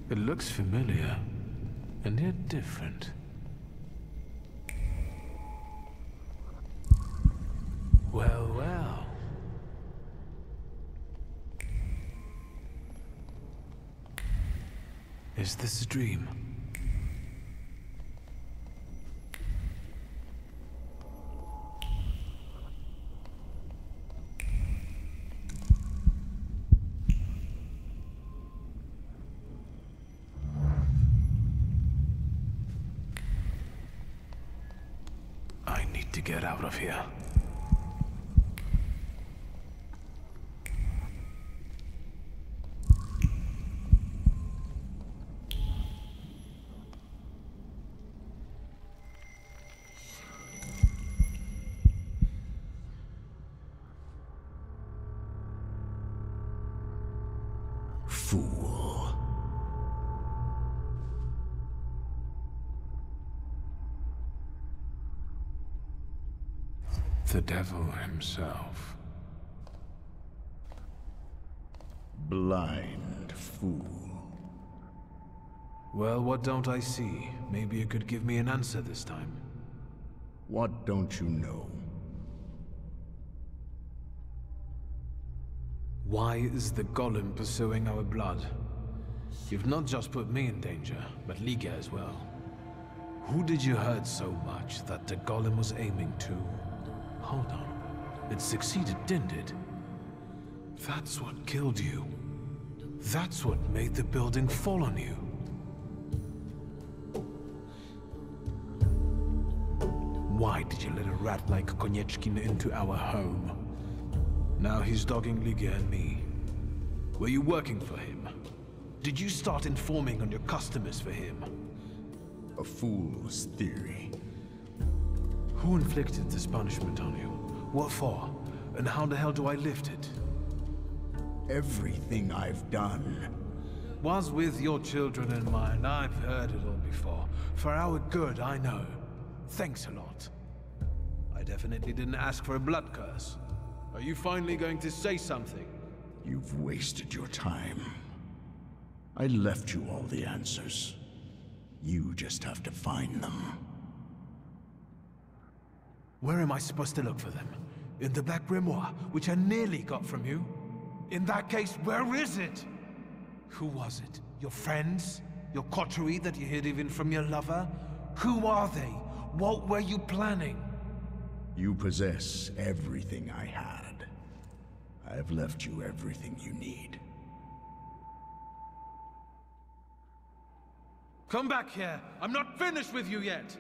It looks familiar, and yet different. Well, well. Is this a dream? I need to get out of here. Fool. The devil himself. Blind fool. Well, what don't I see? Maybe you could give me an answer this time. What don't you know? Why is the golem pursuing our blood? You've not just put me in danger, but Liga as well. Who did you hurt so much that the golem was aiming to? Hold on. It succeeded, didn't it? That's what killed you. That's what made the building fall on you. Why did you let a rat like Konieczkin into our home? Now he's dogging Liga and me. Were you working for him? Did you start informing on your customers for him? A fool's theory. Who inflicted this punishment on you? What for? And how the hell do I lift it? Everything I've done Was with your children in mind. I've heard it all before. For our good, I know. Thanks a lot. I definitely didn't ask for a blood curse. Are you finally going to say something? You've wasted your time. I left you all the answers. You just have to find them. Where am I supposed to look for them? In the Black Grimoire, which I nearly got from you? In that case, where is it? Who was it? Your friends? Your coterie that you hid even from your lover? Who are they? What were you planning? You possess everything I had. I've left you everything you need. Come back here! I'm not finished with you yet!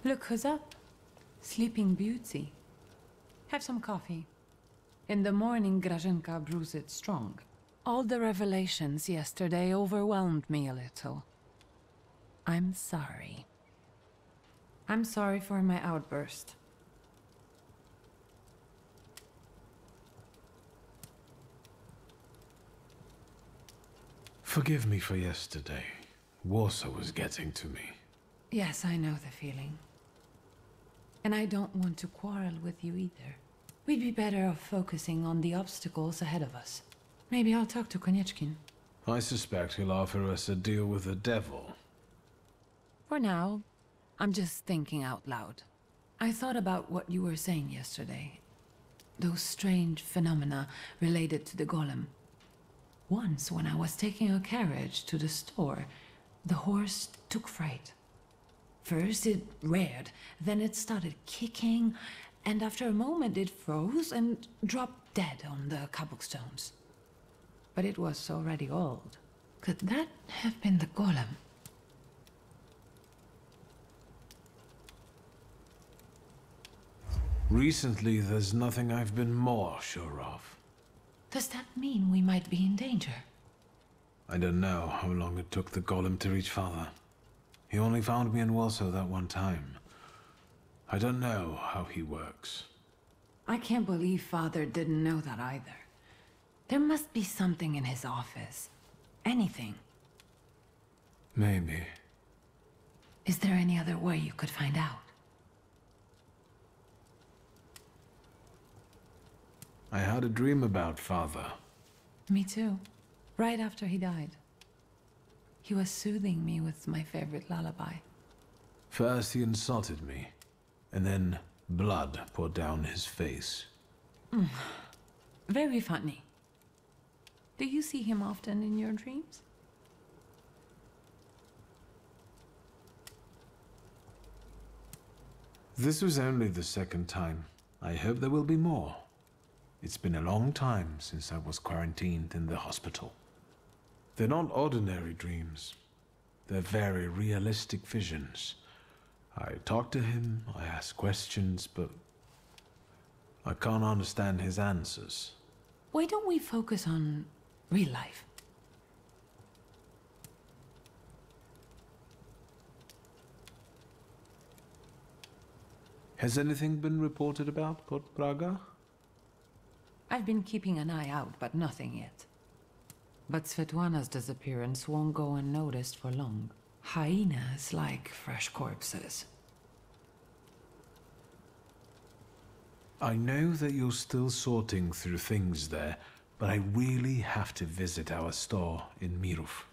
Look who's up. Sleeping Beauty. Have some coffee. In the morning, Grażynka brews it strong. All the revelations yesterday overwhelmed me a little. I'm sorry. I'm sorry for my outburst. Forgive me for yesterday. Warsaw was getting to me. Yes, I know the feeling. And I don't want to quarrel with you either. We'd be better off focusing on the obstacles ahead of us. Maybe I'll talk to Konieczkin. I suspect he'll offer us a deal with the devil. For now, I'm just thinking out loud. I thought about what you were saying yesterday. Those strange phenomena related to the golem. Once, when I was taking a carriage to the store, the horse took fright. First it reared, then it started kicking, and after a moment it froze and dropped dead on the cobblestones. But it was already old. Could that have been the golem? Recently, there's nothing I've been more sure of. Does that mean we might be in danger? I don't know how long it took the golem to reach Father. He only found me in Warsaw that one time. I don't know how he works. I can't believe Father didn't know that either. There must be something in his office. Anything. Maybe. Is there any other way you could find out? I had a dream about Father. Me too. Right after he died. He was soothing me with my favorite lullaby. First he insulted me, and then blood poured down his face. Very funny. Do you see him often in your dreams? This was only the second time. I hope there will be more. It's been a long time since I was quarantined in the hospital. They're not ordinary dreams. They're very realistic visions. I talk to him, I ask questions, but I can't understand his answers. Why don't we focus on real life? Has anything been reported about Port Praga? I've been keeping an eye out, but nothing yet. But Svetlana's disappearance won't go unnoticed for long. Hyenas like fresh corpses. I know that you're still sorting through things there, but I really have to visit our store in Mirów.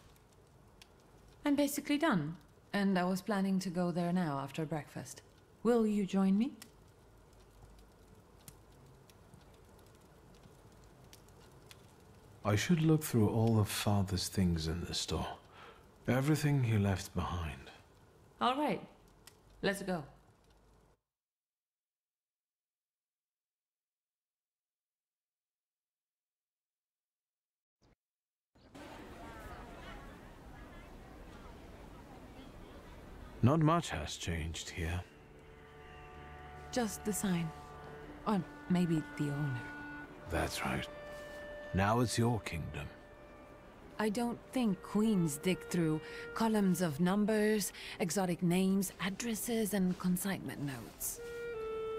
I'm basically done, and I was planning to go there now after breakfast. Will you join me? I should look through all of Father's things in the store. Everything he left behind. All right. Let's go. Not much has changed here. Just the sign. Or maybe the owner. That's right. Now it's your kingdom. I don't think queens dig through columns of numbers, exotic names, addresses, and consignment notes.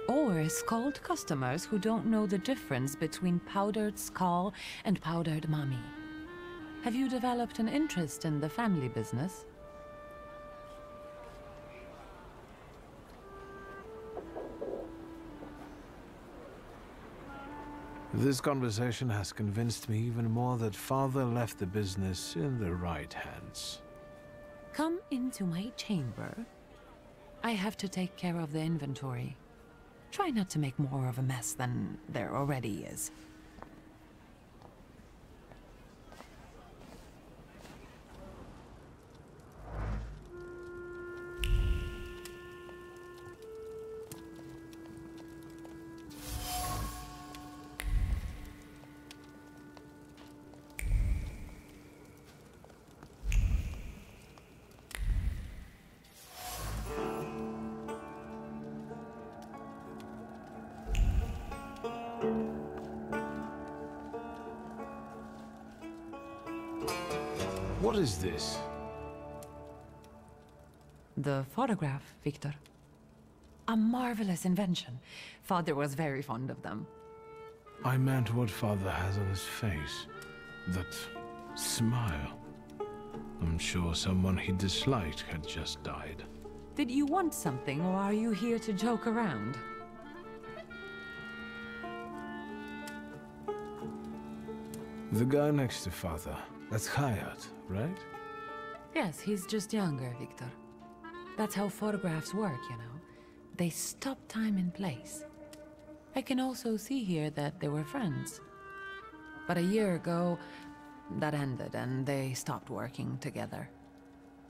Or scold customers who don't know the difference between powdered skull and powdered mummy. Have you developed an interest in the family business? This conversation has convinced me even more that Father left the business in the right hands. Come into my chamber. I have to take care of the inventory. Try not to make more of a mess than there already is. What is this? The photograph, Victor. A marvelous invention. Father was very fond of them. I meant what Father has on his face. That smile. I'm sure someone he disliked had just died. Did you want something, or are you here to joke around? The guy next to Father, that's Hayat, right? Yes, he's just younger, Victor. That's how photographs work, you know. They stop time and place. I can also see here that they were friends. But a year ago, that ended and they stopped working together.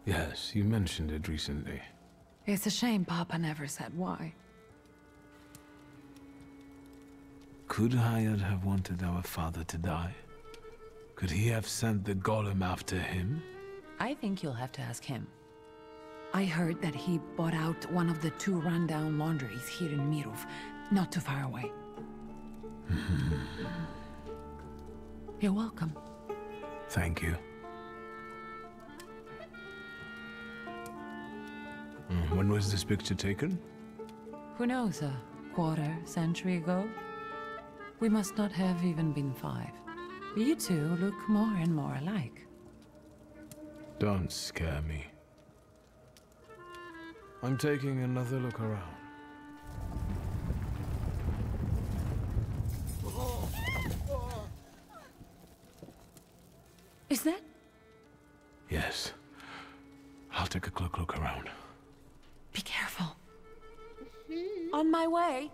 Yes, you mentioned it recently. It's a shame Papa never said why. Could Hayat have wanted our father to die? Could he have sent the golem after him? I think you'll have to ask him. I heard that he bought out one of the 2 rundown laundries here in Mirov, not too far away. You're welcome. Thank you. When was this picture taken? Who knows, a quarter century ago? We must not have even been 5. You two look more and more alike. Don't scare me. I'm taking another look around. Is that? Yes. I'll take a quick look around. Be careful. On my way.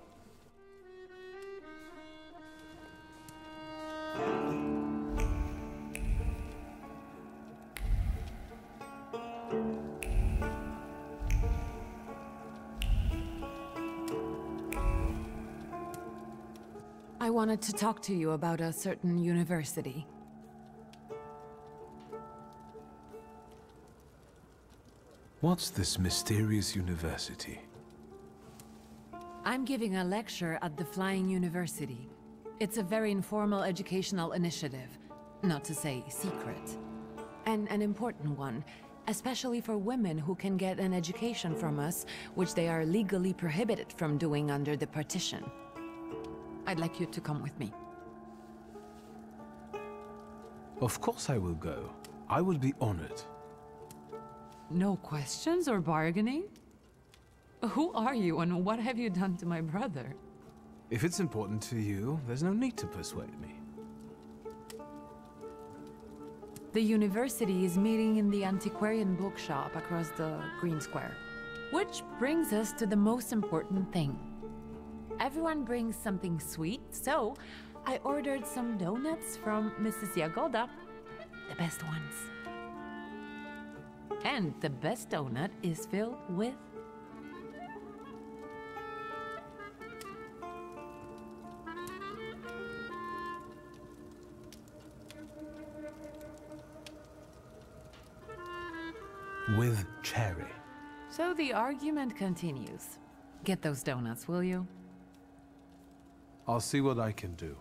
I wanted to talk to you about a certain university. What's this mysterious university? I'm giving a lecture at the Flying University. It's a very informal educational initiative, not to say secret. And an important one, especially for women who can get an education from us, which they are legally prohibited from doing under the partition. I'd like you to come with me. Of course I will go. I will be honored. No questions or bargaining? Who are you and what have you done to my brother? If it's important to you, there's no need to persuade me. The university is meeting in the antiquarian bookshop across the Green Square. Which brings us to the most important thing. Everyone brings something sweet, so I ordered some donuts from Mrs. Yagoda. The best ones. And the best donut is filled with... With cherry. So the argument continues. Get those donuts, will you? I'll see what I can do.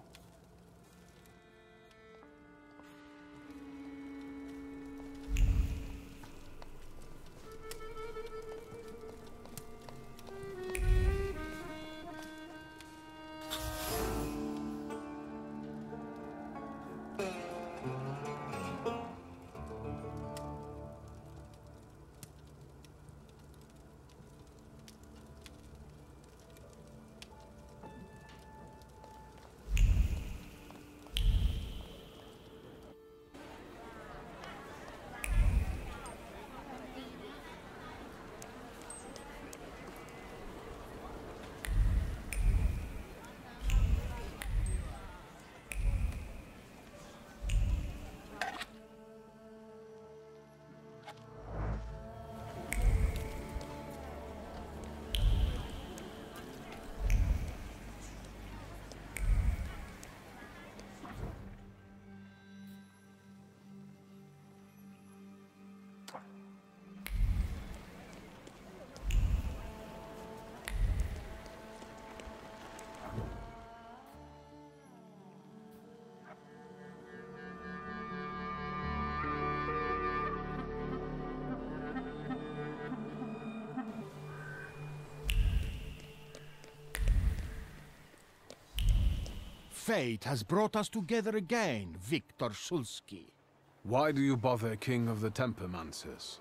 Fate has brought us together again, Victor Shulsky. Why do you bother King of the Tempermancers?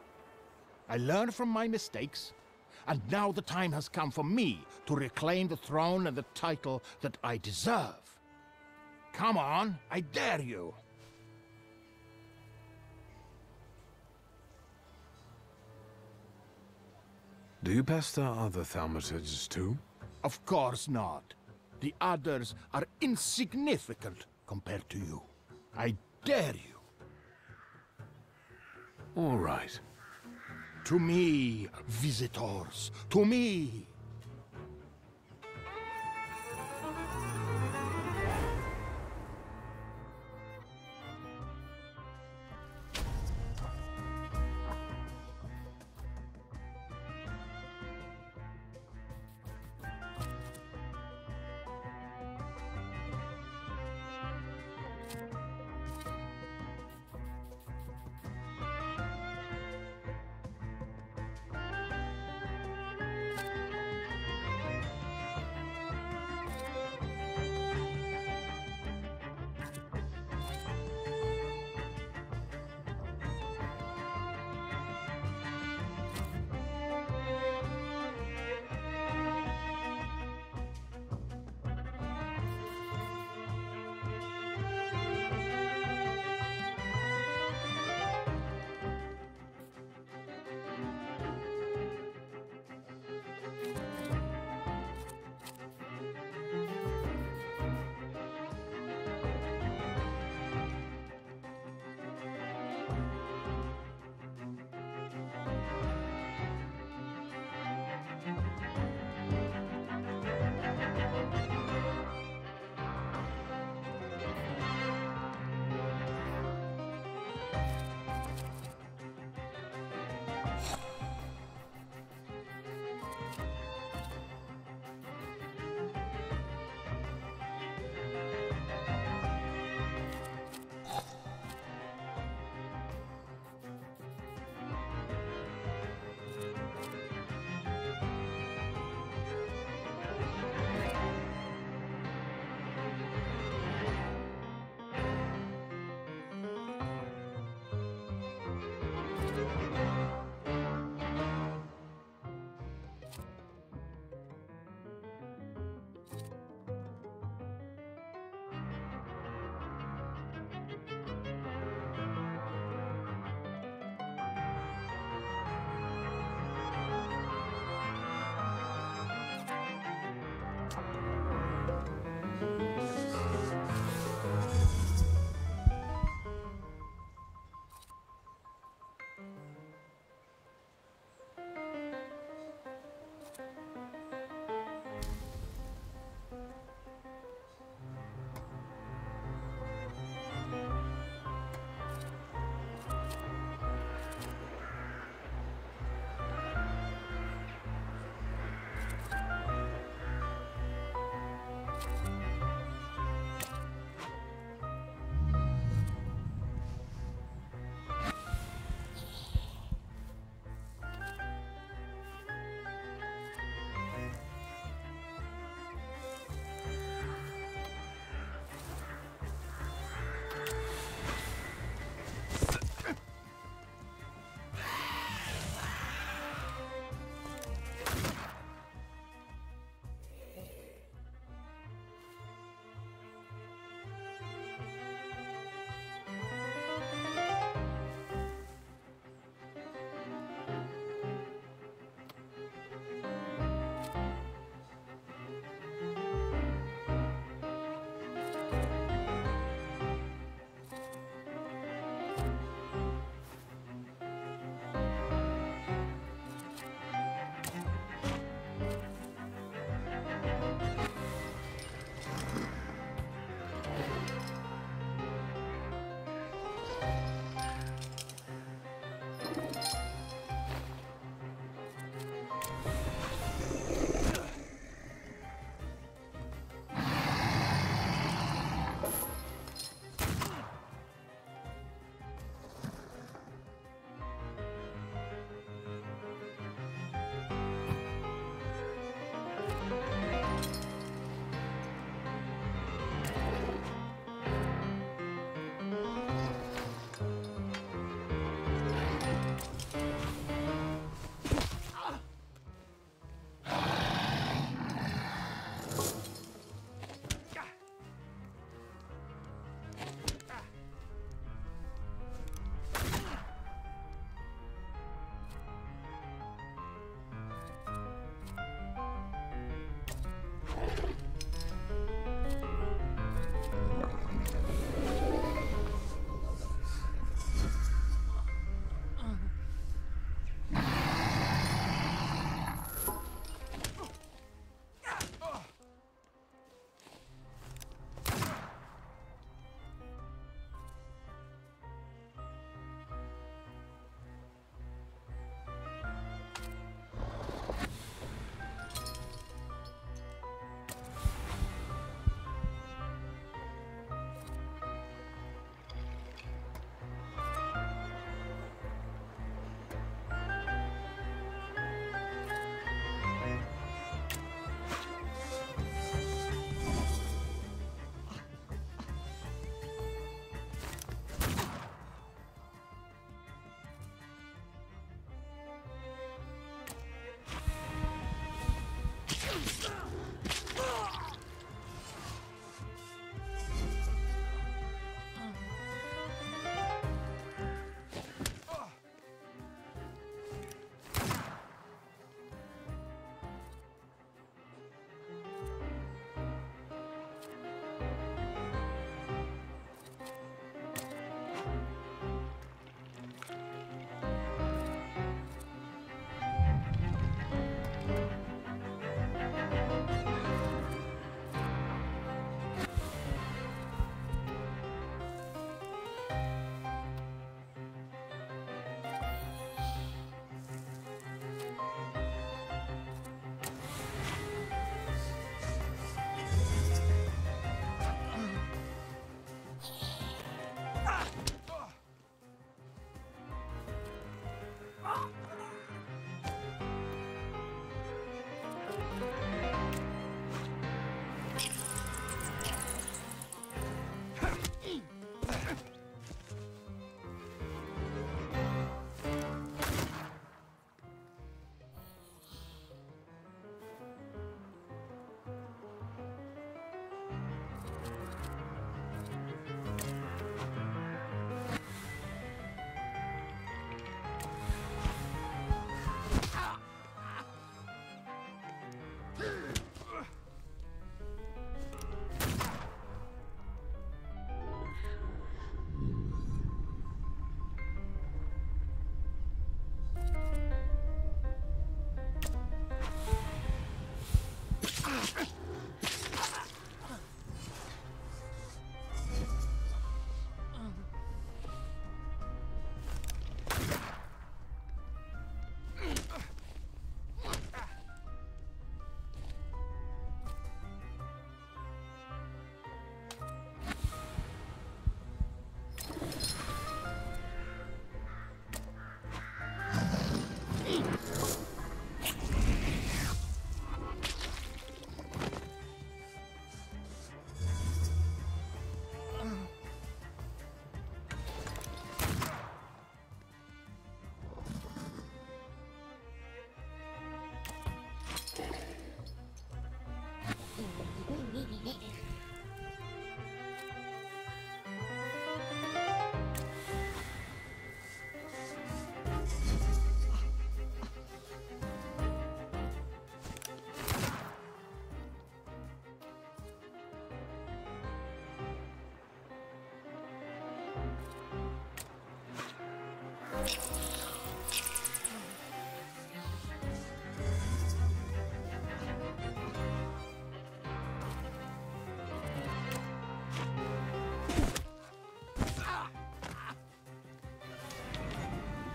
I learned from my mistakes, and now the time has come for me to reclaim the throne and the title that I deserve. Come on, I dare you. Do you pester other Thaumaturges too? Of course not. The others are insignificant compared to you. I dare you. All right. To me, visitors, to me.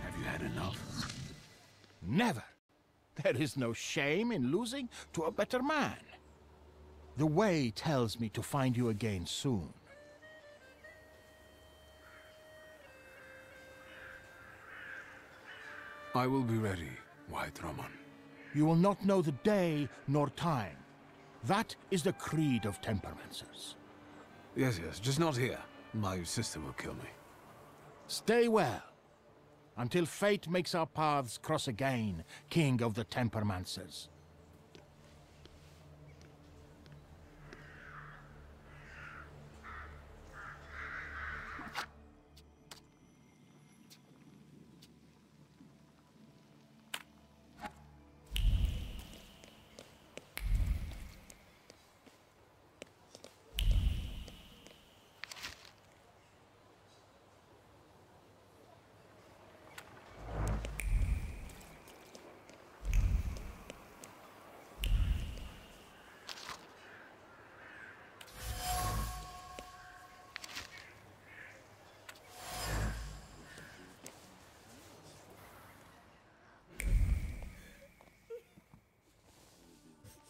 Have you had enough? Never. There is no shame in losing to a better man. The way tells me to find you again soon. I will be ready, White Roman. You will not know the day nor time. That is the creed of Temperamancers. Yes, just not here. My sister will kill me. Stay well, until fate makes our paths cross again, King of the Temperamancers.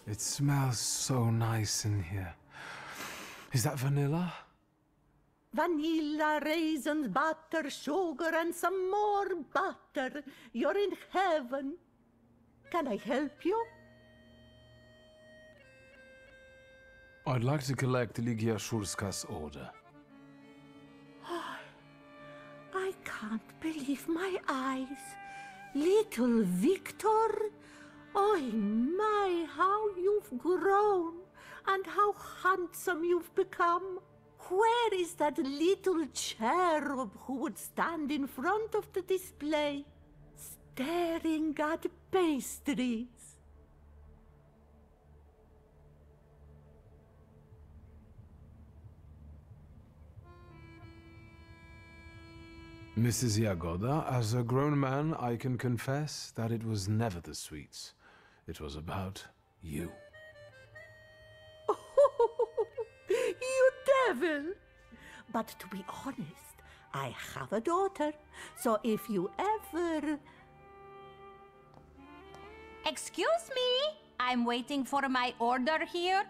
It smells so nice in here. Is that vanilla? Vanilla, raisins, butter, sugar, and some more butter. You're in heaven. Can I help you? I'd like to collect Ligia Shurska's order. I can't believe my eyes. Little Victor? Oh my, how you've grown, and how handsome you've become. Where is that little cherub who would stand in front of the display, staring at pastries? Mrs. Yagoda, as a grown man, I can confess that it was never the sweets. It was about you. You devil! But to be honest, I have a daughter, so if you ever... Excuse me? I'm waiting for my order here.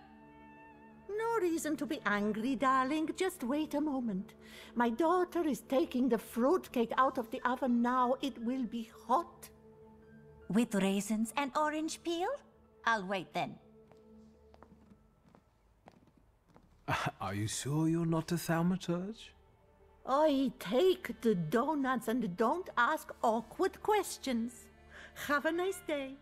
No reason to be angry, darling. Just wait a moment. My daughter is taking the fruitcake out of the oven now. It will be hot. With raisins and orange peel? I'll wait then. Are you sure you're not a Thaumaturge? I take the donuts and don't ask awkward questions. Have a nice day.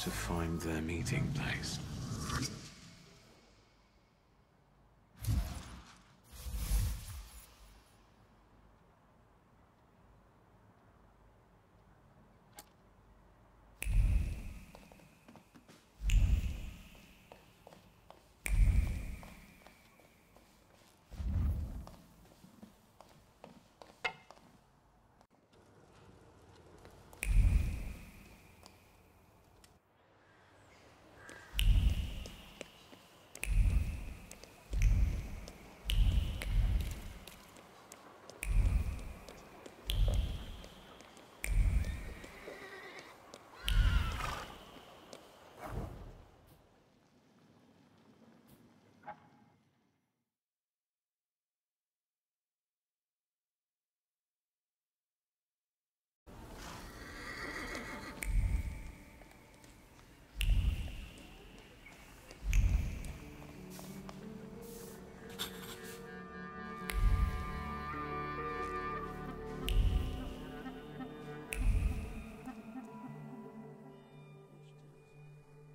to find their meeting place.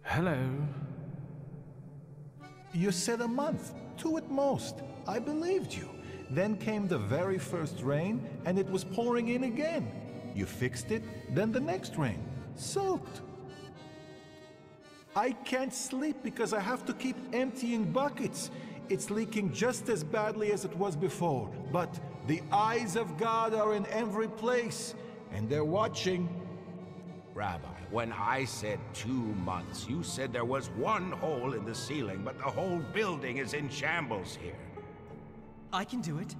Hello. You said a month, 2 at most. I believed you. Then came the very first rain, and it was pouring in again. You fixed it, then the next rain. Soaked. I can't sleep because I have to keep emptying buckets. It's leaking just as badly as it was before. But the eyes of God are in every place, and they're watching. Rabbi, when I said 2 months, you said there was one hole in the ceiling, but the whole building is in shambles here. I can do it.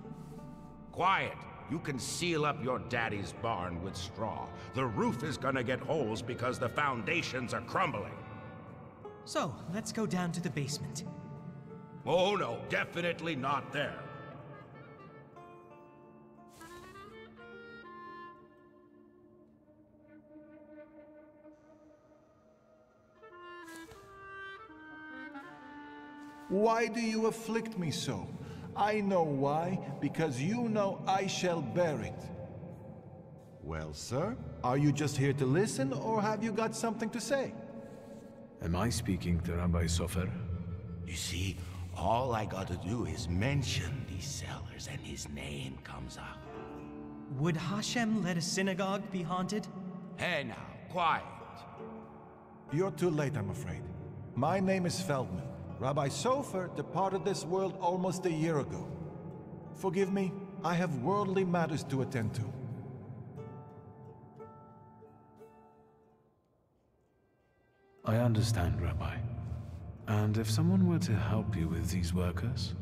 Quiet! You can seal up your daddy's barn with straw. The roof is gonna get holes because the foundations are crumbling. So, let's go down to the basement. Oh no, definitely not there. Why do you afflict me so? I know why, because you know I shall bear it. Well, sir, are you just here to listen, or have you got something to say? Am I speaking to Rabbi Sofer? You see, all I gotta do is mention these cellars and his name comes up. Would Hashem let a synagogue be haunted? Hey now, quiet. You're too late, I'm afraid. My name is Feldman. Rabbi Sofer departed this world almost a year ago. Forgive me, I have worldly matters to attend to. I understand, Rabbi. And if someone were to help you with these workers?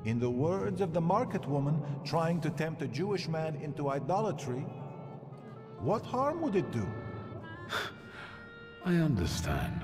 In the words of the market woman trying to tempt a Jewish man into idolatry, what harm would it do? I understand.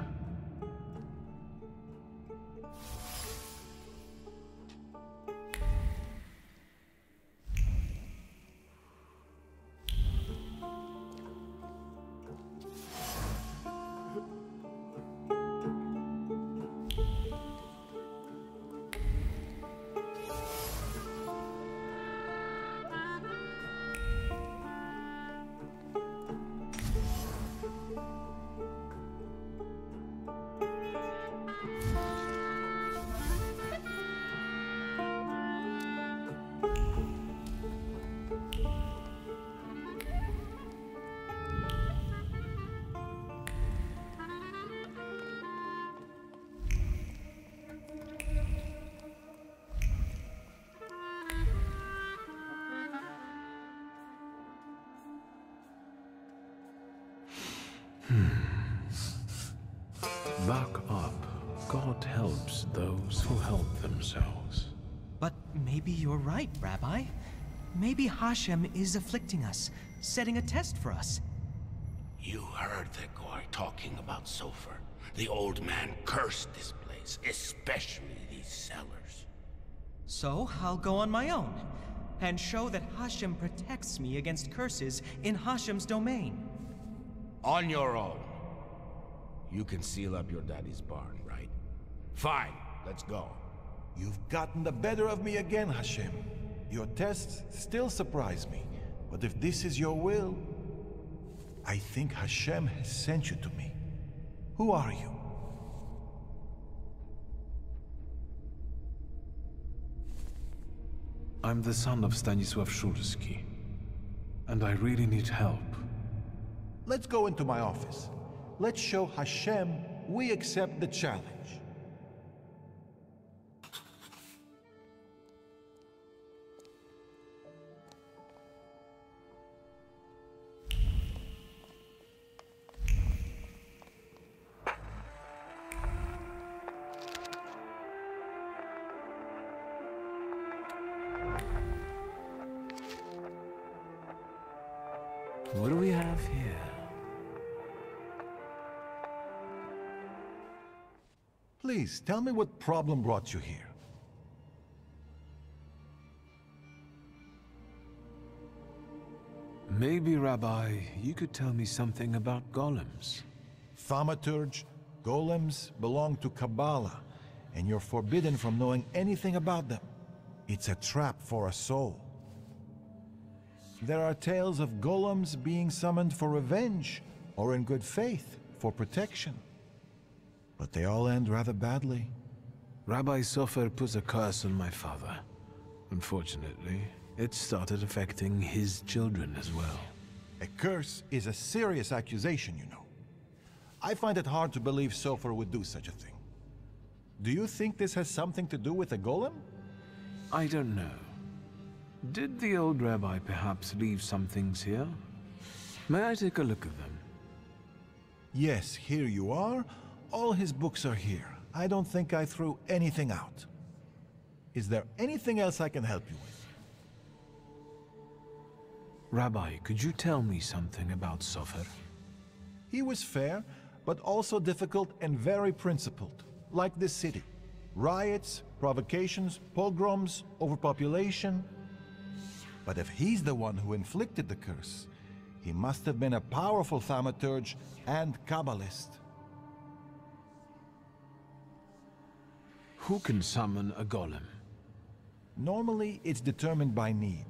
Back up. God helps those who help themselves. But maybe you're right, Rabbi. Maybe Hashem is afflicting us, setting a test for us. You heard the guy talking about Sofer. The old man cursed this place, especially these cellars. So I'll go on my own, and show that Hashem protects me against curses in Hashem's domain. On your own. You can seal up your daddy's barn, right? Fine, let's go. You've gotten the better of me again, Hashem. Your tests still surprise me, but if this is your will, I think Hashem has sent you to me. Who are you? I'm the son of Stanisław Szulski, and I really need help. Let's go into my office. Let's show Hashem we accept the challenge. What do we have here? Please, tell me what problem brought you here. Maybe, Rabbi, you could tell me something about golems. Thaumaturge, golems belong to Kabbalah, and you're forbidden from knowing anything about them. It's a trap for a soul. There are tales of golems being summoned for revenge, or in good faith, for protection. But they all end rather badly. Rabbi Sofer put a curse on my father. Unfortunately, it started affecting his children as well. A curse is a serious accusation, you know. I find it hard to believe Sofer would do such a thing. Do you think this has something to do with a golem? I don't know. Did the old rabbi perhaps leave some things here? May I take a look at them? Yes, here you are. All his books are here. I don't think I threw anything out. Is there anything else I can help you with? Rabbi, could you tell me something about Sofer? He was fair, but also difficult and very principled, like this city. Riots, provocations, pogroms, overpopulation. But if he's the one who inflicted the curse, he must have been a powerful thaumaturge and Kabbalist. Who can summon a golem? Normally, it's determined by need.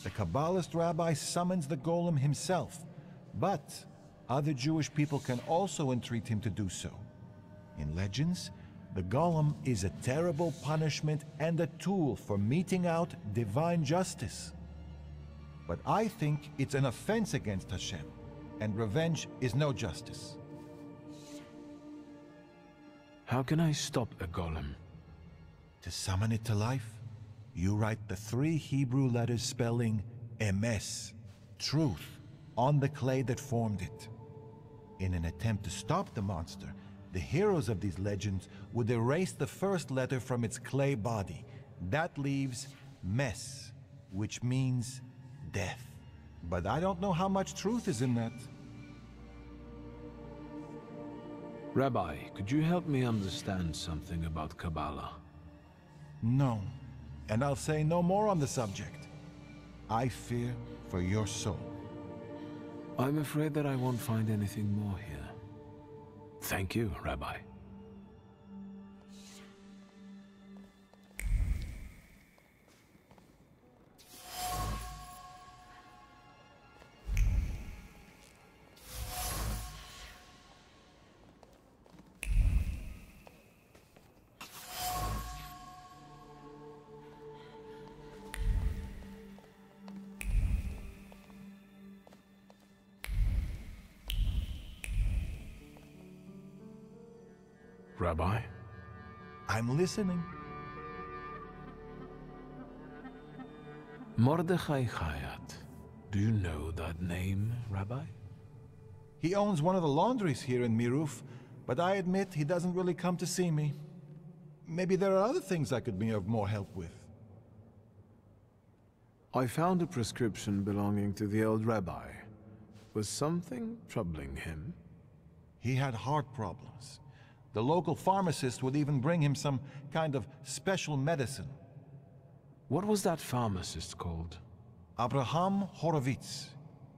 The Kabbalist rabbi summons the golem himself, but other Jewish people can also entreat him to do so. In legends, the golem is a terrible punishment and a tool for meting out divine justice. But I think it's an offense against Hashem, and revenge is no justice. How can I stop a golem? To summon it to life, you write the 3 Hebrew letters spelling emes, truth, on the clay that formed it. In an attempt to stop the monster, the heroes of these legends would erase the first letter from its clay body. That leaves mes, which means death. But I don't know how much truth is in that. Rabbi, could you help me understand something about Kabbalah? No, and I'll say no more on the subject. I fear for your soul. I'm afraid that I won't find anything more here. Thank you, Rabbi. Rabbi? I'm listening. Mordechai Chayat. Do you know that name, Rabbi? He owns one of the laundries here in Miruf, but I admit he doesn't really come to see me. Maybe there are other things I could be of more help with. I found a prescription belonging to the old rabbi. Was something troubling him? He had heart problems. The local pharmacist would even bring him some kind of special medicine. What was that pharmacist called? Abraham Horovitz.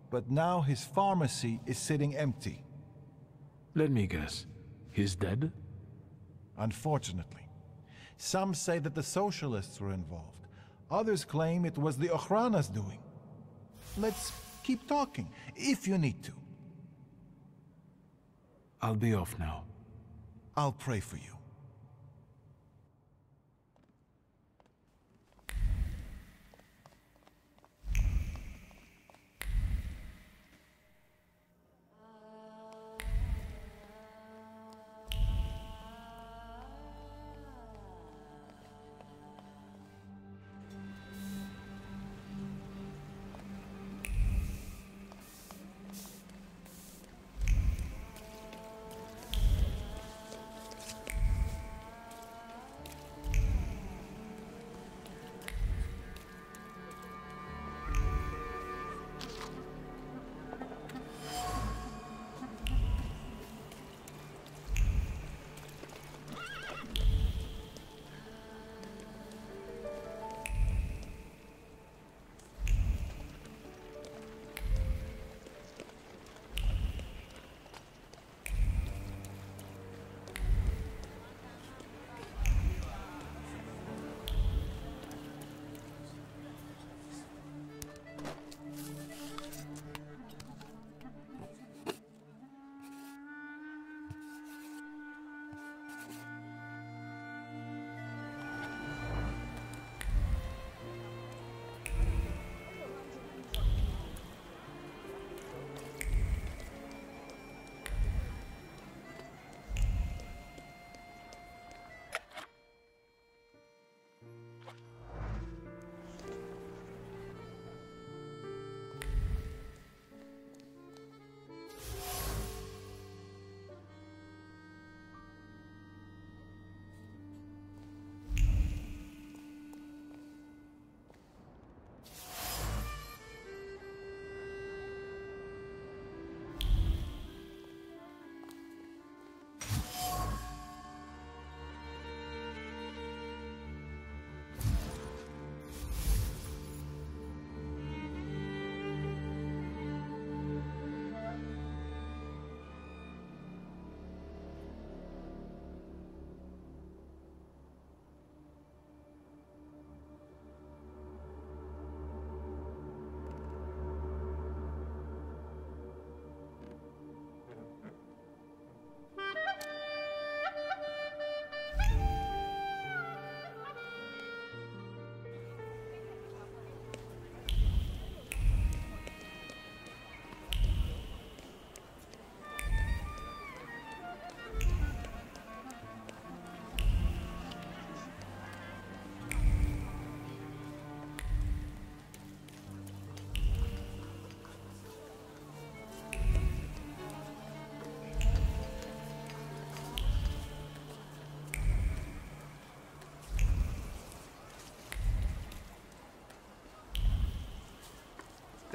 But now his pharmacy is sitting empty. Let me guess. He's dead? Unfortunately. Some say that the socialists were involved. Others claim it was the Ochrana's doing. Let's keep talking, if you need to. I'll be off now. I'll pray for you.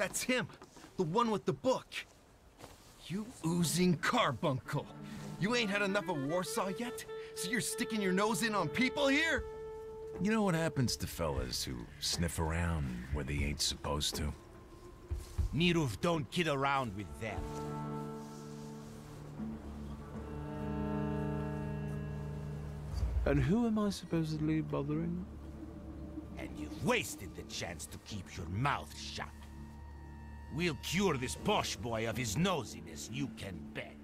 That's him! The one with the book! You oozing carbuncle! You ain't had enough of Warsaw yet? So you're sticking your nose in on people here? You know what happens to fellas who sniff around where they ain't supposed to? Niruf don't kid around with them. And who am I supposedly bothering? And you've wasted the chance to keep your mouth shut. We'll cure this posh boy of his nosiness, you can bet.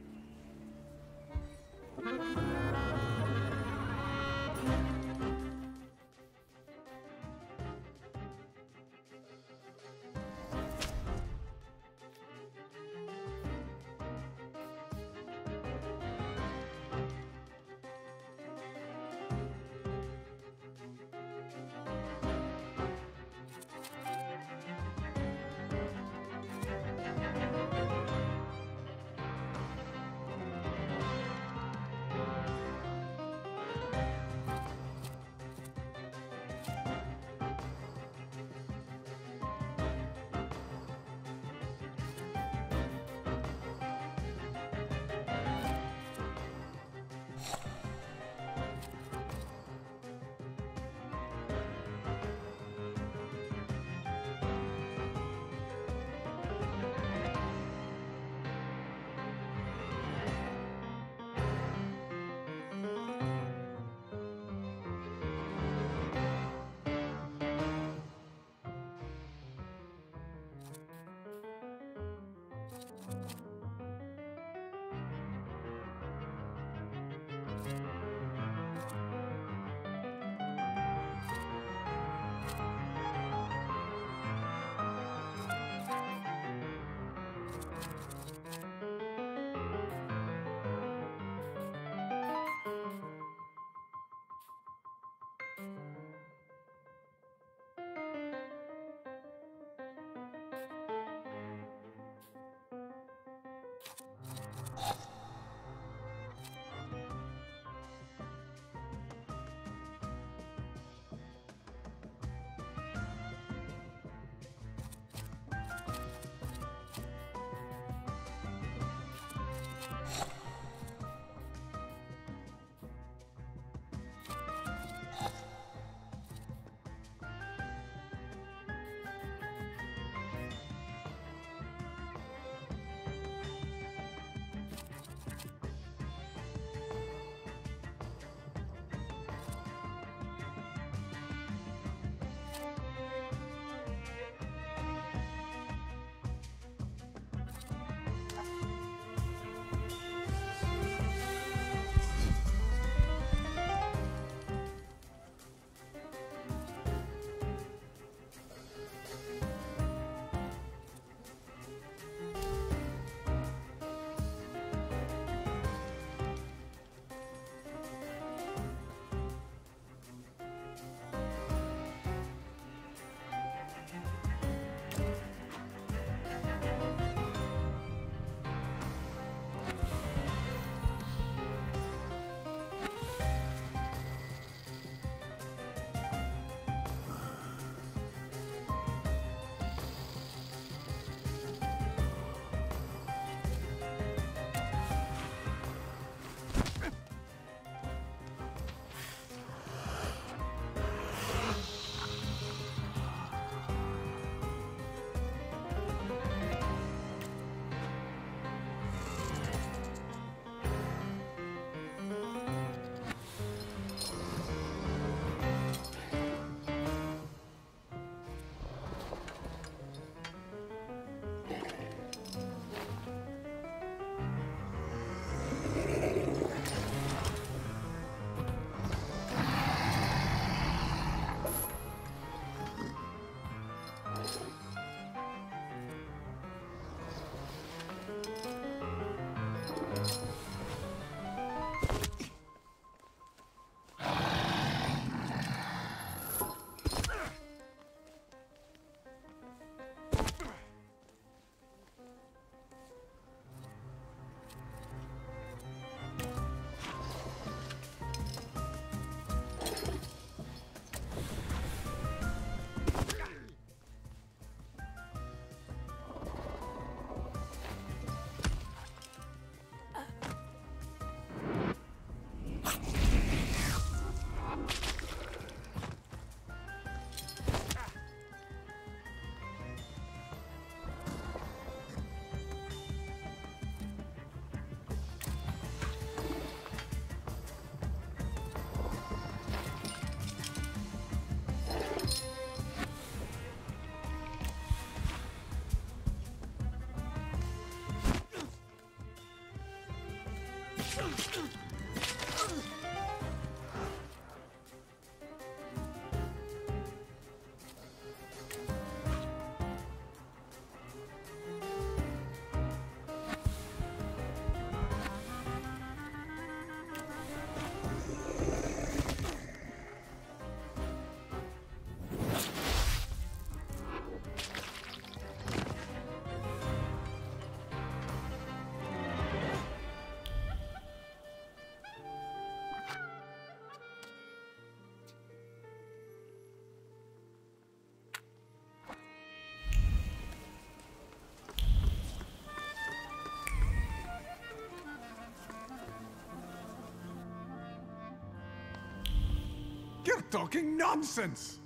You're talking nonsense!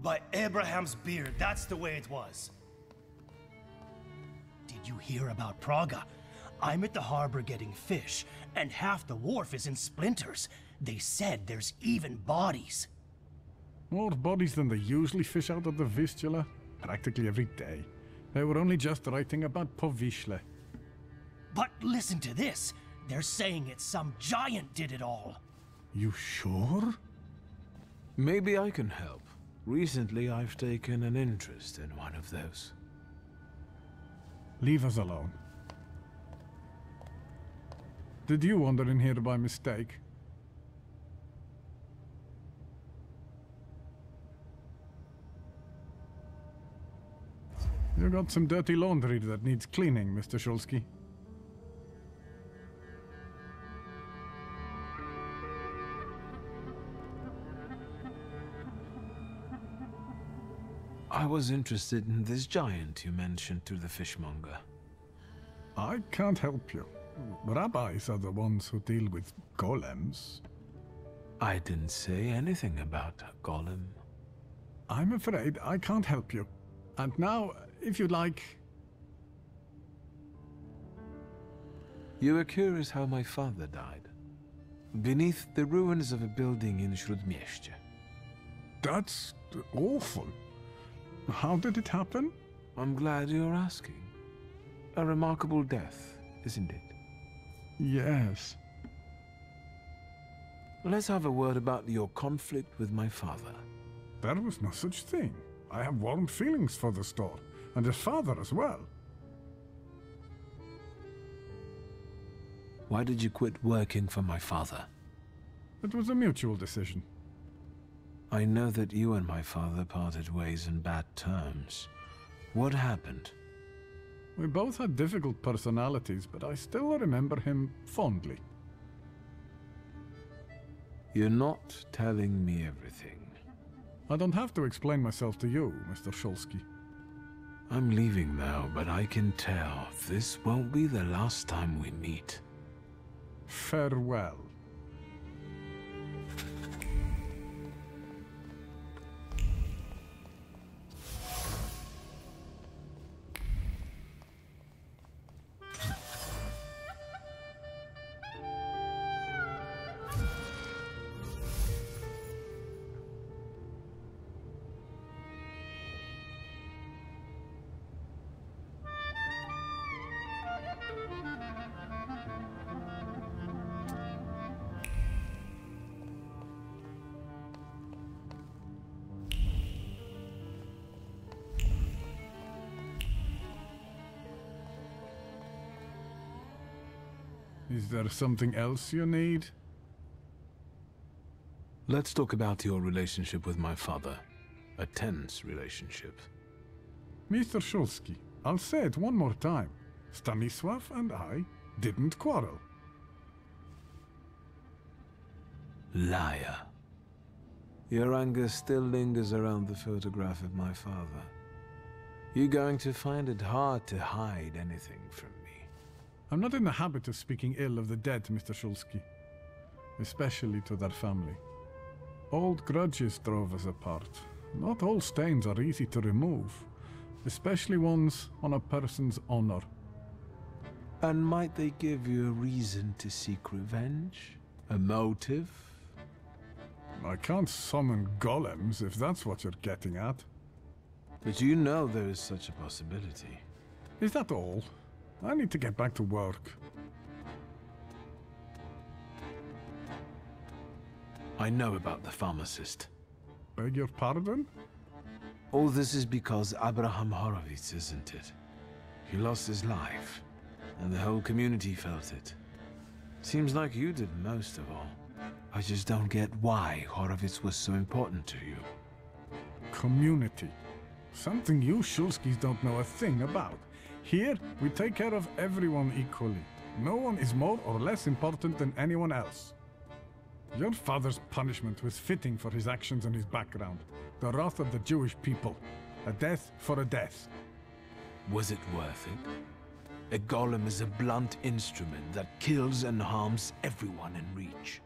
By Abraham's beard, that's the way it was. Did you hear about Praga? I'm at the harbor getting fish, and half the wharf is in splinters. They said there's even bodies. More bodies than they usually fish out of the Vistula? Practically every day. They were only just writing about Povishle. But listen to this. They're saying it's some giant did it all. You sure? Maybe I can help. Recently, I've taken an interest in one of those. Leave us alone. Did you wander in here by mistake? You got some dirty laundry that needs cleaning, Mr. Shulsky. I was interested in this giant you mentioned to the fishmonger. I can't help you. Rabbis are the ones who deal with golems. I didn't say anything about a golem. I'm afraid I can't help you. And now, if you'd like... You were curious how my father died. Beneath the ruins of a building in Śródmieście. That's awful. How did it happen? I'm glad you're asking. A remarkable death, isn't it? Yes. Let's have a word about your conflict with my father. There was no such thing. I have warm feelings for the store, and his father as well. Why did you quit working for my father? It was a mutual decision. I know that you and my father parted ways in bad terms. What happened? We both had difficult personalities, but I still remember him fondly. You're not telling me everything. I don't have to explain myself to you, Mr. Shulsky. I'm leaving now, but I can tell this won't be the last time we meet. Farewell. Is there something else you need? Let's talk about your relationship with my father. A tense relationship. Mr. Shulsky, I'll say it one more time. Stanisław and I didn't quarrel. Liar. Your anger still lingers around the photograph of my father. You're going to find it hard to hide anything from me. I'm not in the habit of speaking ill of the dead, Mr. Shulsky. Especially to their family. Old grudges drove us apart. Not all stains are easy to remove, especially ones on a person's honor. And might they give you a reason to seek revenge? A motive? I can't summon golems, if that's what you're getting at. But you know there is such a possibility. Is that all? I need to get back to work. I know about the pharmacist. Beg your pardon? All this is because Abraham Horowitz, isn't it? He lost his life, and the whole community felt it. Seems like you did most of all. I just don't get why Horowitz was so important to you. Community. Something you Shulskis don't know a thing about. Here, we take care of everyone equally. No one is more or less important than anyone else. Your father's punishment was fitting for his actions and his background. The wrath of the Jewish people. A death for a death. Was it worth it? A golem is a blunt instrument that kills and harms everyone in reach.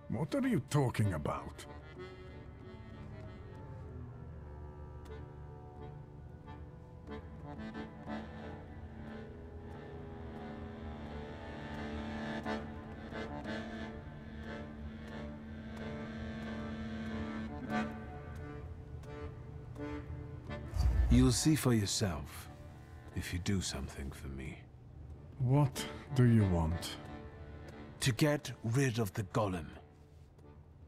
What are you talking about? You'll see for yourself, if you do something for me. What do you want? To get rid of the golem.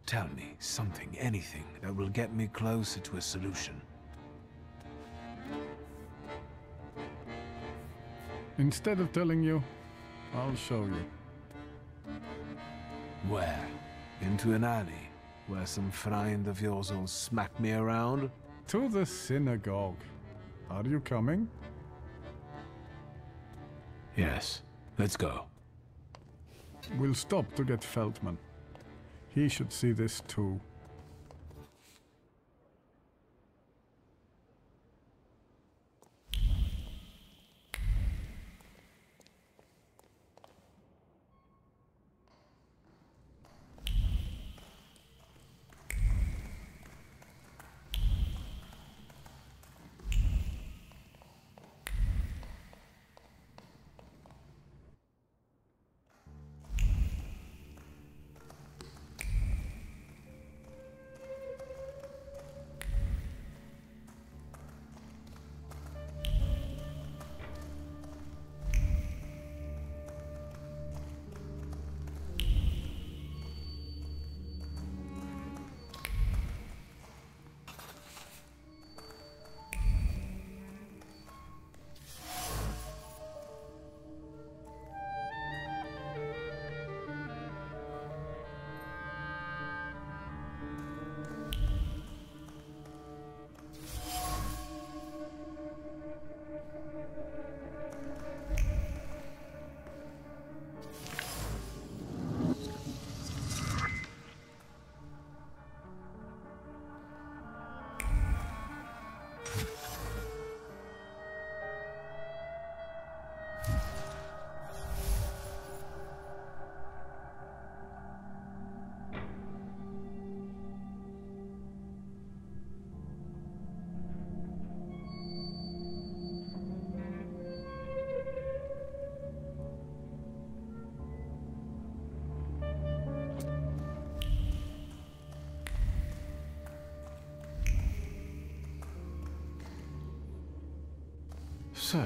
Tell me something, anything, that will get me closer to a solution. Instead of telling you, I'll show you. Where? Into an alley, where some friend of yours will smack me around? To the synagogue. Are you coming? Yes. Let's go. We'll stop to get Feldman. He should see this too. So...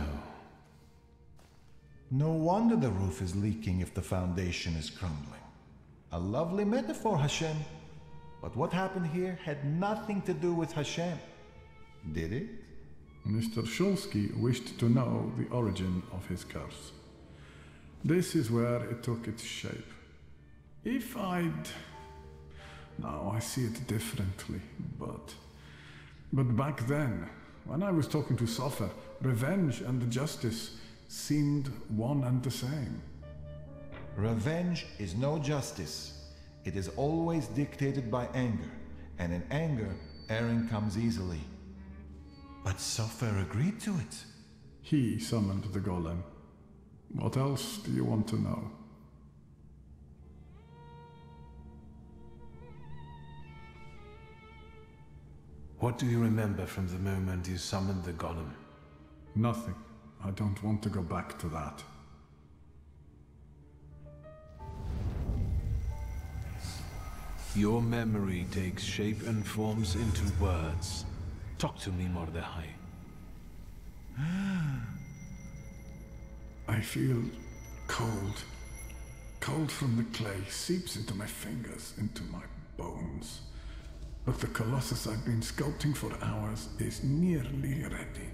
No wonder the roof is leaking if the foundation is crumbling. A lovely metaphor, Hashem. But what happened here had nothing to do with Hashem. Did it? Mr. Shulsky wished to know the origin of his curse. This is where it took its shape. If I'd... Now I see it differently, but back then, when I was talking to Sofer, revenge and justice seemed one and the same. Revenge is no justice. It is always dictated by anger, and in anger, erring comes easily. But Sofer agreed to it. He summoned the golem. What else do you want to know? What do you remember from the moment you summoned the golem? Nothing. I don't want to go back to that. Your memory takes shape and forms into words. Talk to me, Mordechai. I feel cold. Cold from the clay seeps into my fingers, into my bones. But the Colossus I've been sculpting for hours is nearly ready.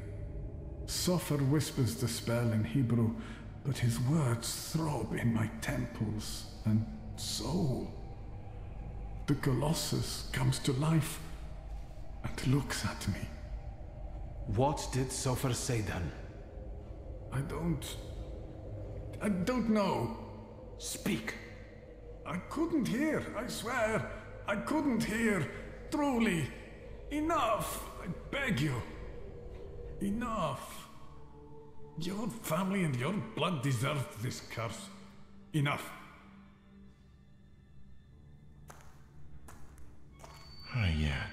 Soffer whispers the spell in Hebrew, but his words throb in my temples and soul. The Colossus comes to life and looks at me. What did Soffer say then? I don't know. Speak. I couldn't hear, I swear. I couldn't hear. Truly. Enough. I beg you. Enough. Your family and your blood deserve this curse. Enough. Hayat.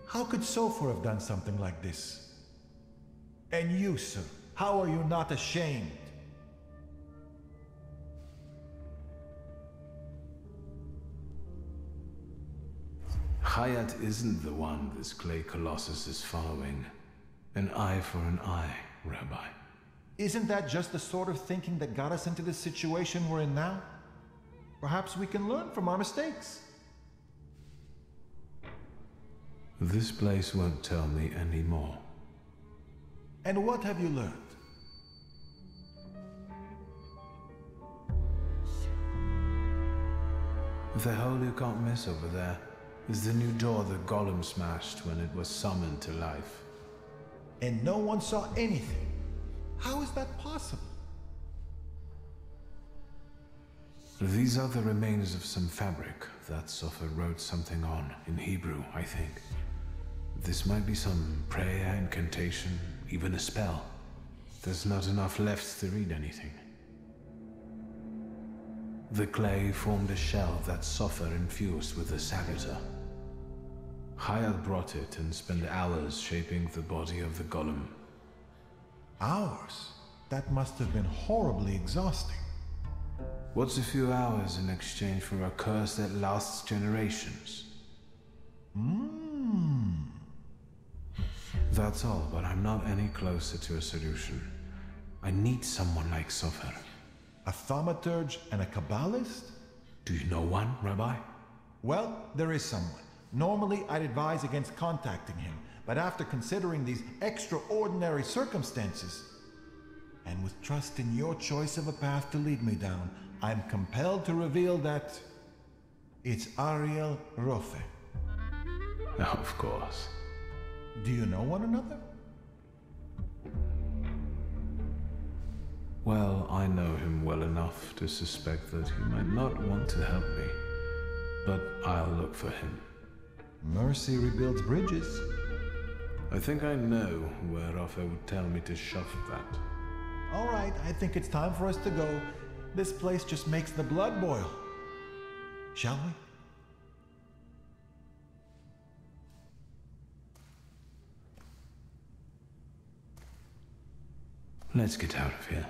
How could Sofer have done something like this? And you, sir, how are you not ashamed? Hayat isn't the one this clay colossus is following. An eye for an eye, Rabbi. Isn't that just the sort of thinking that got us into the situation we're in now? Perhaps we can learn from our mistakes. This place won't tell me any more. And what have you learned? The hole you can't miss over there is the new door the golem smashed when it was summoned to life. And no one saw anything. How is that possible? These are the remains of some fabric that Soffer wrote something on, in Hebrew, I think. This might be some prayer, incantation, even a spell. There's not enough left to read anything. The clay formed a shell that Soffer infused with the Sagitter. Hayat brought it and spent hours shaping the body of the golem. Hours? That must have been horribly exhausting. What's a few hours in exchange for a curse that lasts generations? That's all, but I'm not any closer to a solution. I need someone like Soffer. A Thaumaturge and a Kabbalist? Do you know one, Rabbi? Well, there is someone. Normally, I'd advise against contacting him, but after considering these extraordinary circumstances, and with trust in your choice of a path to lead me down, I'm compelled to reveal that it's Ariel Rofe. Of course. Do you know one another? Well, I know him well enough to suspect that he might not want to help me, but I'll look for him. Mercy rebuilds bridges. I think I know where Rafa would tell me to shove that. All right, I think it's time for us to go. This place just makes the blood boil. Shall we? Let's get out of here.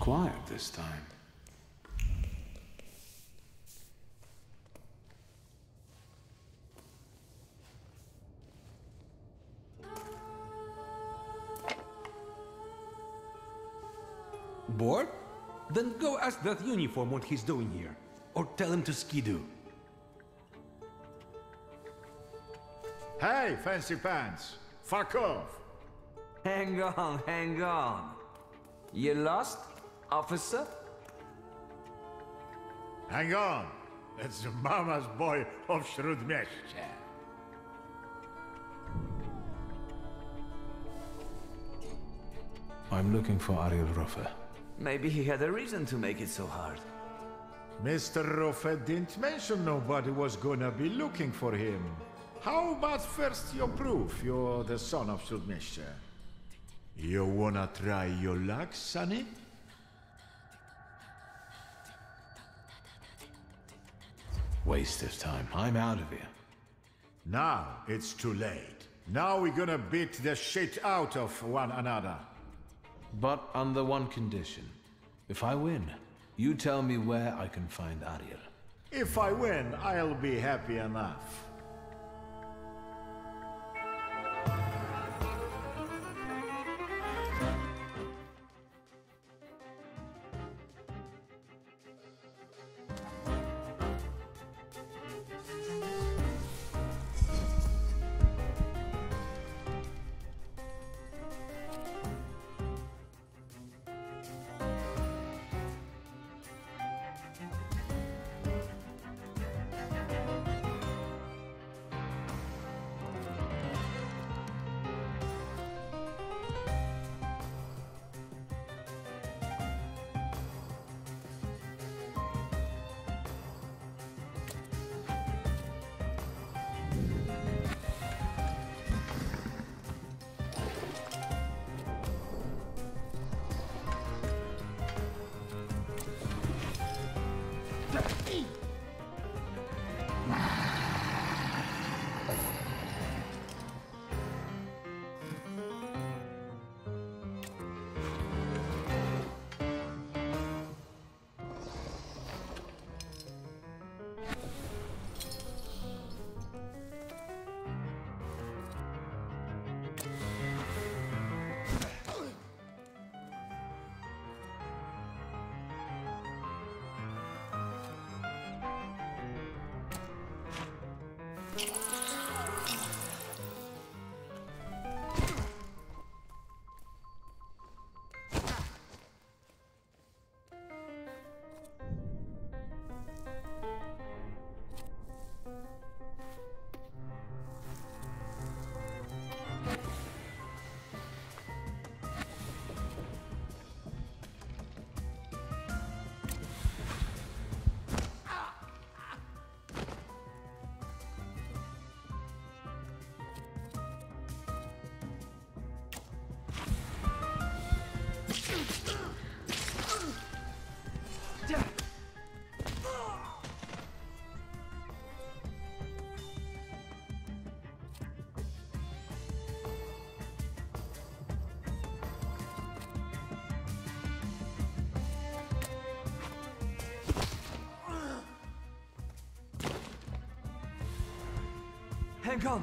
quiet this time. Bored? Then go ask that uniform what he's doing here. Or tell him to skidoo. Hey, fancy pants! Fuck off! Hang on, hang on. You lost, officer? Hang on! That's the mama's boy of Śródmieście. I'm looking for Ariel Ruffer. Maybe he had a reason to make it so hard. Mr. Ruffer didn't mention nobody was gonna be looking for him. How about first your proof you're the son of Śródmieście? You wanna try your luck, sonny? Waste of time. I'm out of here. Now it's too late. Now we're gonna beat the shit out of one another. But under one condition. If I win, you tell me where I can find Ariel. If I win, I'll be happy enough.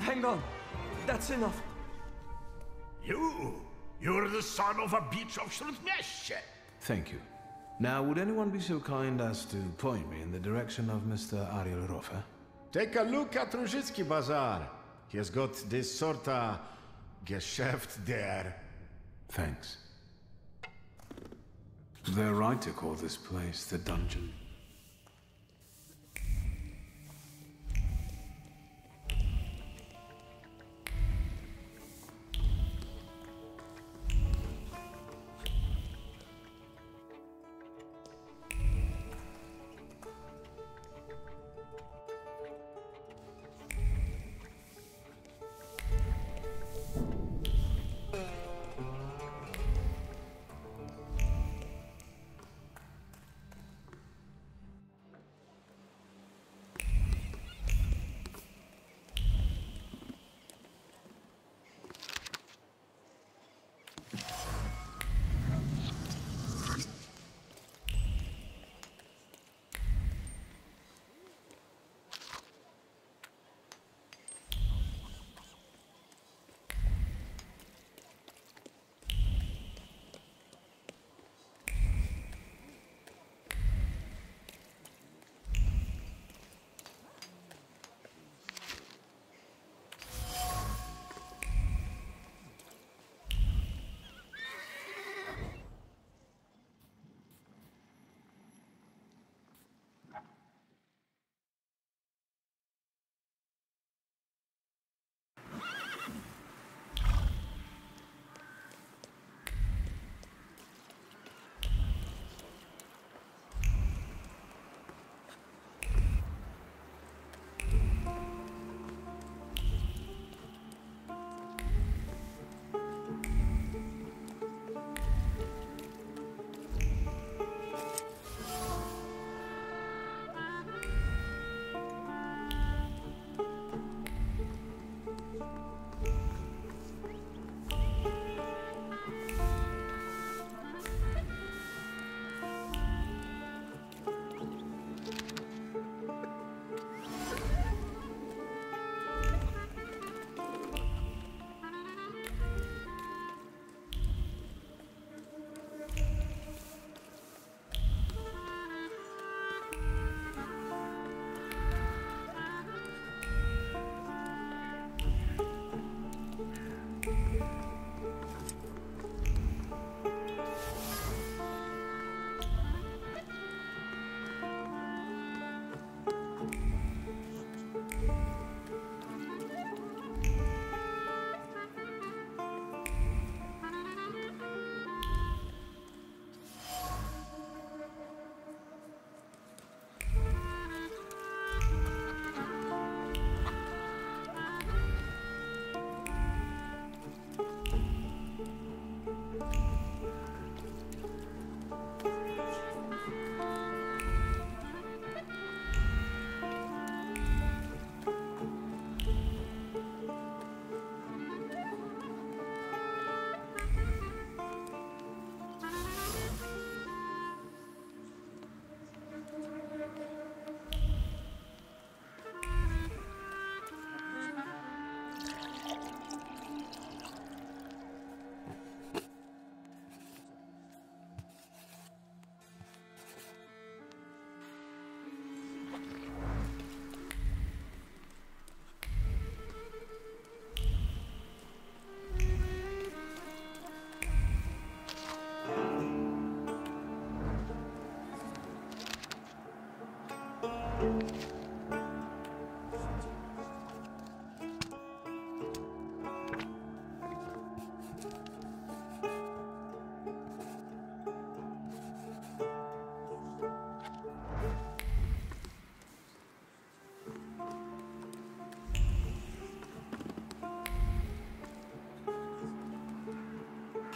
Hang on. That's enough. You're the son of a bitch of Śródmieście. Thank you. Now, would anyone be so kind as to point me in the direction of Mr. Ariel Ruffer? Take a look at Różycki Bazaar. He has got this sorta Geschäft there. Thanks. They're right to call this place the dungeon.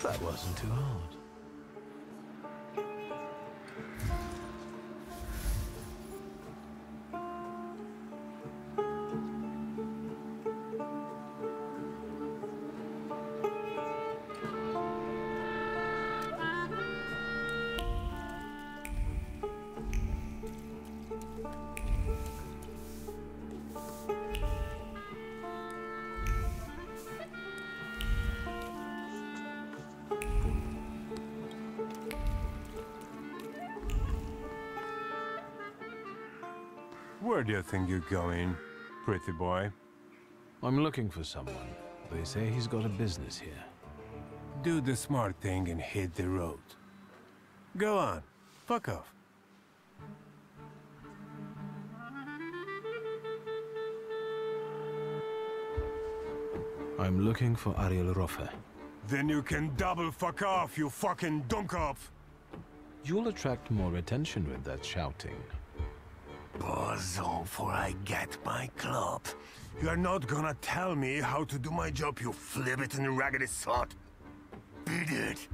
That wasn't too hard. Where do you think you're going, pretty boy? I'm looking for someone. They say he's got a business here. Do the smart thing and hit the road. Go on. Fuck off. I'm looking for Ariel Rofe. Then you can double fuck off, you fucking dunkoff! You'll attract more attention with that shouting. Buzz on, for I get my club. You're not gonna tell me how to do my job, you flibbit and raggedy sot. Beat it.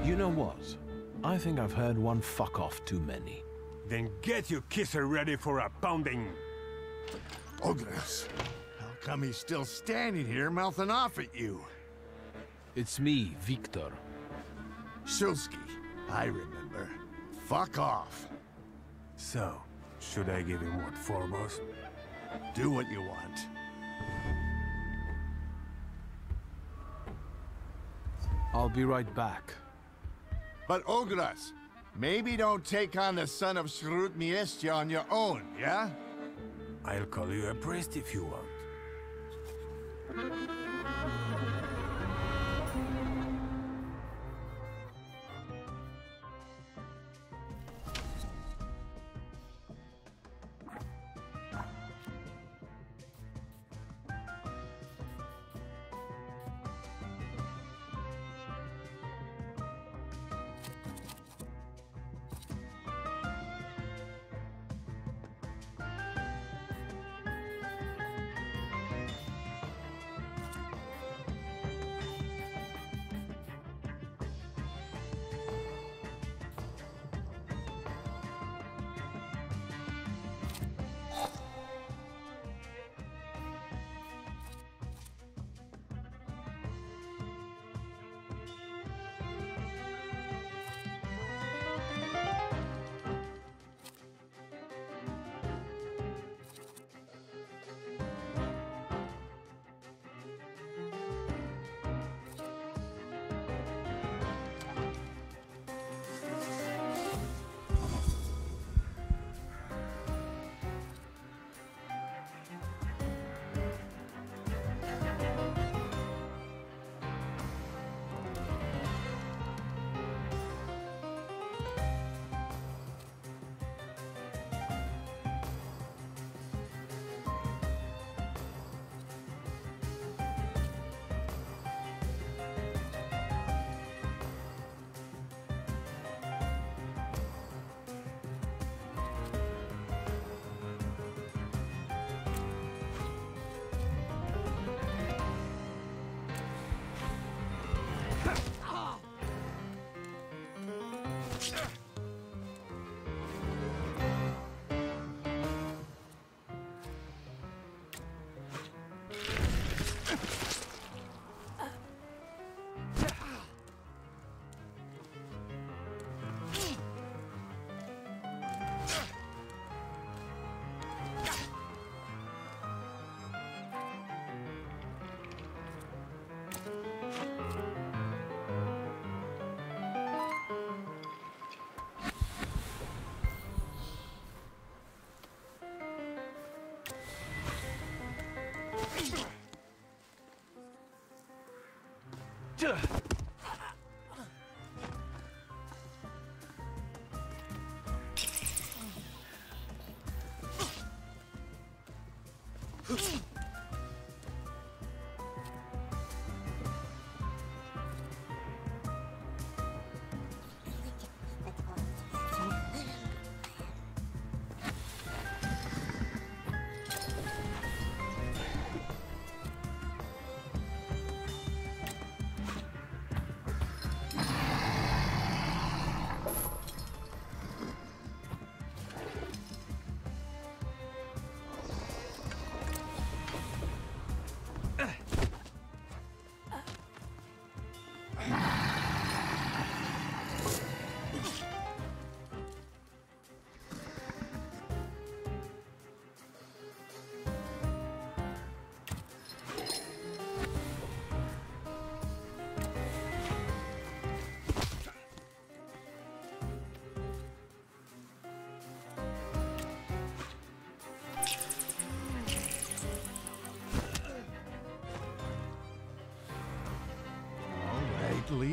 You know what? I think I've heard one fuck off too many. Then get your kisser ready for a pounding. Ogres, how come he's still standing here mouthing off at you? It's me, Victor. Shulsky, I remember. Fuck off. So, should I give him what for, boss? Do what you want. I'll be right back. But Ogres, maybe don't take on the son of Shrut Miestia on your own, yeah? I'll call you a priest if you want.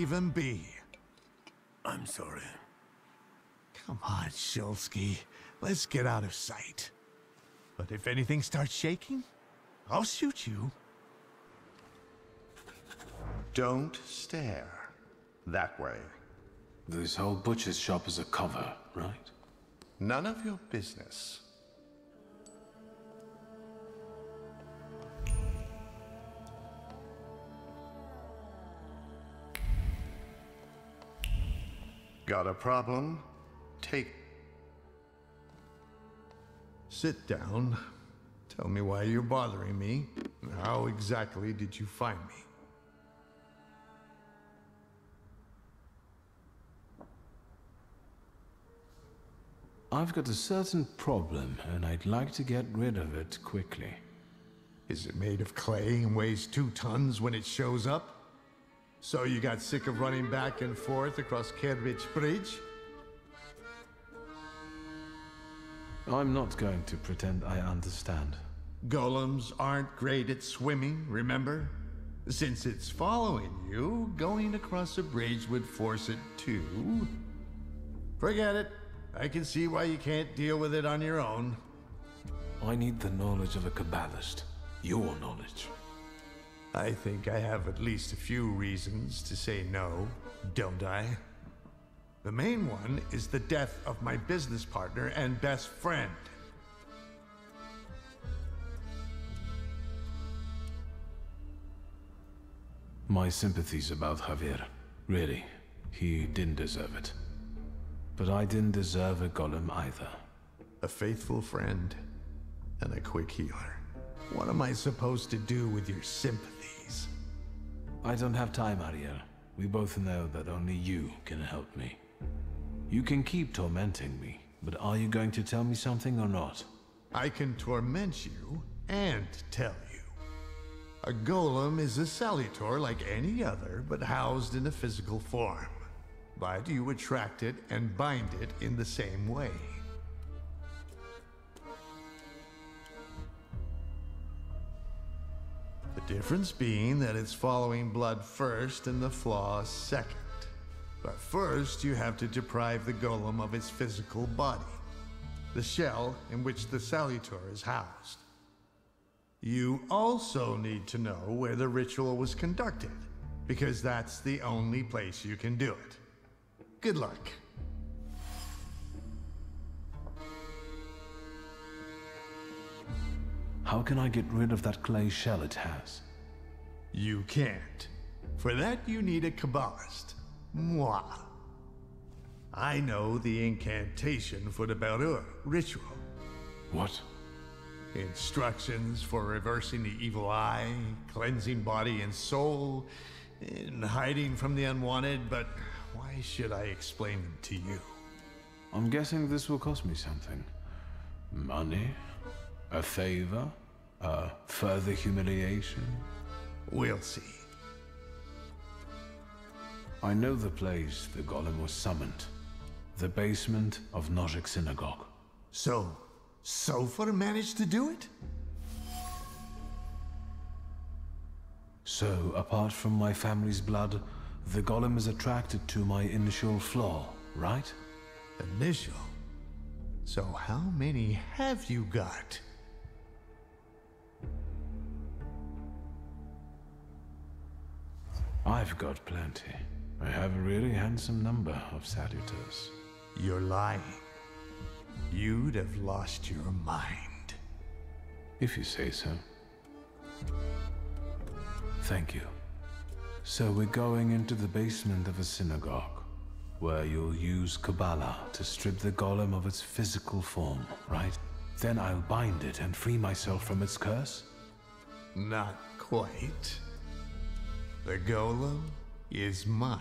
even be. I'm sorry. Come on, Shulsky. Let's get out of sight. But if anything starts shaking, I'll shoot you. Don't stare. That way. This whole butcher's shop is a cover, right? None of your business. Got a problem? Sit down. Tell me why you're bothering me. How exactly did you find me? I've got a certain problem, and I'd like to get rid of it quickly. Is it made of clay and weighs 2 tons when it shows up? So you got sick of running back and forth across Kerridge Bridge? I'm not going to pretend I understand. Golems aren't great at swimming, remember? Since it's following you, going across a bridge would force it to. Forget it. I can see why you can't deal with it on your own. I need the knowledge of a Kabbalist. Your knowledge. I think I have at least a few reasons to say no, don't I? The main one is the death of my business partner and best friend. My sympathies about Javier. Really, he didn't deserve it. But I didn't deserve a golem either. A faithful friend and a quick healer. What am I supposed to do with your sympathies? I don't have time, Ariel. We both know that only you can help me. You can keep tormenting me, but are you going to tell me something or not? I can torment you and tell you. A golem is a salutor like any other, but housed in a physical form. But you attract it and bind it in the same way. The difference being that it's following blood first and the flaws second. But first you have to deprive the golem of its physical body, the shell in which the salutor is housed. You also need to know where the ritual was conducted, because that's the only place you can do it. Good luck. How can I get rid of that clay shell it has? You can't. For that you need a Kabbalist. Moi. I know the incantation for the Berur ritual. What? Instructions for reversing the evil eye, cleansing body and soul, and hiding from the unwanted, but why should I explain them to you? I'm guessing this will cost me something. Money? A favor? A further humiliation? We'll see. I know the place the golem was summoned. The basement of Nozhik Synagogue. So, Sofer managed to do it? So, apart from my family's blood, the golem is attracted to my initial flaw, right? Initial? So how many have you got? I've got plenty. I have a really handsome number of salutors. You're lying. You'd have lost your mind. If you say so. Thank you. So we're going into the basement of a synagogue, where you'll use Kabbalah to strip the golem of its physical form, right? Then I'll bind it and free myself from its curse? Not quite. The golem is mine.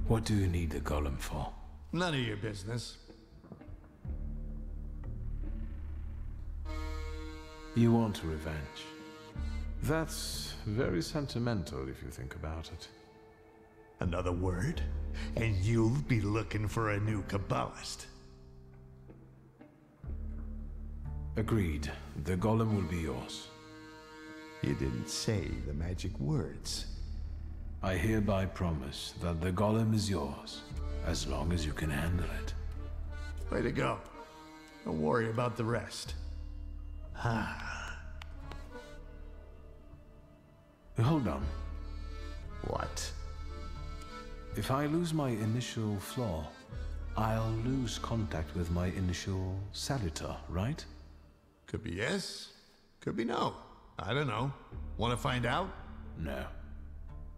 What do you need the golem for? None of your business. You want revenge. That's very sentimental if you think about it. Another word, and you'll be looking for a new Kabbalist. Agreed. The golem will be yours. You didn't say the magic words. I hereby promise that the golem is yours, as long as you can handle it. Way to go. Don't worry about the rest. Hold on. What? If I lose my initial flaw, I'll lose contact with my initial salutor, right? Could be yes, could be no. I don't know. Want to find out? No.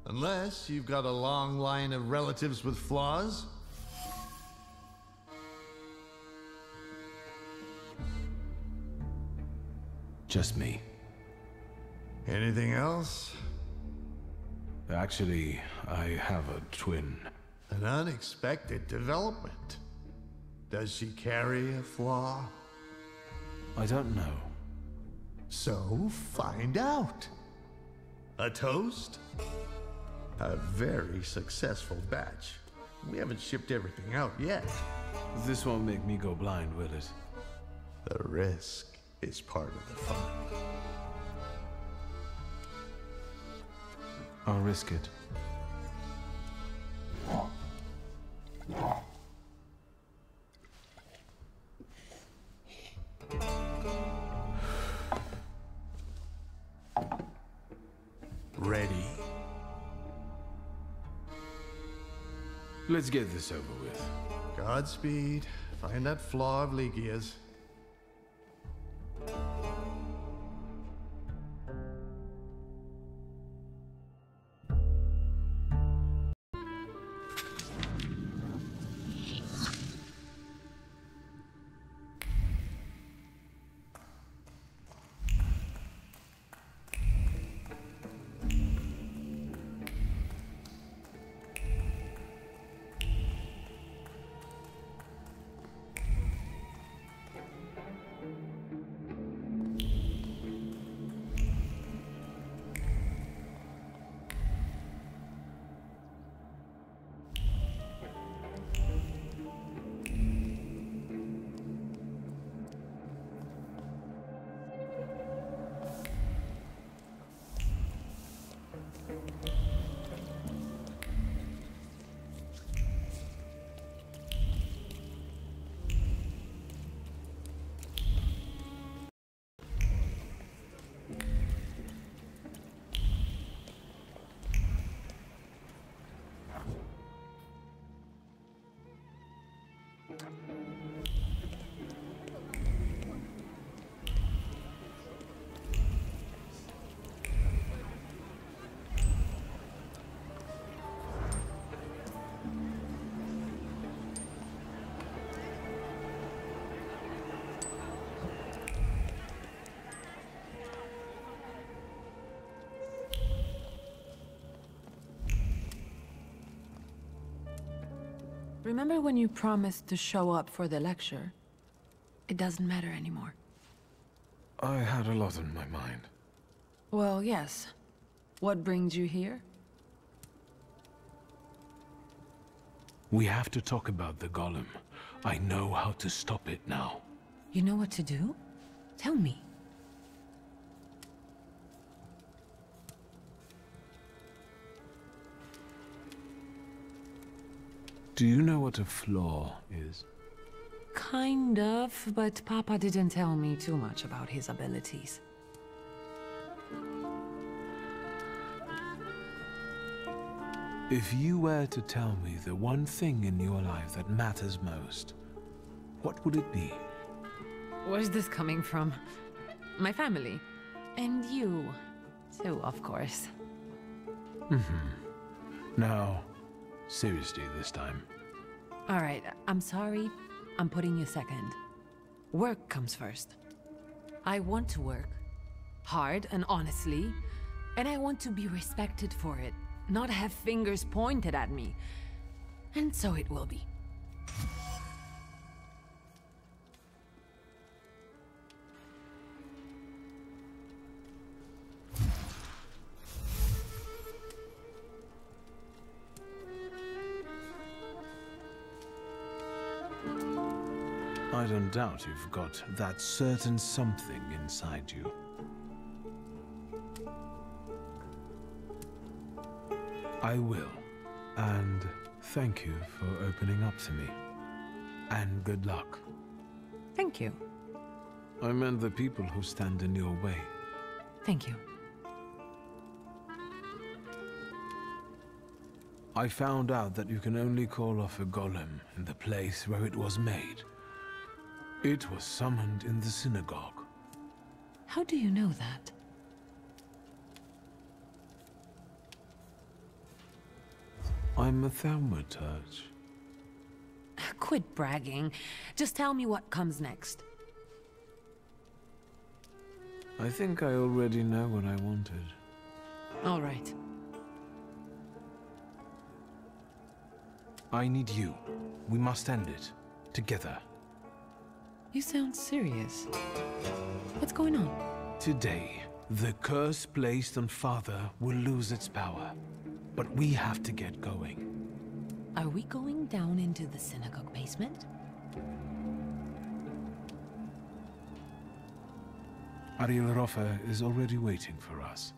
Unless you've got a long line of relatives with flaws? Just me. Anything else? Actually, I have a twin. An unexpected development. Does she carry a flaw? I don't know. So find out. A toast? A very successful batch. We haven't shipped everything out yet. This won't make me go blind, will it? The risk is part of the fun. I'll risk it. Ready? Let's get this over with. Godspeed. Find that flaw of Ligia's. Remember when you promised to show up for the lecture? It doesn't matter anymore. I had a lot on my mind. Well, yes. What brings you here? We have to talk about the golem. I know how to stop it now. You know what to do? Tell me. Do you know what a flaw is? Kind of, but Papa didn't tell me too much about his abilities. If you were to tell me the one thing in your life that matters most, what would it be? Where's this coming from? My family. And you, too, of course. Now, seriously this time. All right, I'm sorry. I'm putting you second. Work comes first. I want to work. Hard and honestly. And I want to be respected for it. Not have fingers pointed at me. And so it will be. I don't doubt you've got that certain something inside you. I will. And thank you for opening up to me. And good luck. Thank you. I meant the people who stand in your way. Thank you. I found out that you can only call off a golem in the place where it was made. It was summoned in the synagogue. How do you know that? I'm a Thaumaturge. Quit bragging. Just tell me what comes next. I think I already know what I wanted. All right. I need you. We must end it. Together. You sound serious. What's going on? Today, the curse placed on Father will lose its power. But we have to get going. Are we going down into the synagogue basement? Ariel Rofa is already waiting for us.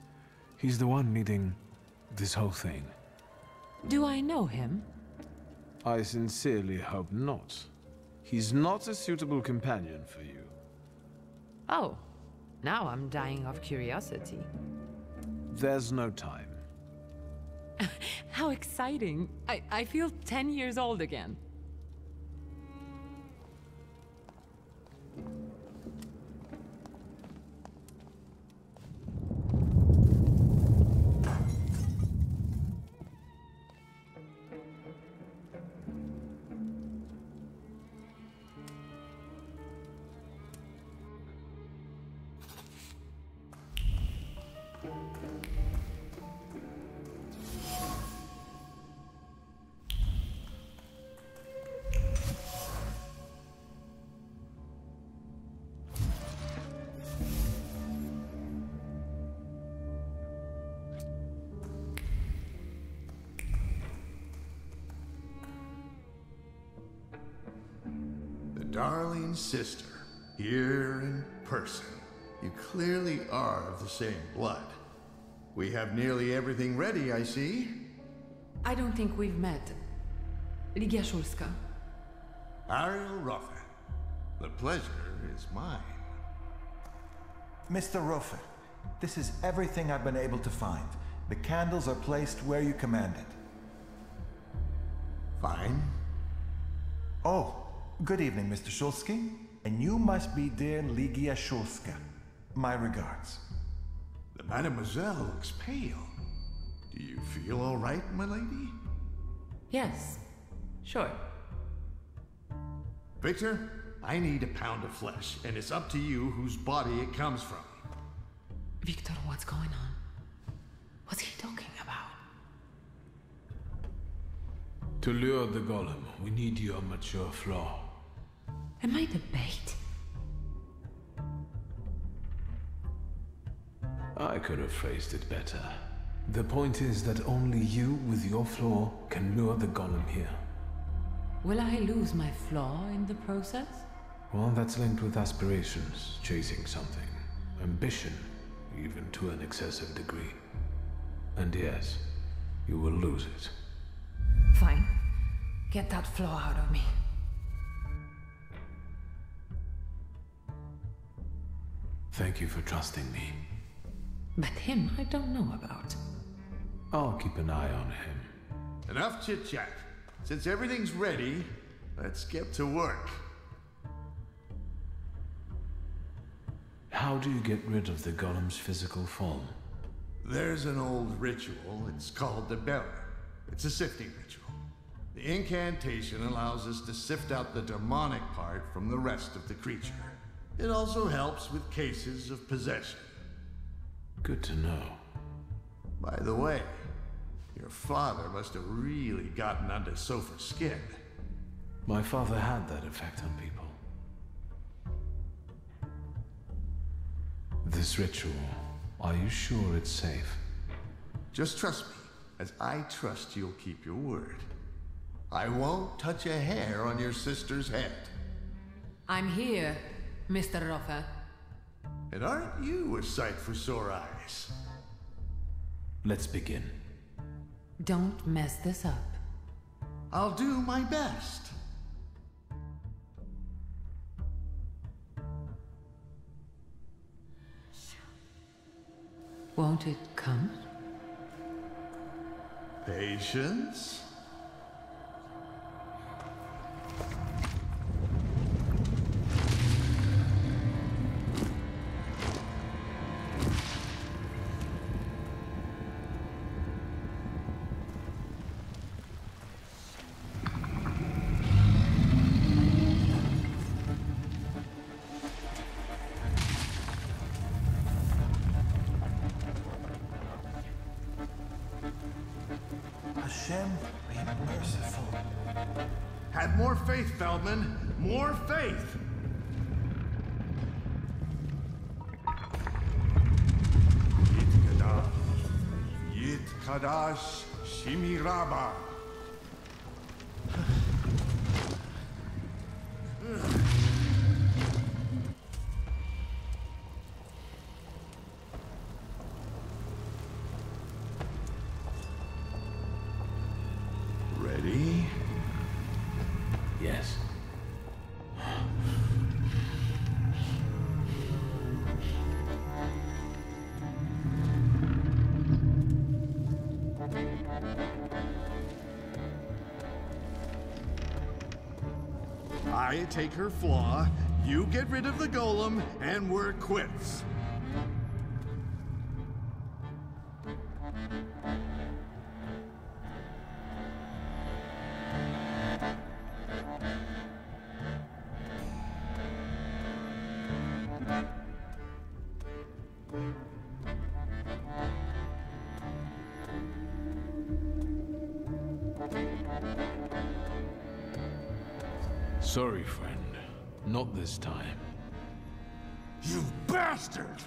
He's the one leading this whole thing. Do I know him? I sincerely hope not. He's not a suitable companion for you. Oh, now I'm dying of curiosity. There's no time. How exciting. I feel 10 years old again. Darling sister, here in person. You clearly are of the same blood. We have nearly everything ready, I see. I don't think we've met. Ligia Shulska. Ariel Rofa. The pleasure is mine. Mr. Rofa, this is everything I've been able to find. The candles are placed where you commanded. Fine. Oh, good evening, Mr. Shulsky. And you must be dear Ligia Shulska. My regards. The mademoiselle looks pale. Do you feel all right, my lady? Yes, sure. Victor, I need a pound of flesh, and it's up to you whose body it comes from. Victor, what's going on? What's he talking about? To lure the golem, we need your mature flaw. Am I the bait? I could have phrased it better. The point is that only you with your flaw can lure the golem here. Will I lose my flaw in the process? Well, that's linked with aspirations, chasing something. Ambition, even to an excessive degree. And yes, you will lose it. Fine. Get that flaw out of me. Thank you for trusting me. But him, I don't know about. I'll keep an eye on him. Enough chit-chat. Since everything's ready, let's get to work. How do you get rid of the golem's physical form? There's an old ritual. It's called the Beller. It's a sifting ritual. The incantation allows us to sift out the demonic part from the rest of the creature. It also helps with cases of possession. Good to know. By the way, your father must have really gotten under Sophie's skin. My father had that effect on people. This ritual, are you sure it's safe? Just trust me, as I trust you'll keep your word. I won't touch a hair on your sister's head. I'm here, Mr. Rofa. And aren't you a sight for sore eyes? Let's begin. Don't mess this up. I'll do my best. Won't it come? Patience. Hashem, be merciful. Have more faith, Feldman. More faith. Yit Kadash Shimiraba. Ready? Yes. I take her flaw, you get rid of the golem, and we're quits. Sorry, friend. Not this time. You bastard!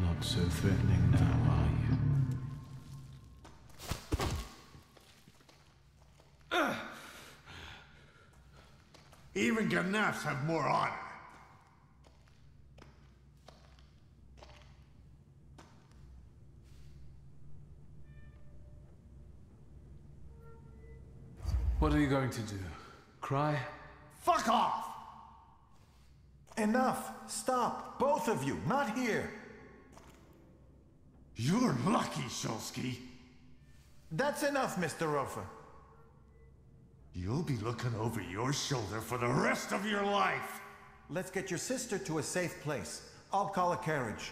Not so threatening now, are you? Even Ganafs have more honor. What are you going to do? Cry? Fuck off! Enough! Stop! Both of you! Not here! You're lucky, Shulsky. That's enough, Mr. Rofa. You'll be looking over your shoulder for the rest of your life. Let's get your sister to a safe place. I'll call a carriage.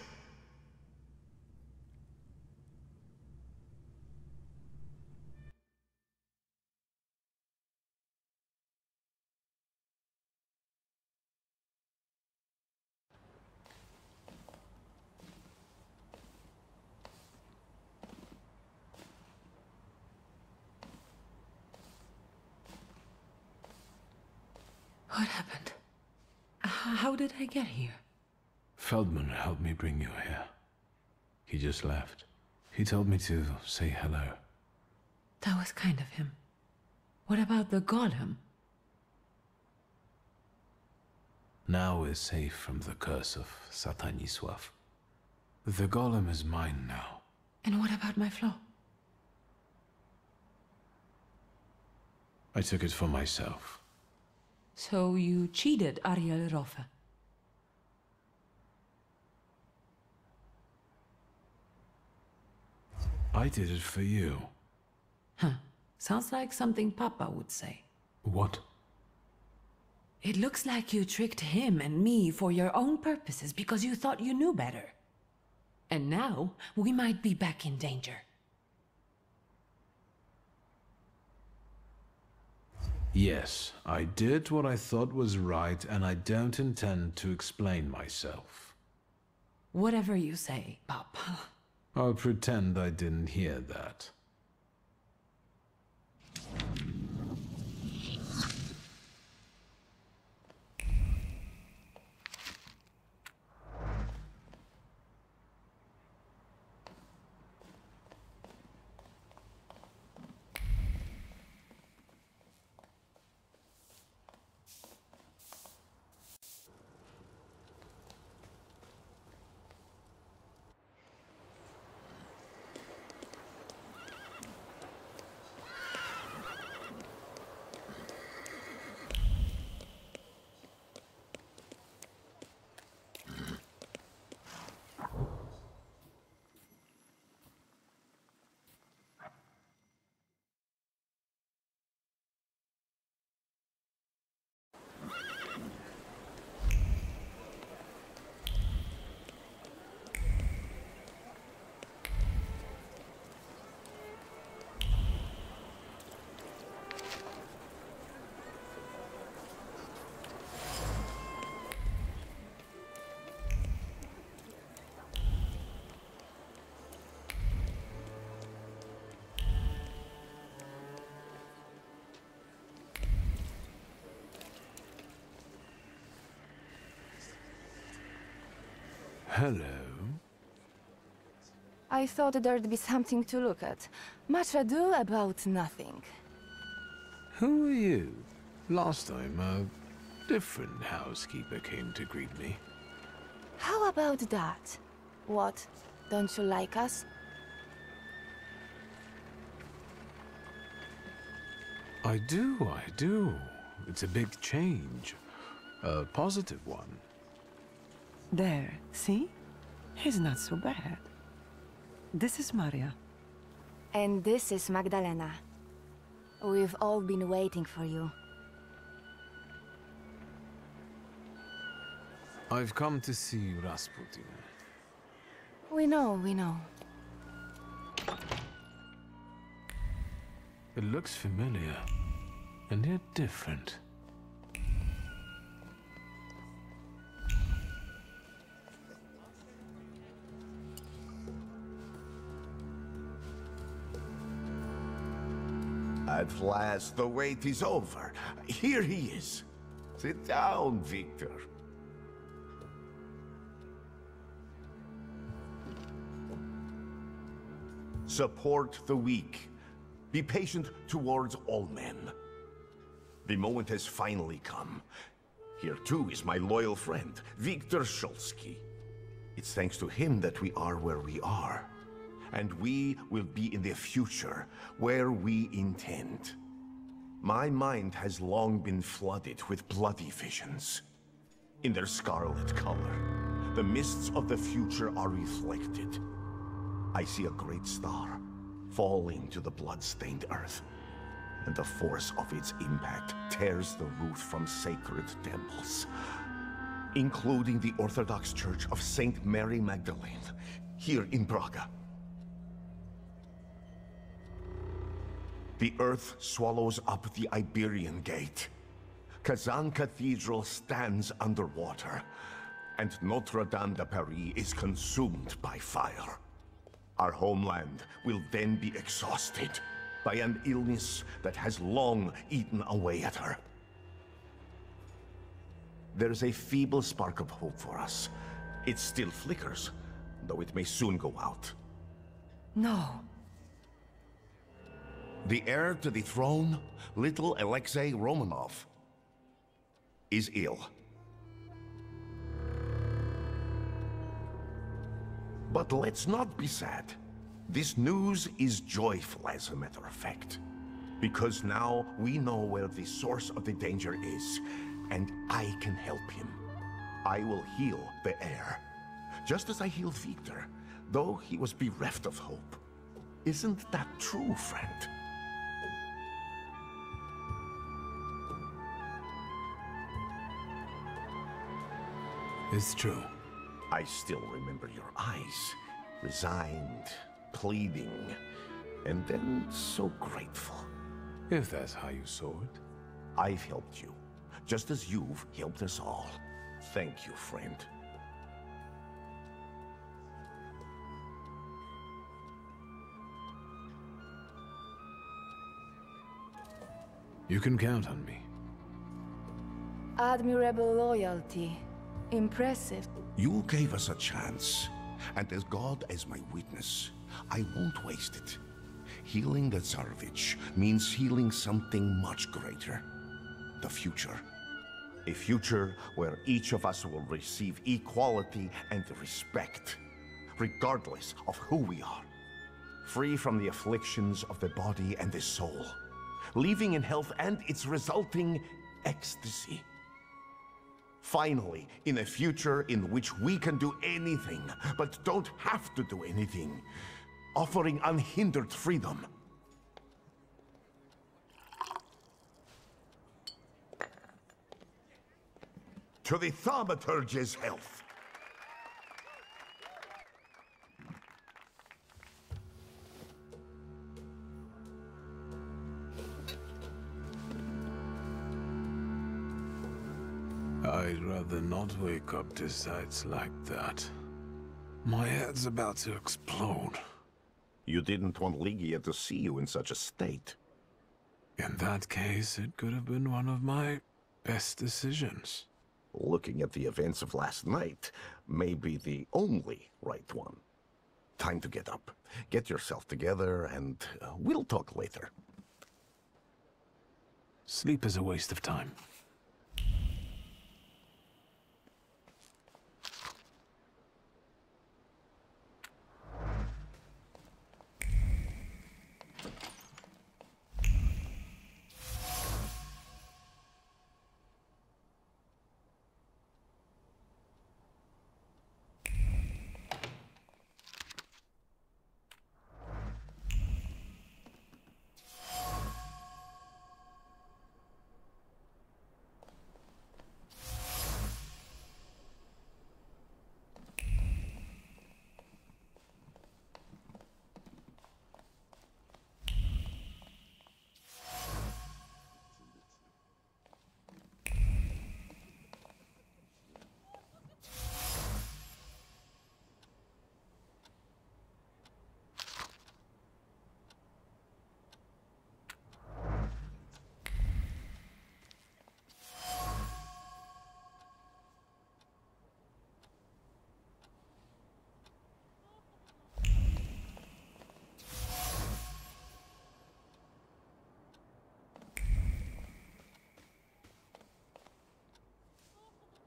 What happened? How did I get here? Feldman helped me bring you here. He just left. He told me to say hello. That was kind of him. What about the golem? Now we're safe from the curse of Satanisław. The golem is mine now. And what about my flaw? I took it for myself. So you cheated Ariel Rofa? I did it for you. Huh. Sounds like something Papa would say. What? It looks like you tricked him and me for your own purposes because you thought you knew better. And now, we might be back in danger. Yes, I did what I thought was right, and I don't intend to explain myself. Whatever you say, Papa. I'll pretend I didn't hear that. Hello. I thought there'd be something to look at. Much ado about nothing. Who are you? Last time, a different housekeeper came to greet me. How about that? What? Don't you like us? I do. It's a big change. A positive one. There, see? He's not so bad. This is Maria. And this is Magdalena. We've all been waiting for you. I've come to see Rasputin. We know. It looks familiar, and yet different. At last, the wait is over. Here he is. Sit down, Victor. Support the weak. Be patient towards all men. The moment has finally come. Here too is my loyal friend, Victor Shulsky. It's thanks to him that we are where we are. And we will be in the future, where we intend. My mind has long been flooded with bloody visions. In their scarlet color, the mists of the future are reflected. I see a great star falling to the blood-stained earth, and the force of its impact tears the root from sacred temples, including the Orthodox Church of Saint Mary Magdalene, here in Praga. The earth swallows up the Iberian Gate. Kazan Cathedral stands underwater, and Notre Dame de Paris is consumed by fire. Our homeland will then be exhausted by an illness that has long eaten away at her. There's a feeble spark of hope for us. It still flickers, though it may soon go out. No. The heir to the throne, little Alexei Romanov, is ill. But let's not be sad. This news is joyful, as a matter of fact. Because now we know where the source of the danger is, and I can help him. I will heal the heir, just as I healed Victor, though he was bereft of hope. Isn't that true, friend? It's true. I still remember your eyes, resigned, pleading, and then so grateful. If that's how you saw it. I've helped you, just as you've helped us all. Thank you, friend. You can count on me. Admirable loyalty. Impressive. You gave us a chance, and as God as my witness, I won't waste it. Healing the Tsarevich means healing something much greater. The future. A future where each of us will receive equality and respect, regardless of who we are. Free from the afflictions of the body and the soul. Living in health and its resulting ecstasy. Finally, in a future in which we can do anything, but don't have to do anything. Offering unhindered freedom. To the Thaumaturge's health. I'd rather not wake up to sights like that. My head's about to explode. You didn't want Ligia to see you in such a state. In that case, it could have been one of my best decisions. Looking at the events of last night may be the only right one. time to get up. Get yourself together, and we'll talk later. Sleep is a waste of time.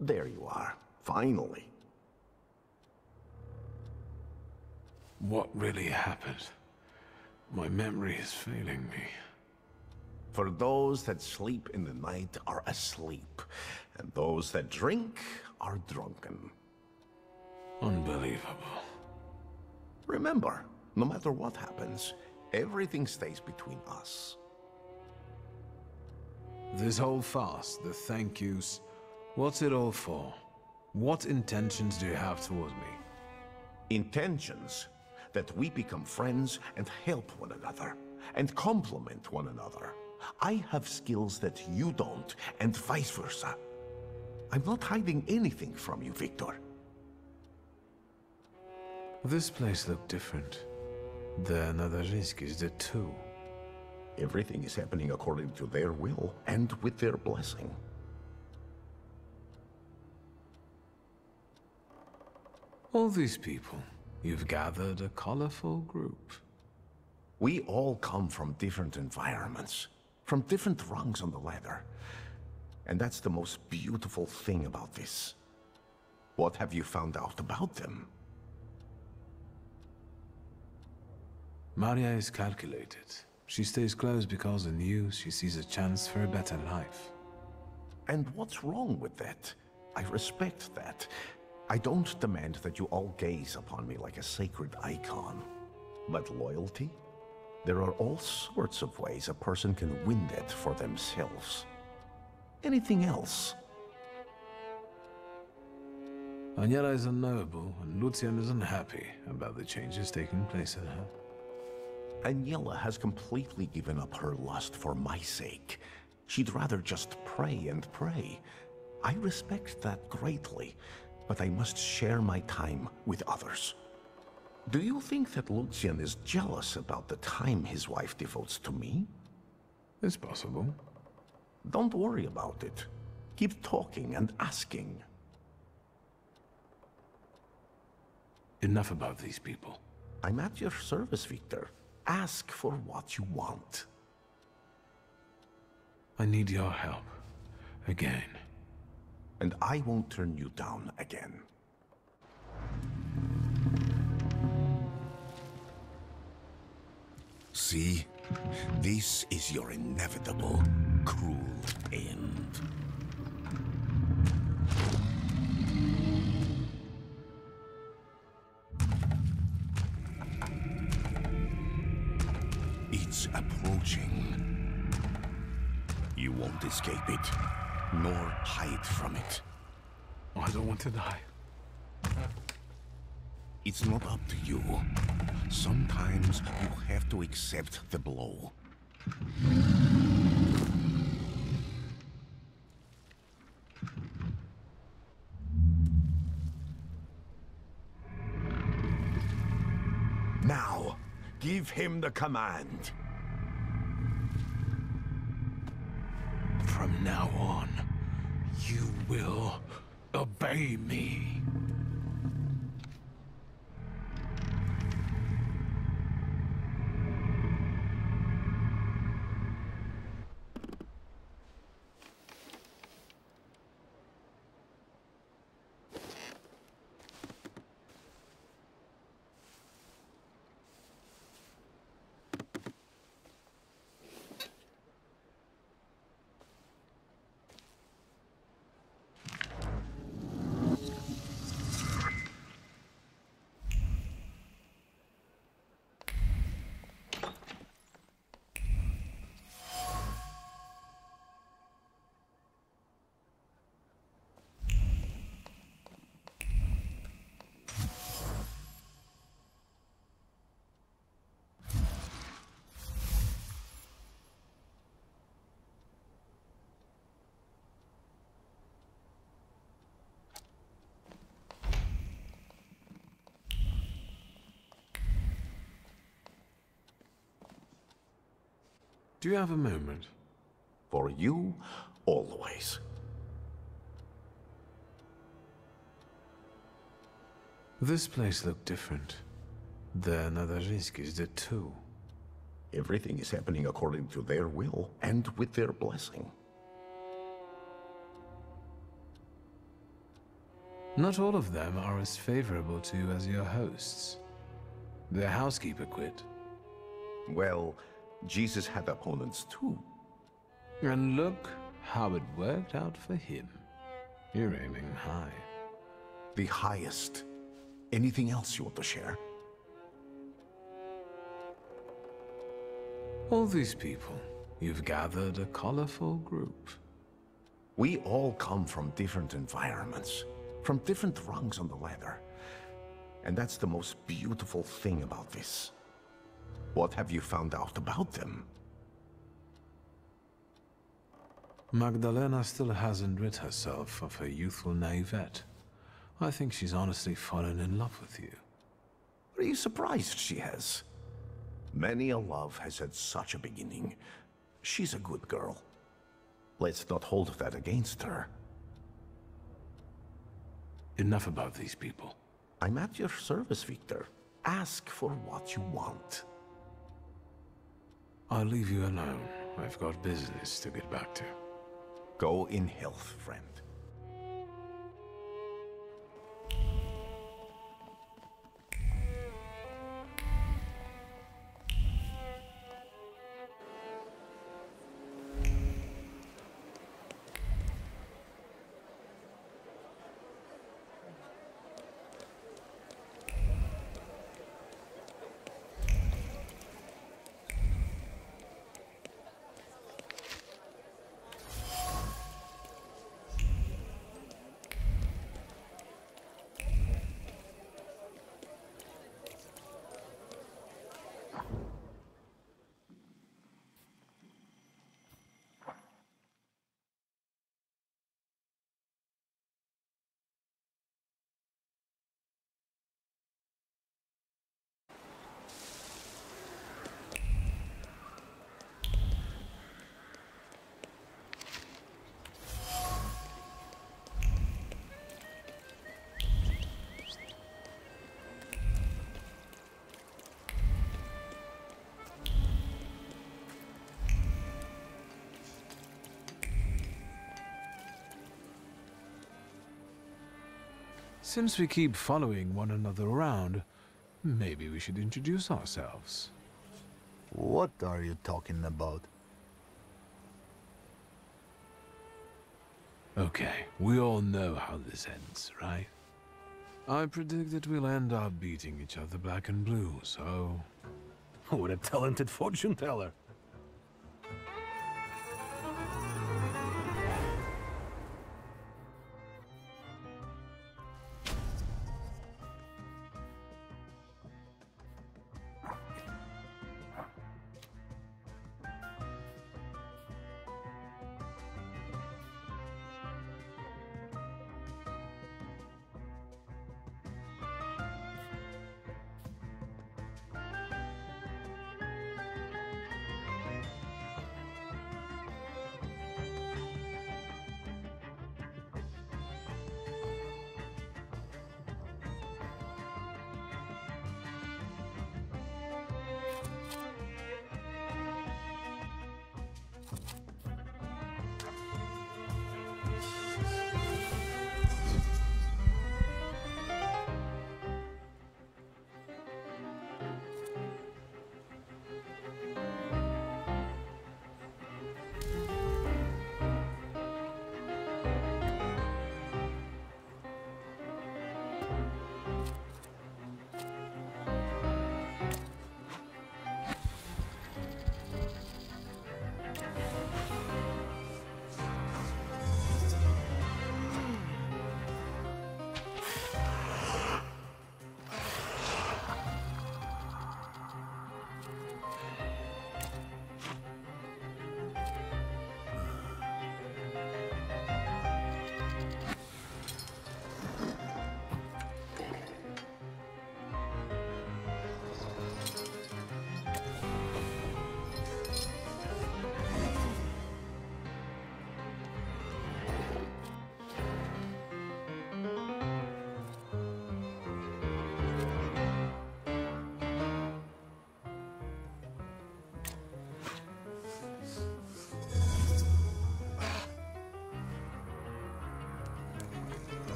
There you are, finally. What really happened? My memory is failing me. For those that sleep in the night are asleep, and those that drink are drunken. Unbelievable. Remember, no matter what happens, everything stays between us. This whole farce, the thank yous, what's it all for? What intentions do you have toward me? Intentions that we become friends and help one another, and complement one another. I have skills that you don't, and vice versa. I'm not hiding anything from you, Victor. This place looked different. The Nadarzinskis did too. Everything is happening according to their will, and with their blessing. All these people, you've gathered a colorful group. We all come from different environments, from different rungs on the ladder. And that's the most beautiful thing about this. What have you found out about them? Maria is calculated. She stays close because in you she sees a chance for a better life. And what's wrong with that? I respect that. I don't demand that you all gaze upon me like a sacred icon. But loyalty? There are all sorts of ways a person can win that for themselves. Anything else? Aniela is unknowable, and Lucian is unhappy about the changes taking place in her. Aniela has completely given up her lust for my sake. She'd rather just pray and pray. I respect that greatly, but I must share my time with others. Do you think that Lucian is jealous about the time his wife devotes to me? It's possible. Don't worry about it. Keep talking and asking. Enough about these people. I'm at your service, Victor. Ask for what you want. I need your help. Again. And I won't turn you down again. See? This is your inevitable, cruel end. It's approaching. You won't escape it, nor hide from it. I don't want to die. It's not up to you. Sometimes you have to accept the blow. Now, give him the command. From now on, you will obey me. Do you have a moment? For you, always. This place looked different. The Nadarzinskis did too. Everything is happening according to their will and with their blessing. Not all of them are as favorable to you as your hosts. Their housekeeper quit. Well, Jesus had opponents too. And look how it worked out for him. You're aiming high. The highest. Anything else you want to share? All these people, you've gathered a colorful group. We all come from different environments, from different rungs on the ladder. And that's the most beautiful thing about this. What have you found out about them? Magdalena still hasn't rid herself of her youthful naivete. I think she's honestly fallen in love with you. Are you surprised she has? Many a love has had such a beginning. She's a good girl. Let's not hold that against her. Enough about these people. I'm at your service, Victor. Ask for what you want. I'll leave you alone. I've got business to get back to. Go in health, friend. Since we keep following one another around, maybe we should introduce ourselves. What are you talking about? Okay, we all know how this ends, right? I predict that we'll end up beating each other black and blue, so... What a talented fortune teller.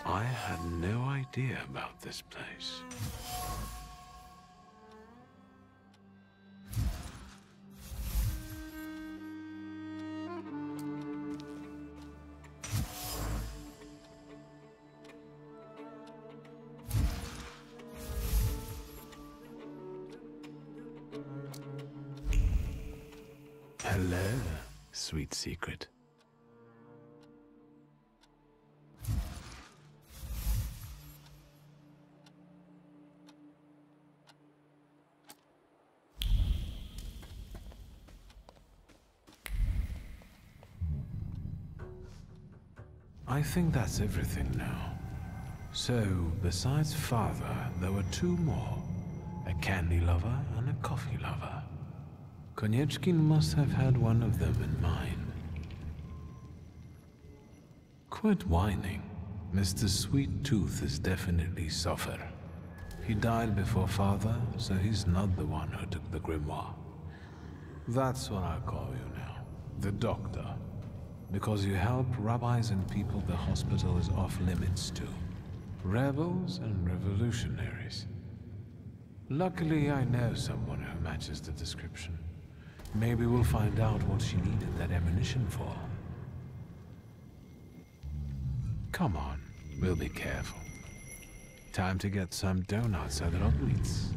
I had no idea about this place. Hello, sweet secret. I think that's everything now. So, besides father, there were two more. A candy lover and a coffee lover. Konieczkin must have had one of them in mind. Quit whining. Mr. Sweet Tooth is definitely suffer. He died before father, so he's not the one who took the grimoire. That's what I call you now. The doctor. Because you help rabbis and people the hospital is off limits to. Rebels and revolutionaries. Luckily, I know someone who matches the description. Maybe we'll find out what she needed that ammunition for. Come on, we'll be careful. Time to get some donuts at Roglitz's.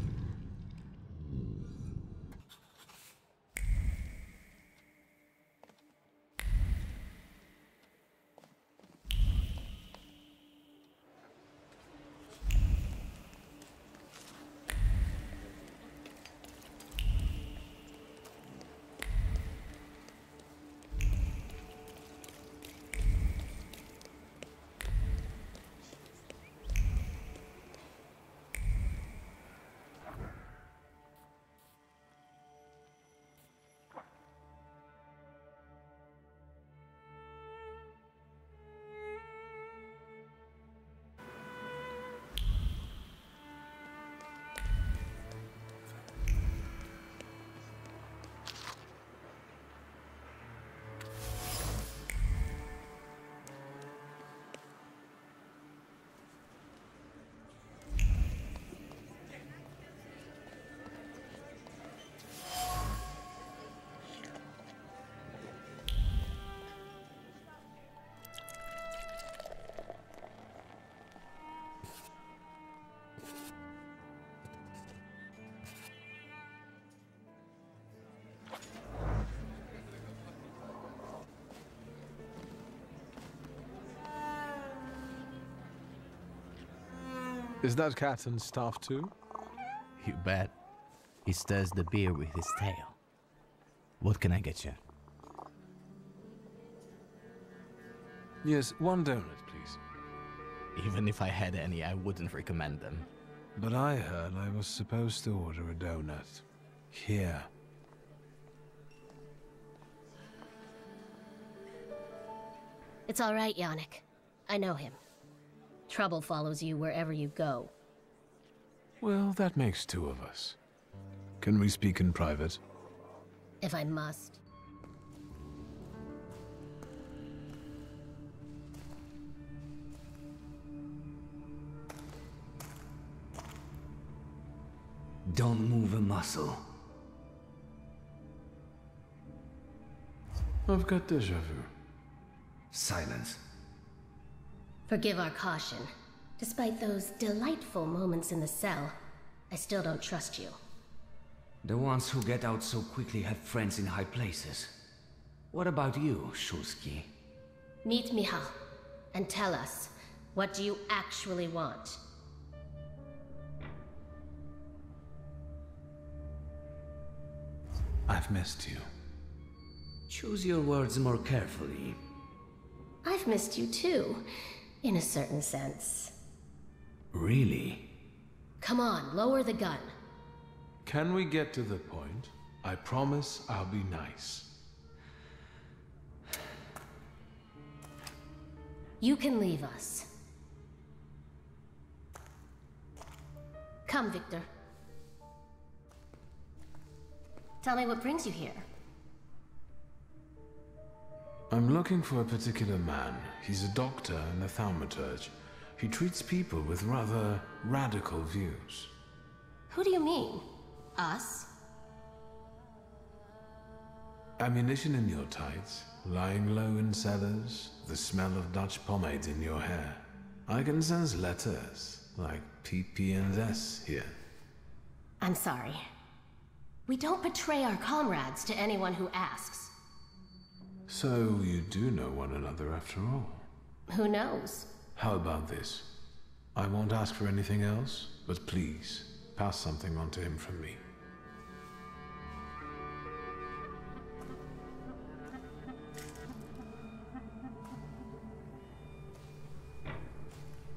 Is that Captain's staff too? You bet. He stirs the beer with his tail. What can I get you? Yes, one donut, please. Even if I had any, I wouldn't recommend them. But I heard I was supposed to order a donut. Here. It's all right, Yannick. I know him. Trouble follows you wherever you go. Well, that makes two of us. Can we speak in private? If I must. Don't move a muscle. I've got déjà vu. Silence. Forgive our caution. Despite those delightful moments in the cell, I still don't trust you. The ones who get out so quickly have friends in high places. What about you, Shulsky? Meet Michal, and tell us, what do you actually want? I've missed you. Choose your words more carefully. I've missed you too, in a certain sense. Really? Come on, lower the gun. Can we get to the point? I promise I'll be nice. You can leave us. Come, Victor. Tell me what brings you here. I'm looking for a particular man. He's a doctor in the Thaumaturge. He treats people with rather radical views. Who do you mean? Us? Ammunition in your tights, lying low in cellars, the smell of Dutch pomade in your hair. I can sense letters, like PP and S here. I'm sorry. We don't betray our comrades to anyone who asks. So you do know one another after all? Who knows? How about this? I won't ask for anything else, but please, pass something on to him from me.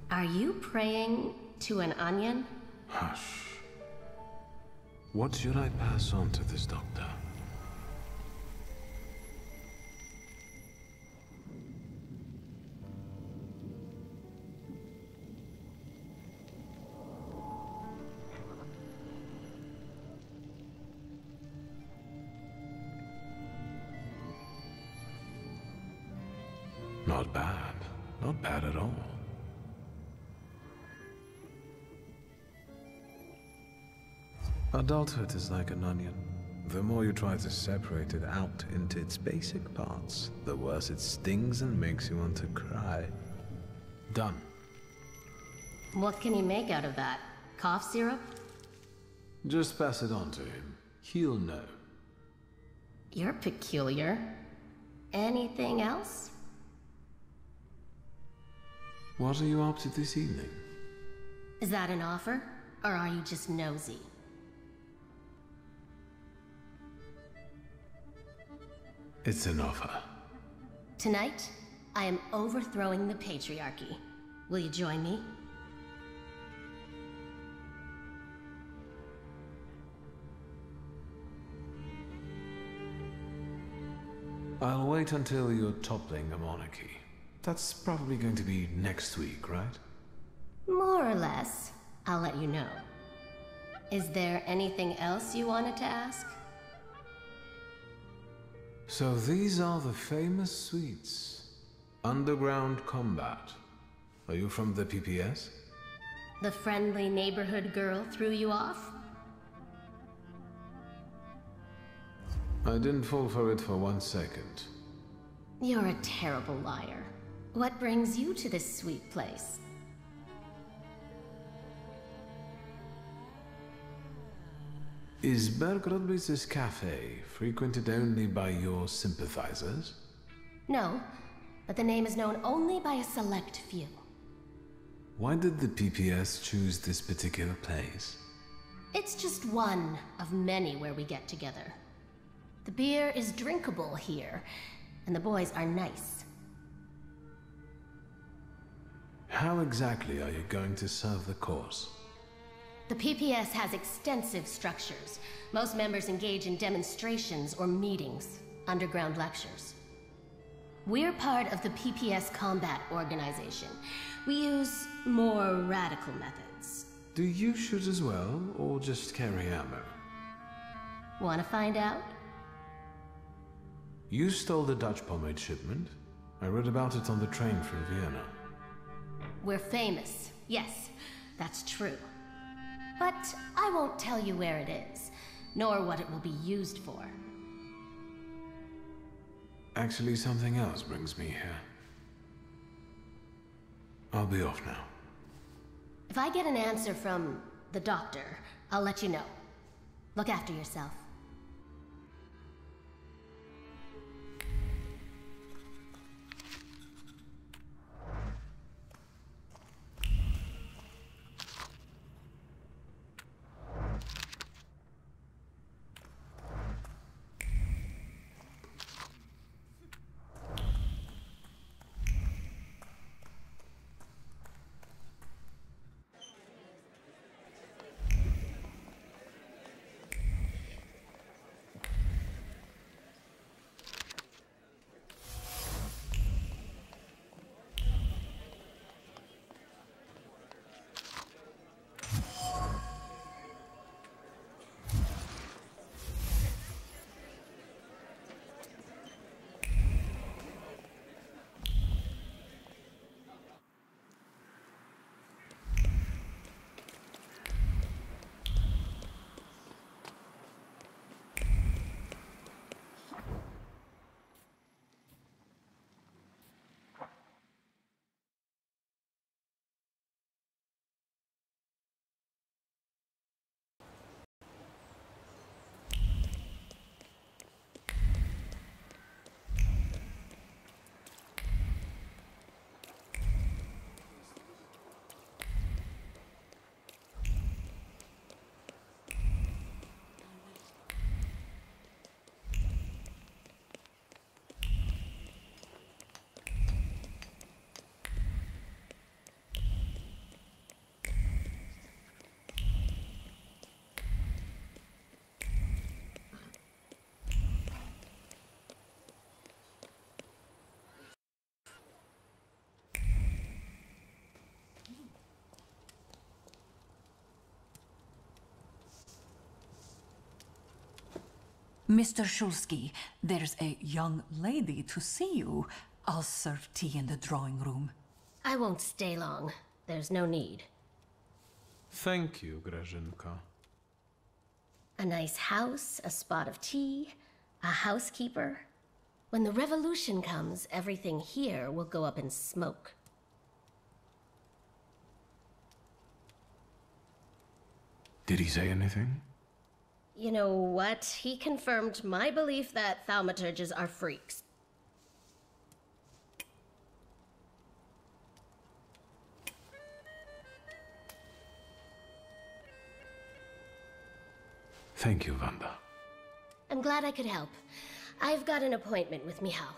Are you praying to an onion? Hush. What should I pass on to this doctor? Not bad. Not bad at all. Adulthood is like an onion. The more you try to separate it out into its basic parts, the worse it stings and makes you want to cry. Done. What can he make out of that? Cough syrup? Just pass it on to him. He'll know. You're peculiar. Anything else? What are you up to this evening? Is that an offer? Or are you just nosy? It's an offer. Tonight, I am overthrowing the patriarchy. Will you join me? I'll wait until you're toppling a monarchy. That's probably going to be next week, right? More or less. I'll let you know. Is there anything else you wanted to ask? So these are the famous suites. Underground combat. Are you from the PPS? The friendly neighborhood girl threw you off? I didn't fall for it for 1 second. You're a terrible liar. What brings you to this sweet place? Is Bergrodblitz's cafe frequented only by your sympathizers? No, but the name is known only by a select few. Why did the PPS choose this particular place? It's just one of many where we get together. The beer is drinkable here, and the boys are nice. How exactly are you going to serve the course? The PPS has extensive structures. Most members engage in demonstrations or meetings, underground lectures. We're part of the PPS Combat Organization. We use more radical methods. Do you shoot as well, or just carry ammo? Want to find out? You stole the Dutch pomade shipment. I read about it on the train from Vienna. We're famous. Yes, that's true. But I won't tell you where it is, nor what it will be used for. Actually, something else brings me here. I'll be off now. If I get an answer from the doctor, I'll let you know. Look after yourself. Mr. Shulsky, there's a young lady to see you. I'll serve tea in the drawing room. I won't stay long. There's no need. Thank you, Grażynka. A nice house, a spot of tea, a housekeeper. When the revolution comes, everything here will go up in smoke. Did he say anything? You know what? He confirmed my belief that Thaumaturges are freaks. Thank you, Wanda. I'm glad I could help. I've got an appointment with Michał.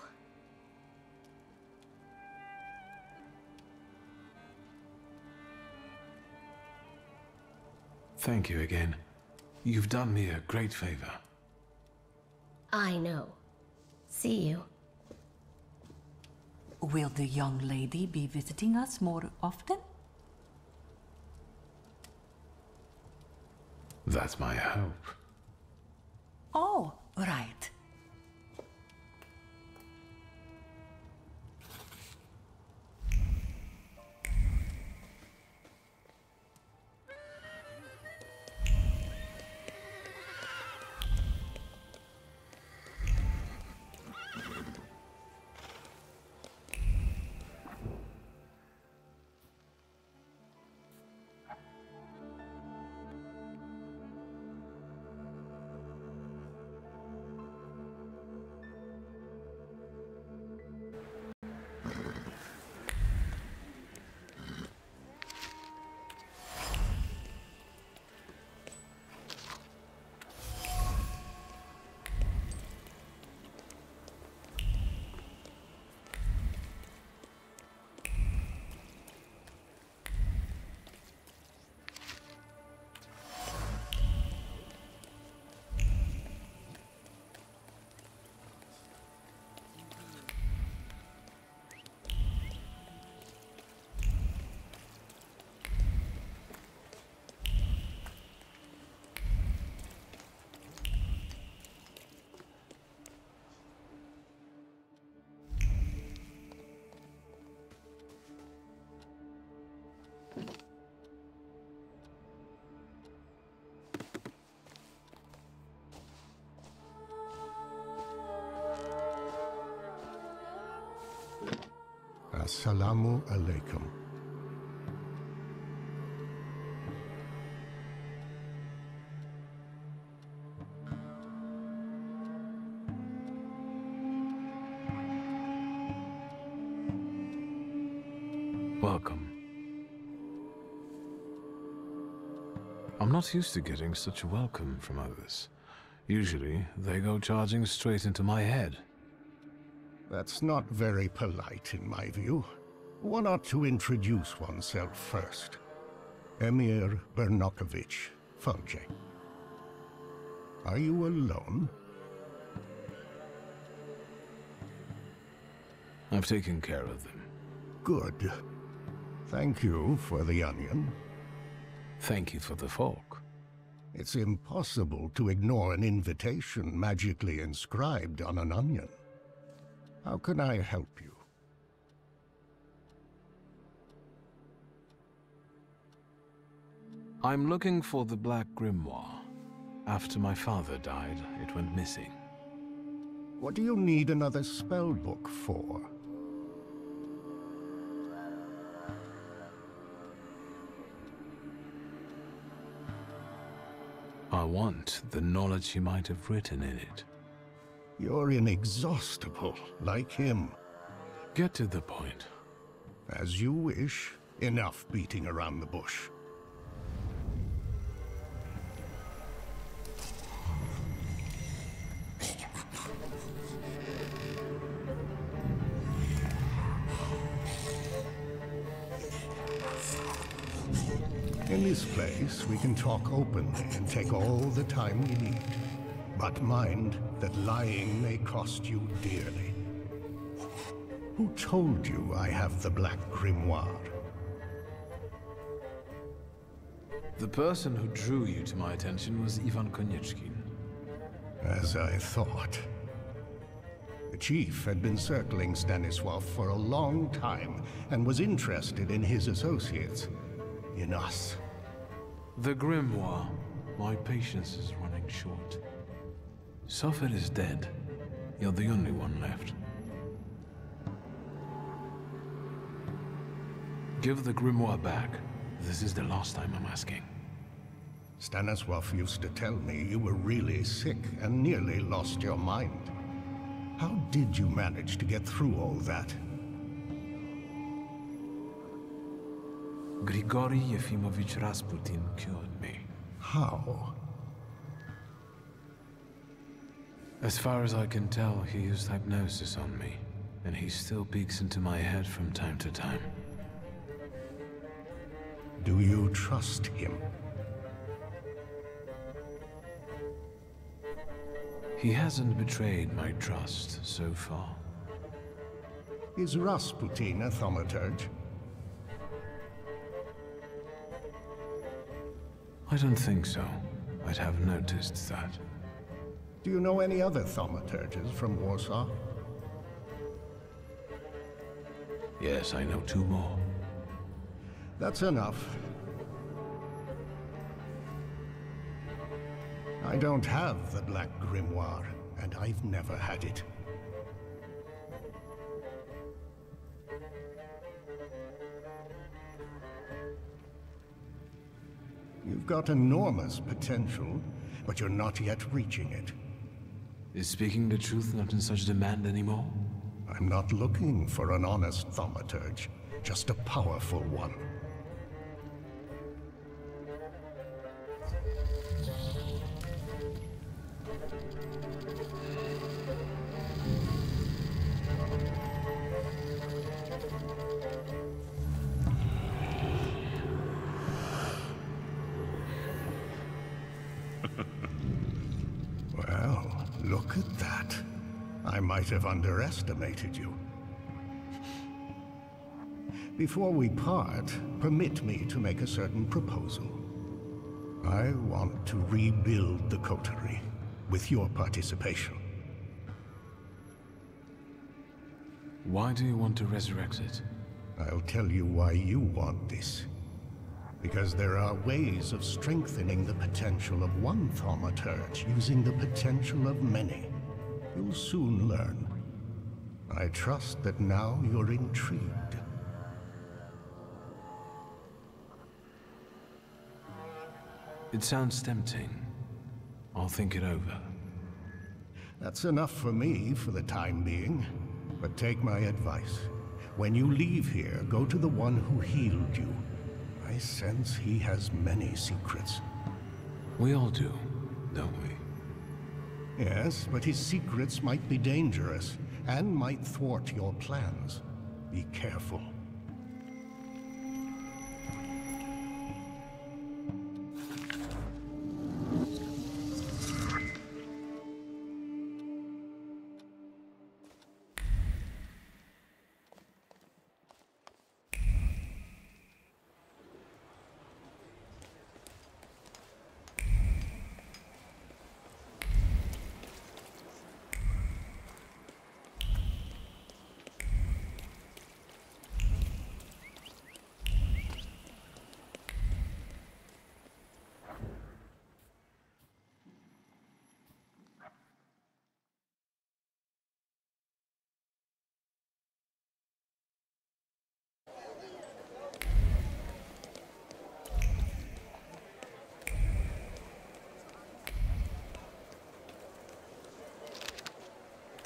Thank you again. You've done me a great favor. I know. See you. Will the young lady be visiting us more often? That's my hope. Oh, right. Assalamu alaikum. Welcome. I'm not used to getting such a welcome from others. Usually, they go charging straight into my head. That's not very polite in my view. One ought to introduce oneself first. Emir Bernakovich, Folge. Are you alone? I've taken care of them. Good. Thank you for the onion. Thank you for the fork. It's impossible to ignore an invitation magically inscribed on an onion. How can I help you? I'm looking for the Black Grimoire. After my father died, it went missing. What do you need another spell book for? I want the knowledge he might have written in it. You're inexhaustible, like him. Get to the point. As you wish. Enough beating around the bush. In this place, we can talk openly and take all the time we need. But mind that lying may cost you dearly. Who told you I have the Black Grimoire? The person who drew you to my attention was Ivan Konieczkin. As I thought. The chief had been circling Stanisław for a long time and was interested in his associates. In us. The Grimoire. My patience is running short. Suffolk is dead. You're the only one left. Give the Grimoire back. This is the last time I'm asking. Stanisław used to tell me you were really sick and nearly lost your mind. How did you manage to get through all that? Grigory Yefimovich Rasputin cured me. How? As far as I can tell, he used hypnosis on me, and he still peeks into my head from time to time. Do you trust him? He hasn't betrayed my trust so far. Is Rasputin a Thaumaturge? I don't think so. I'd have noticed that. Do you know any other Thaumaturges from Warsaw? Yes, I know 2 more. That's enough. I don't have the Black Grimoire, and I've never had it. You've got enormous potential, but you're not yet reaching it. Is speaking the truth not in such demand anymore? I'm not looking for an honest Thaumaturge, just a powerful one. Well, look at that. I might have underestimated you. Before we part, permit me to make a certain proposal. I want to rebuild the coterie, with your participation. Why do you want to resurrect it? I'll tell you why you want this. Because there are ways of strengthening the potential of one Thaumaturge using the potential of many. You'll soon learn. I trust that now you're intrigued. It sounds tempting. I'll think it over. That's enough for me for the time being. But take my advice. When you leave here, go to the one who healed you. I sense he has many secrets. We all do, don't we? Yes, but his secrets might be dangerous, and might thwart your plans. Be careful.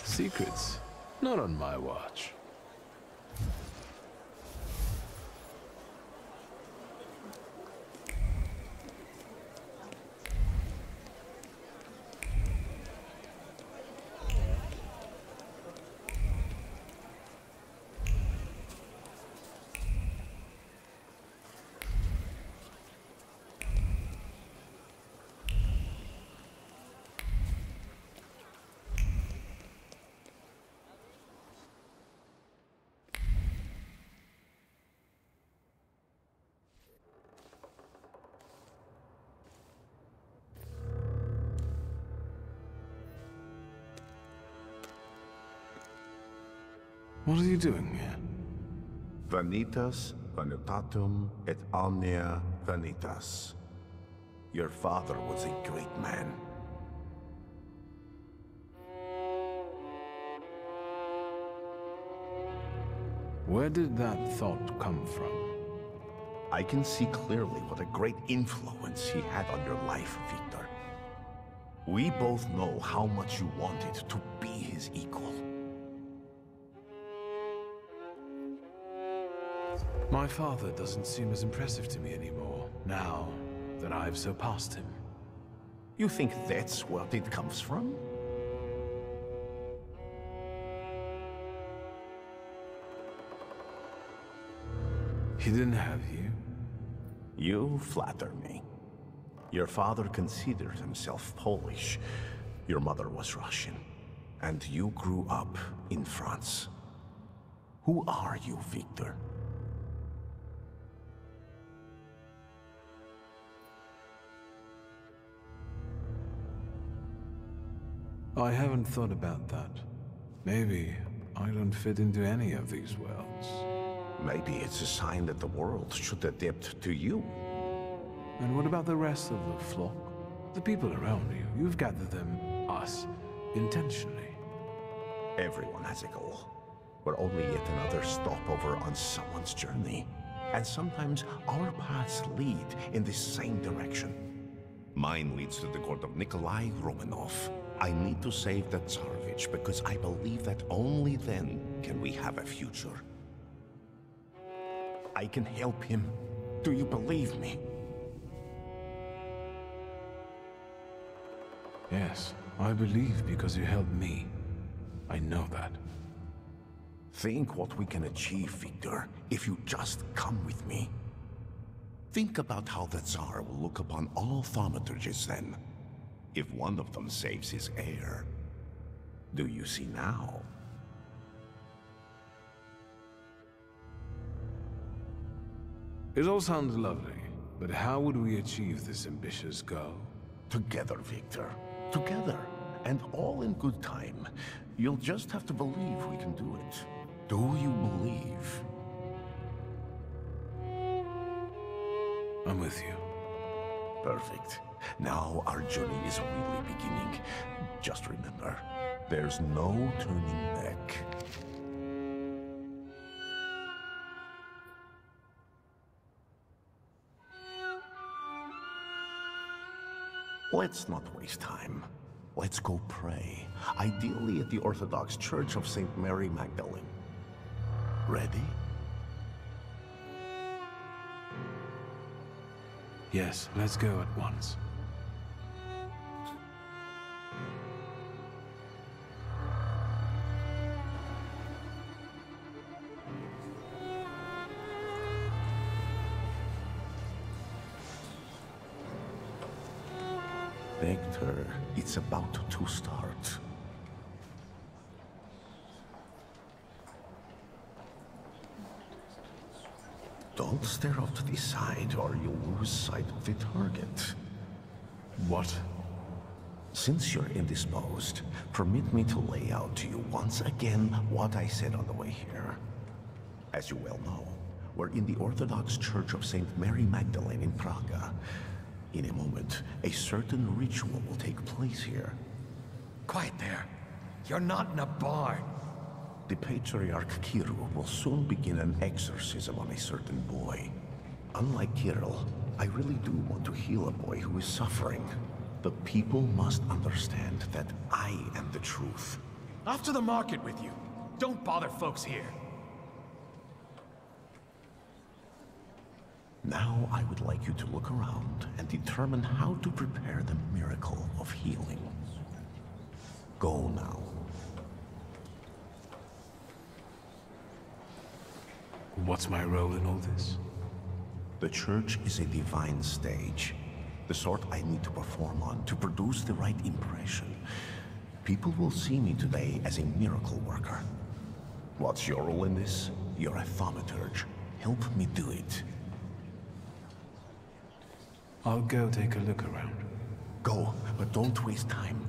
Secrets? Not on my watch. What are you doing here? Vanitas, vanitatum, et omnia vanitas. Your father was a great man. Where did that thought come from? I can see clearly what a great influence he had on your life, Victor. We both know how much you wanted to be his equal. My father doesn't seem as impressive to me anymore, now that I've surpassed him. You think that's what it comes from? He didn't have you? You flatter me. Your father considered himself Polish. Your mother was Russian. And you grew up in France. Who are you, Victor? I haven't thought about that. Maybe I don't fit into any of these worlds. Maybe it's a sign that the world should adapt to you. And what about the rest of the flock? The people around you. You've gathered them, us, intentionally. Everyone has a goal. We're only yet another stopover on someone's journey. And sometimes our paths lead in the same direction. Mine leads to the court of Nikolai Romanov. I need to save the Tsarevich because I believe that only then can we have a future. I can help him. Do you believe me? Yes, I believe because you helped me. I know that. Think what we can achieve, Victor, if you just come with me. Think about how the Tsar will look upon all Thaumaturges then. If one of them saves his heir. Do you see now? It all sounds lovely, but how would we achieve this ambitious goal? Together, Victor. Together. And all in good time. You'll just have to believe we can do it. Do you believe? I'm with you. Perfect. Now our journey is really beginning. Just remember, there's no turning back. Let's not waste time. Let's go pray. Ideally at the Orthodox Church of St. Mary Magdalene. Ready? Yes, let's go at once. Victor, it's about to start. Don't stare off to the side or you'll lose sight of the target. What? Since you're indisposed, permit me to lay out to you once again what I said on the way here. As you well know, we're in the Orthodox Church of St. Mary Magdalene in Praga. In a moment, a certain ritual will take place here. Quiet there. You're not in a bar. The Patriarch Kirill will soon begin an exorcism on a certain boy. Unlike Kirill, I really do want to heal a boy who is suffering. The people must understand that I am the truth. Off to the market with you. Don't bother folks here. Now I would like you to look around and determine how to prepare the miracle of healing. Go now. What's my role in all this? The church is a divine stage. The sort I need to perform on to produce the right impression. People will see me today as a miracle worker. What's your role in this? You're a thaumaturge. Help me do it. I'll go take a look around. Go, but don't waste time.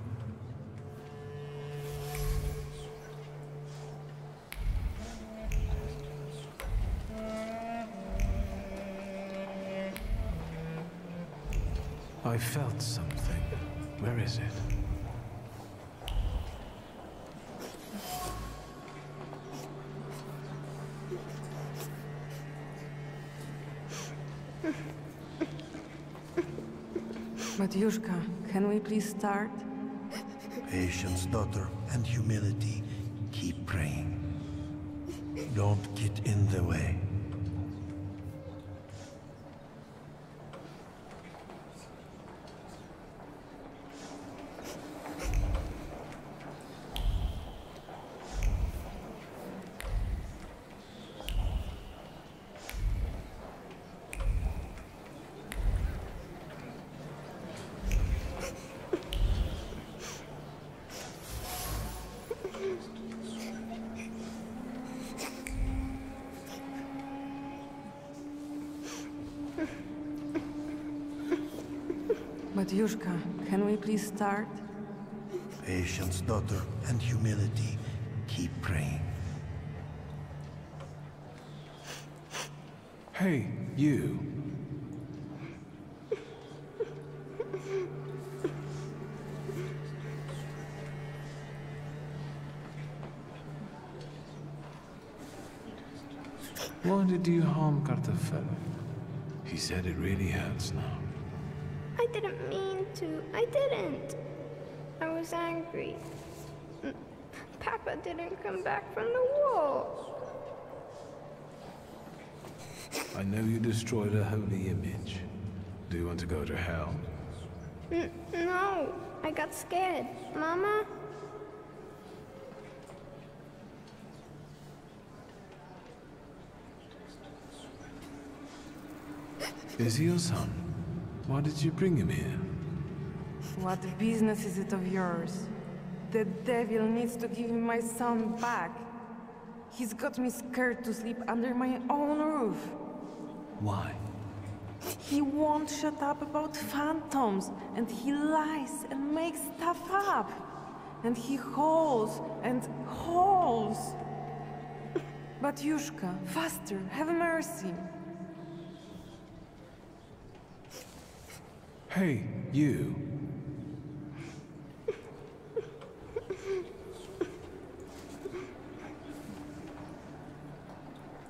I felt something. Where is it? Matyushka, can we please start? Patience, daughter, and humility. Keep praying. Don't get in the way. Matyushka, can we please start? Patience, daughter, and humility. Keep praying. Hey, you. Why did you harm Kartafel? He said it really hurts now. I didn't mean to. I didn't. I was angry. Papa didn't come back from the wall. I know you destroyed a holy image. Do you want to go to hell? No, I got scared. Mama? Is he your son? Why did you bring him here? What business is it of yours? The devil needs to give me my son back. He's got me scared to sleep under my own roof. Why? He won't shut up about phantoms, and he lies and makes stuff up. And he hauls and hauls. Batyushka, faster, have mercy. Hey, you.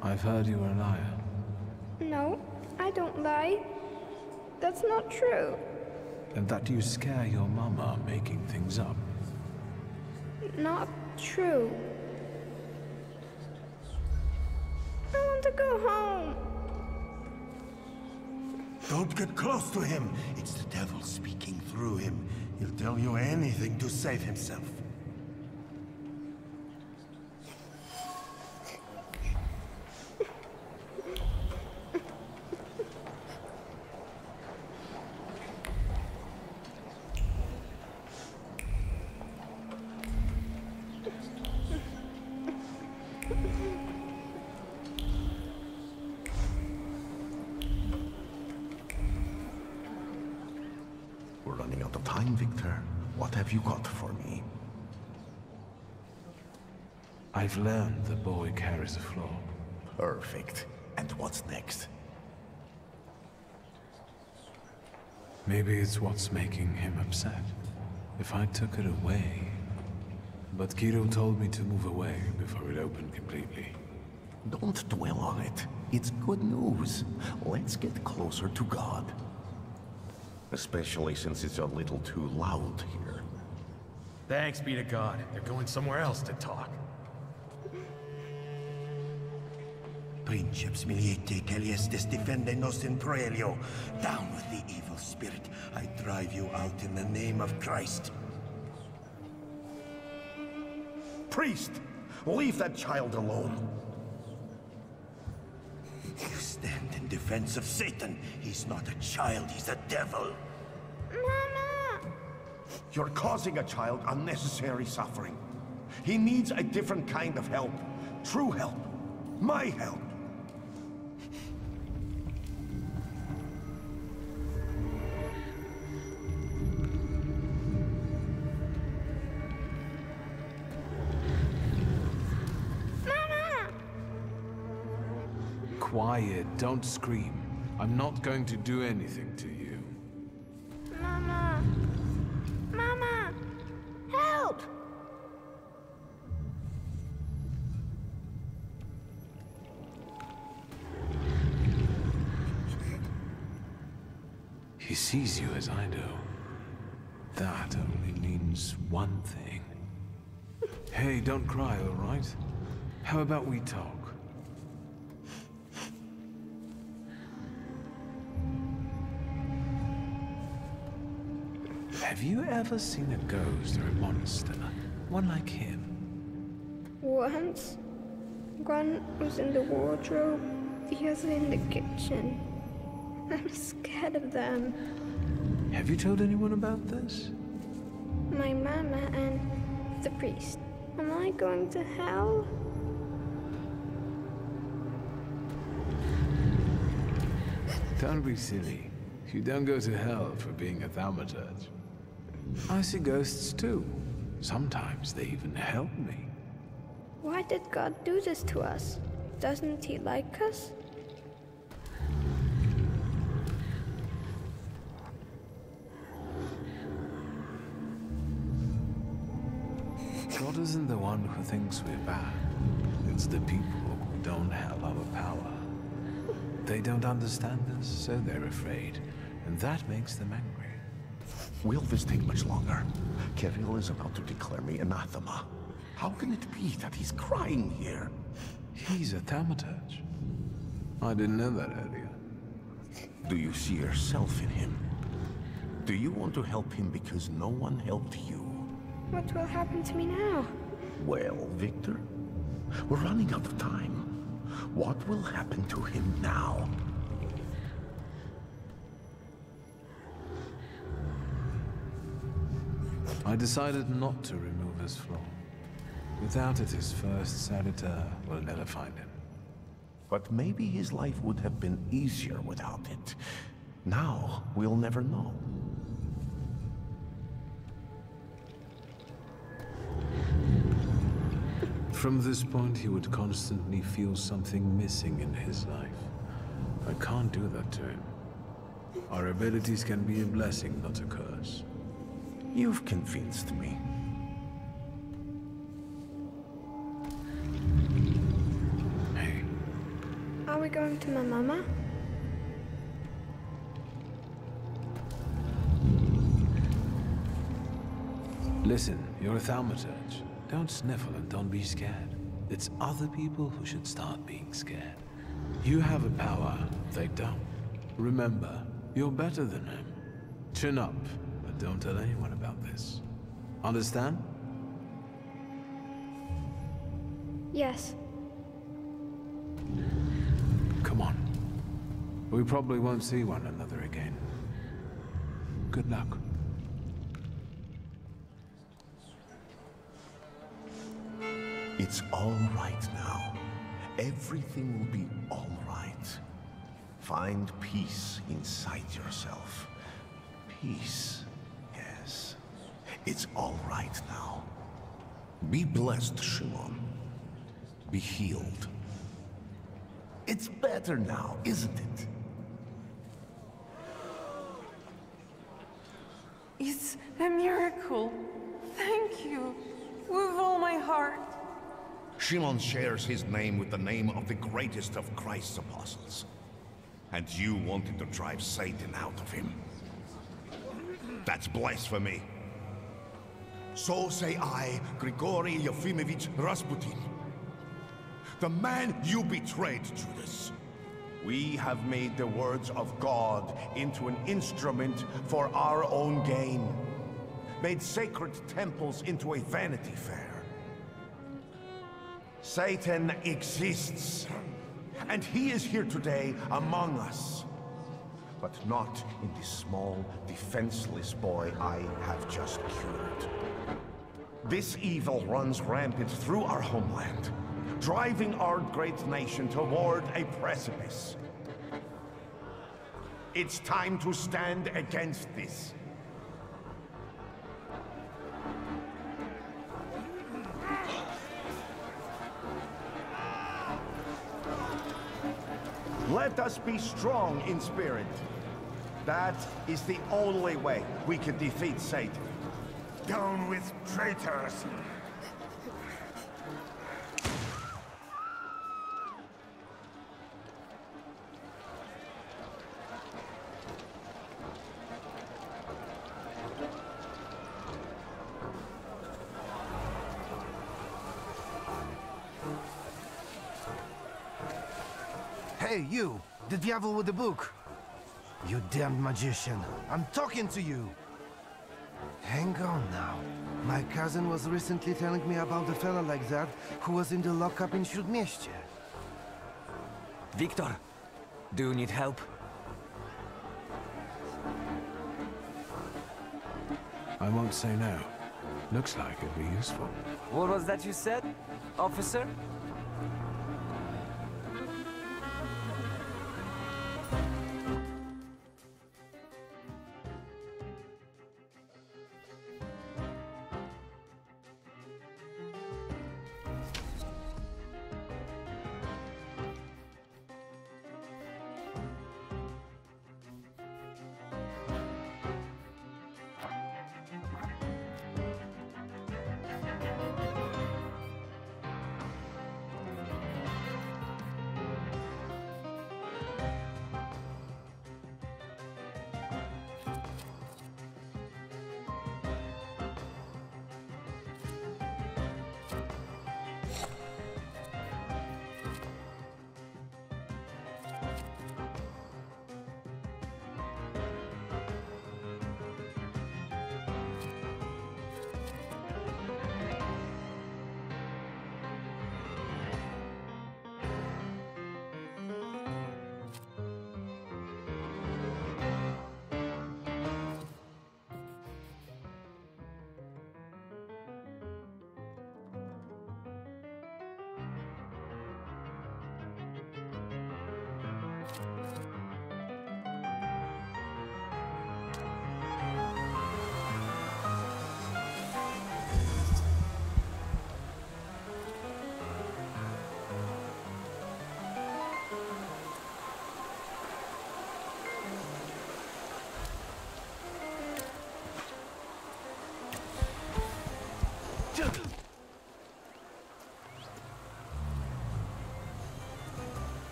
I've heard you were a liar. No, I don't lie. That's not true. And that you scare your mama making things up. Not true. I want to go home. Don't get close to him. It's the devil speaking through him. He'll tell you anything to save himself. We're running out of time, Victor. What have you got for me? I've learned the boy carries a flaw. Perfect. And what's next? Maybe it's what's making him upset. If I took it away... But Kiro told me to move away before it opened completely. Don't dwell on it. It's good news. Let's get closer to God. Especially since it's a little too loud here. Thanks be to God. They're going somewhere else to talk. Princeps miliete caliestes defendenos in proelio. Down with the evil spirit. I drive you out in the name of Christ. Priest! Leave that child alone. You stand in defense of Satan. He's not a child, he's a devil. Mama! You're causing a child unnecessary suffering. He needs a different kind of help. True help. My help. Quiet, don't scream. I'm not going to do anything to you. He sees you as I do. That only means one thing. Hey, don't cry, all right? How about we talk? Have you ever seen a ghost or a monster? One like him? Once. One was in the wardrobe, the other in the kitchen. I'm scared of them. Have you told anyone about this? My mama and the priest. Am I going to hell? Don't be silly. You don't go to hell for being a Thaumaturge. I see ghosts too. Sometimes they even help me. Why did God do this to us? Doesn't he like us? God isn't the one who thinks we're bad. It's the people who don't have our power. They don't understand us, so they're afraid. And that makes them angry. Will this take much longer? Kirill is about to declare me anathema. How can it be that he's crying here? He's a Thaumaturge. I didn't know that earlier. Do you see yourself in him? Do you want to help him because no one helped you? What will happen to me now? Well, Victor, we're running out of time. What will happen to him now? I decided not to remove his flaw. Without it, his first servitor will never find him. But maybe his life would have been easier without it. Now, we'll never know. From this point, he would constantly feel something missing in his life. I can't do that to him. Our abilities can be a blessing, not a curse. You've convinced me. Hey. Are we going to my mama? Listen, you're a Thaumaturge. Don't sniffle and don't be scared. It's other people who should start being scared. You have a power, they don't. Remember, you're better than him. Chin up, but don't tell anyone about this. Understand? Yes. Come on. We probably won't see one another again. Good luck. It's all right now. Everything will be all right. Find peace inside yourself. Peace, yes. It's all right now. Be blessed, Shimon. Be healed. It's better now, isn't it? It's a miracle. Thank you. With all my heart. Shimon shares his name with the name of the greatest of Christ's apostles. And you wanted to drive Satan out of him. That's blasphemy. So say I, Grigory Yefimovich Rasputin. The man you betrayed, Judas. We have made the words of God into an instrument for our own gain. Made sacred temples into a vanity fair. Satan exists, and he is here today among us. But not in this small, defenseless boy I have just cured. This evil runs rampant through our homeland, driving our great nation toward a precipice. It's time to stand against this. Let us be strong in spirit. That is the only way we can defeat Satan. Down with traitors! Hey, you! The devil with the book! You damned magician! I'm talking to you! Hang on now. My cousin was recently telling me about a fella like that who was in the lockup in Śródmieście. Victor, do you need help? I won't say no. Looks like it'd be useful. What was that you said, officer?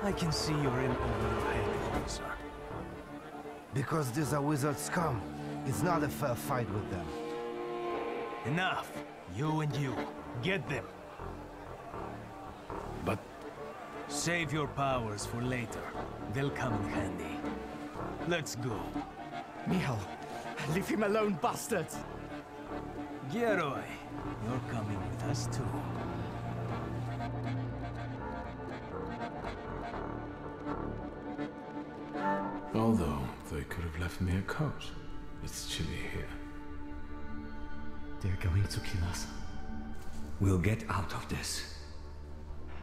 I can see you're in over your head, officer. Because these are wizard scum. It's not a fair fight with them. Enough. You and you. Get them. But... Save your powers for later. They'll come in handy. Let's go. Michal, leave him alone, bastards! Geroy, you're coming with us too. Although, they could have left me a coat. It's chilly here. They're going to kill us. We'll get out of this.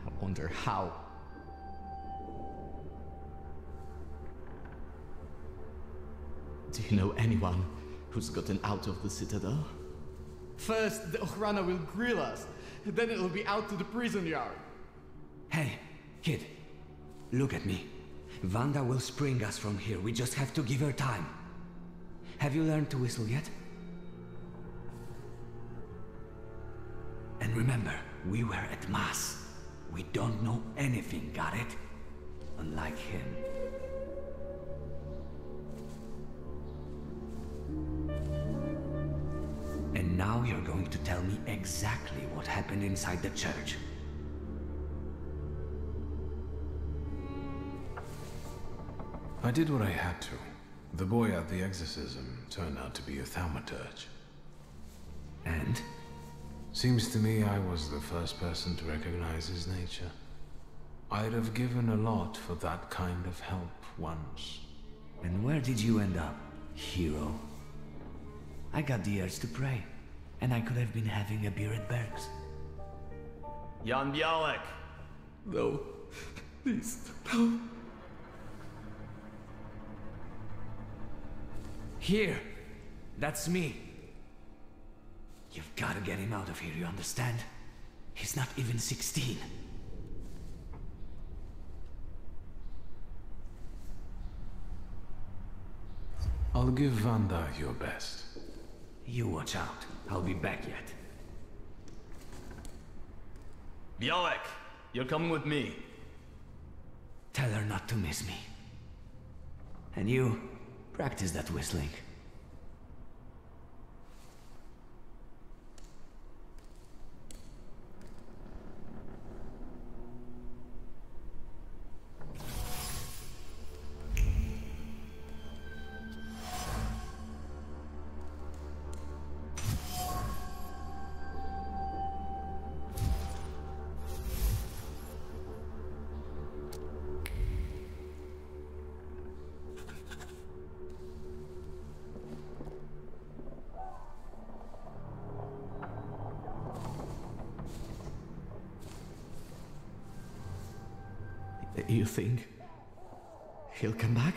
I wonder how. Do you know anyone who's gotten out of the Citadel? First, the Ochrana will grill us, then it'll be out to the prison yard. Hey, kid. Look at me. Vanda will spring us from here. We just have to give her time. Have you learned to whistle yet? And remember, we were at Mass. We don't know anything, got it? Unlike him. And now you're going to tell me exactly what happened inside the church. I did what I had to. The boy at the exorcism turned out to be a Thaumaturge. And? Seems to me I was the first person to recognize his nature. I'd have given a lot for that kind of help once. And where did you end up, hero? I got the urge to pray, and I could have been having a beer at Berg's. Jan Bialek! No, please, no. Here! That's me! You've got to get him out of here, you understand? He's not even 16. I'll give Vanda your best. You watch out. I'll be back yet. Bialek, you're coming with me. Tell her not to miss me. And you, practice that whistling. You think he'll come back?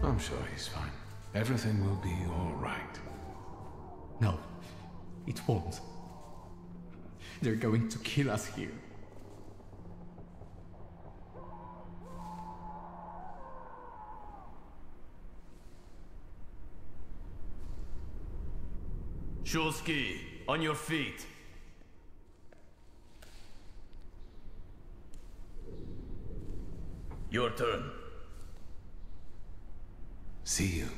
I'm sure he's fine. Everything will be all right. No, it won't. They're going to kill us here. Shulsky, on your feet. Your turn. See you.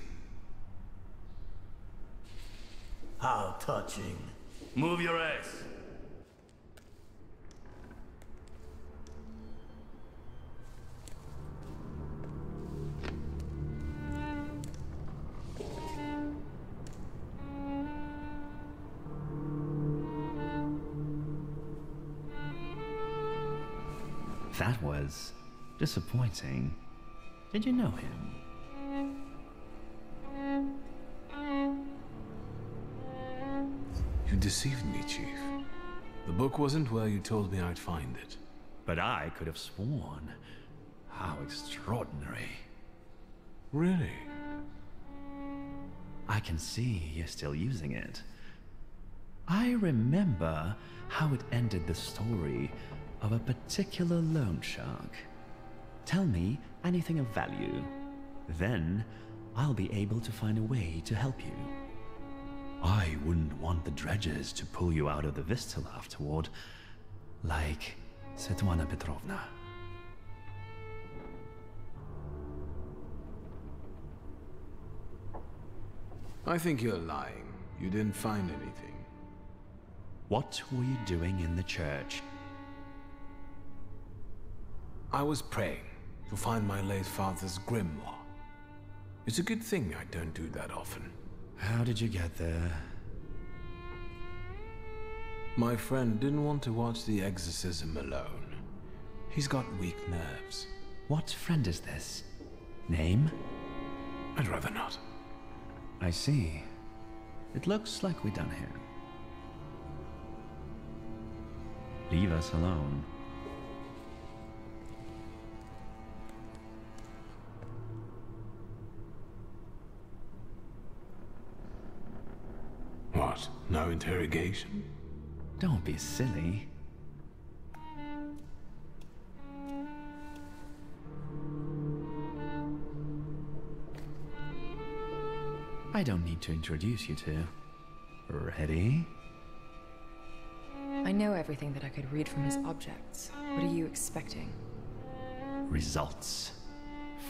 How touching. Move your ass. That was disappointing. Did you know him? You deceived me, Chief. The book wasn't where you told me I'd find it. But I could have sworn. How extraordinary. Really? I can see you're still using it. I remember how it ended the story of a particular loan shark. Tell me anything of value. Then I'll be able to find a way to help you. I wouldn't want the dredgers to pull you out of the Vistula afterward, like Svetlana Petrovna. I think you're lying. You didn't find anything. What were you doing in the church? I was praying to find my late father's grimoire. It's a good thing I don't do that often. How did you get there? My friend didn't want to watch the exorcism alone. He's got weak nerves. What friend is this? Name? I'd rather not. I see. It looks like we're done here. Leave us alone. What? No interrogation? Don't be silly. I don't need to introduce you to. Ready? I know everything that I could read from his objects. What are you expecting? Results.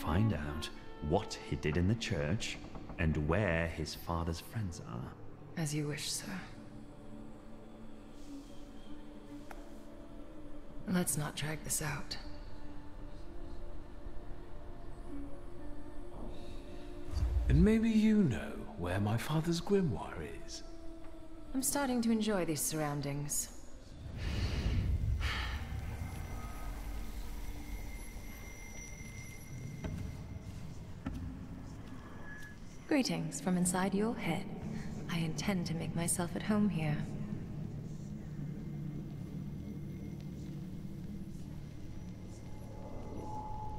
Find out what he did in the church and where his father's friends are. As you wish, sir. Let's not drag this out. And maybe you know where my father's grimoire is. I'm starting to enjoy these surroundings. Greetings from inside your head. I intend to make myself at home here.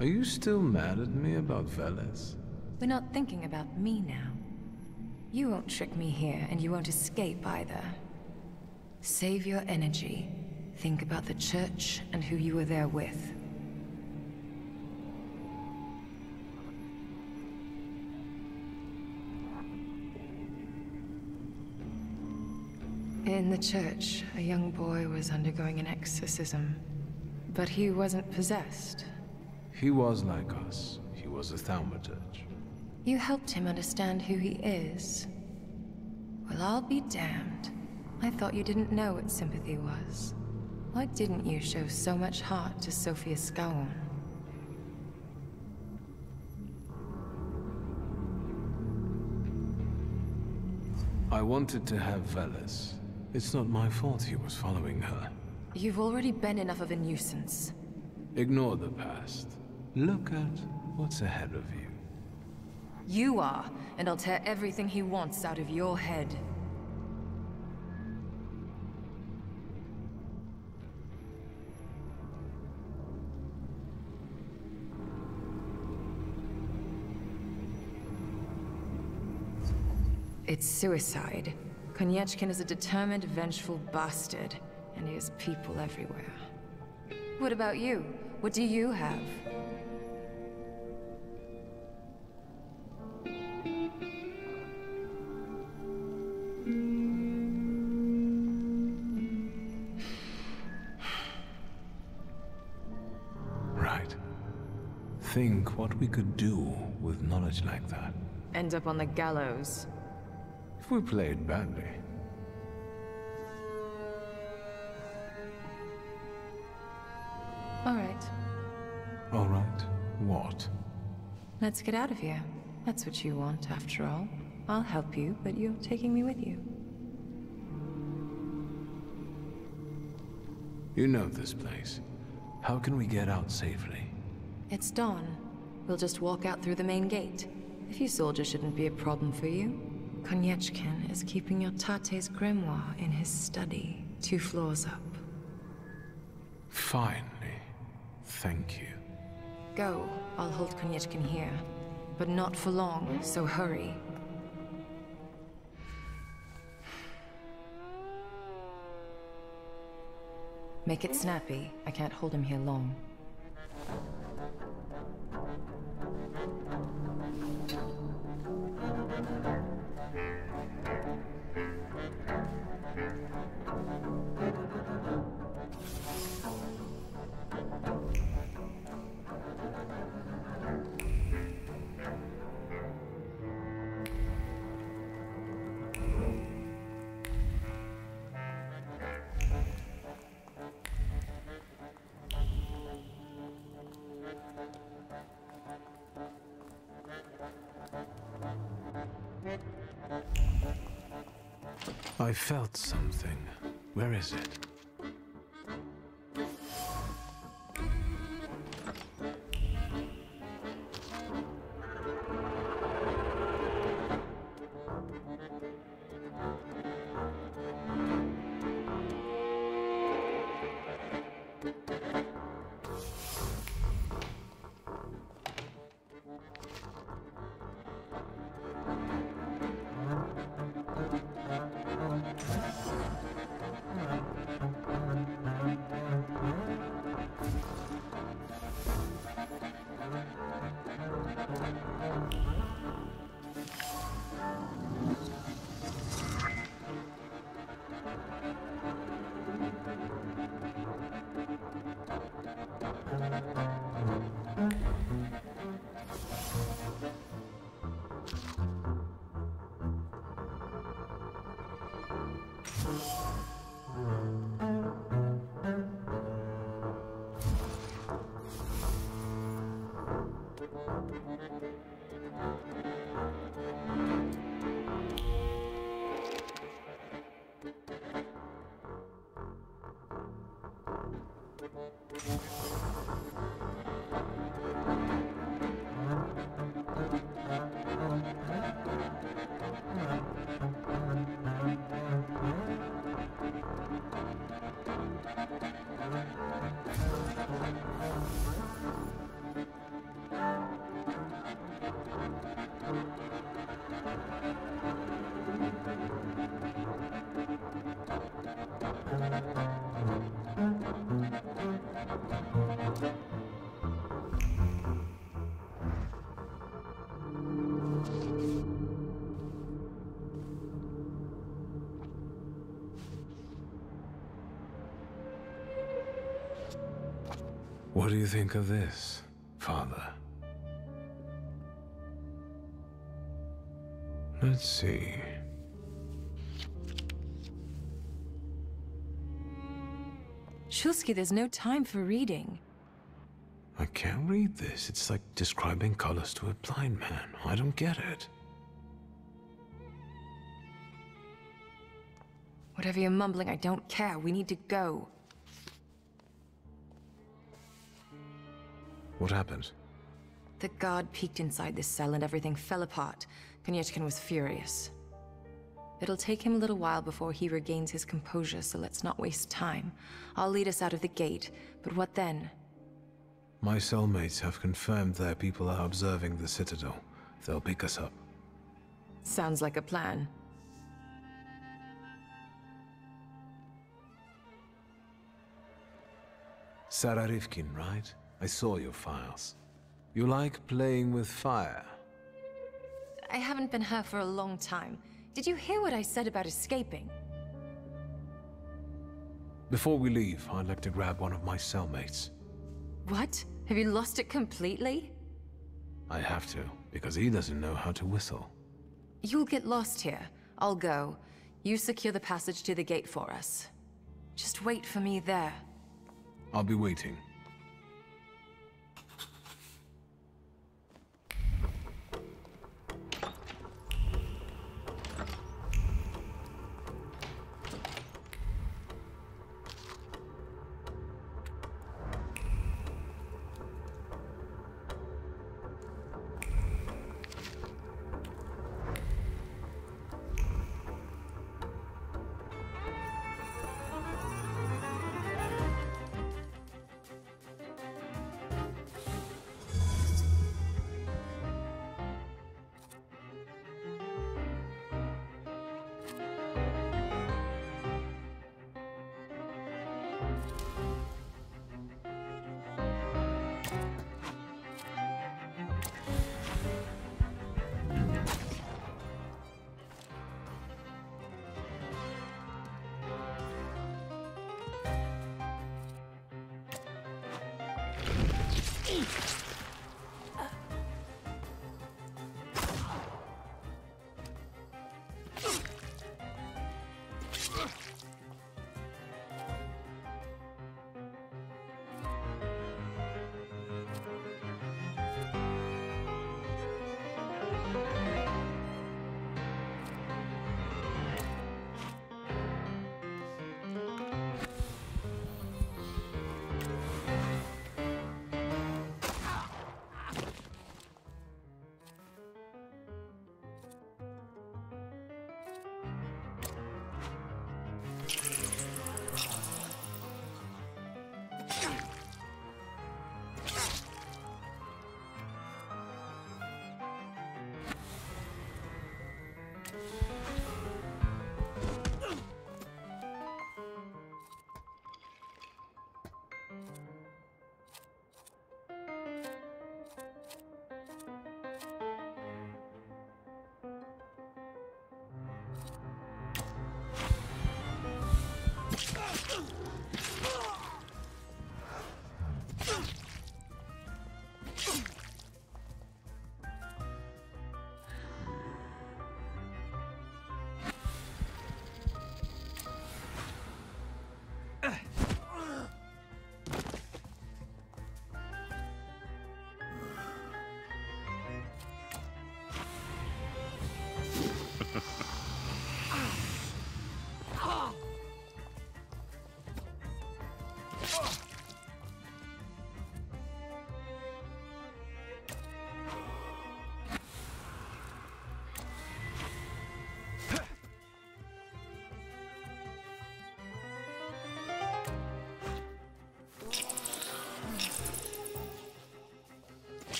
Are you still mad at me about Veles? We're not thinking about me now. You won't trick me here, and you won't escape either. Save your energy. Think about the church and who you were there with. In the church, a young boy was undergoing an exorcism. But he wasn't possessed. He was like us. He was a Thaumaturge. You helped him understand who he is. Well, I'll be damned. I thought you didn't know what sympathy was. Why didn't you show so much heart to Sophia Scaun? I wanted to have Veles. It's not my fault he was following her. You've already been enough of a nuisance. Ignore the past. Look at what's ahead of you. You are, and I'll tear everything he wants out of your head. It's suicide. Konieczkin is a determined, vengeful bastard, and he has people everywhere. What about you? What do you have? Right. Think what we could do with knowledge like that. End up on the gallows. If we played badly. All right. All right. What? Let's get out of here. That's what you want, after all. I'll help you, but you're taking me with you. You know this place. How can we get out safely? It's dawn. We'll just walk out through the main gate. A few soldiers shouldn't be a problem for you. Konieczkin is keeping your Tate's grimoire in his study, 2 floors up. Finally. Thank you. Go. I'll hold Konieczkin here. But not for long, so hurry. Make it snappy. I can't hold him here long. I felt something. Where is it? What do you think of this, Father? Let's see. Shulsky, there's no time for reading. I can't read this. It's like describing colors to a blind man. I don't get it. Whatever you're mumbling, I don't care. We need to go. What happened? The guard peeked inside this cell and everything fell apart. Konyechkin was furious. It'll take him a little while before he regains his composure, so let's not waste time. I'll lead us out of the gate, but what then? My cellmates have confirmed their people are observing the Citadel. They'll pick us up. Sounds like a plan. Sarah Rivkin, right? I saw your files. You like playing with fire? I haven't been her for a long time. Did you hear what I said about escaping? Before we leave, I'd like to grab one of my cellmates. What? Have you lost it completely? I have to, because he doesn't know how to whistle. You'll get lost here. I'll go. You secure the passage to the gate for us. Just wait for me there. I'll be waiting.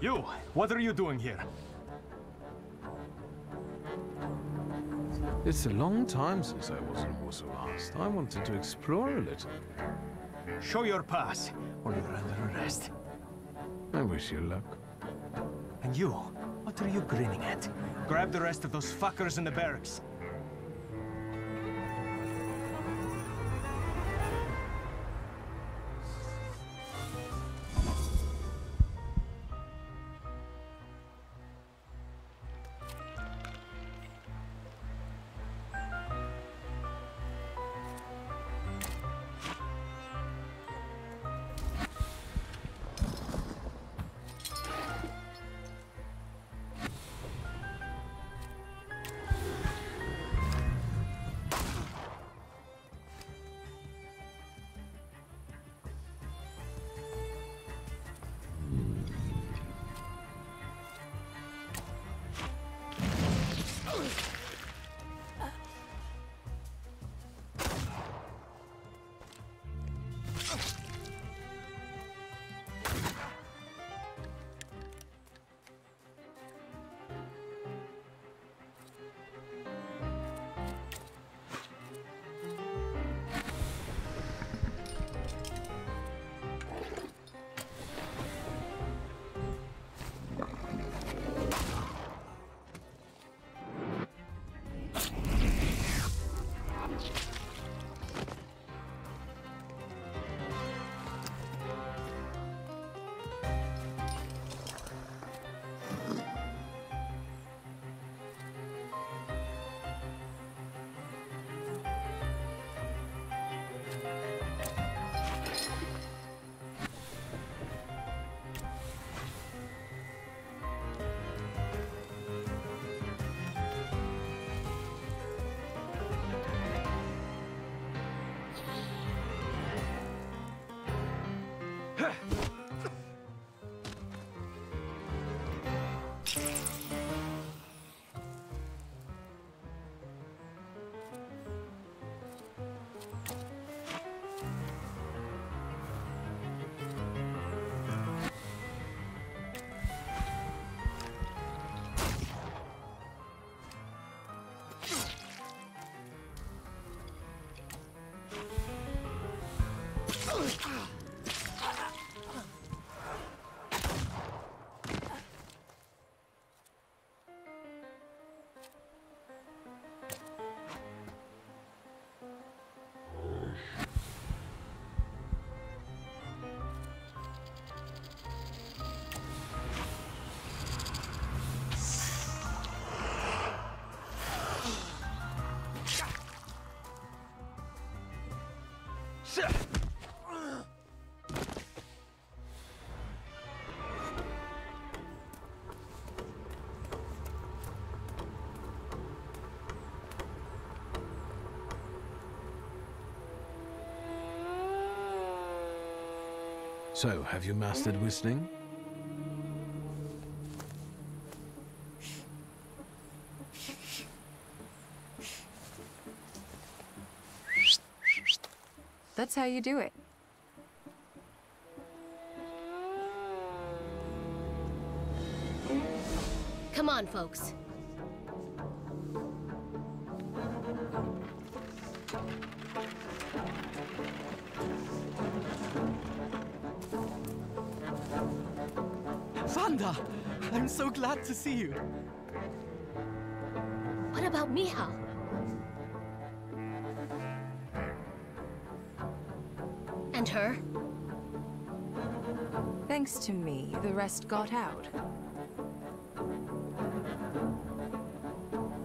You! What are you doing here? It's a long time since I was in Warsaw last. I wanted to explore a little. Show your pass, or you're under arrest. I wish you luck. And you? What are you grinning at? Grab the rest of those fuckers in the barracks. So, have you mastered whistling? That's how you do it. folks. Vanda! I'm so glad to see you. What about Michał? And her? Thanks to me, the rest got out.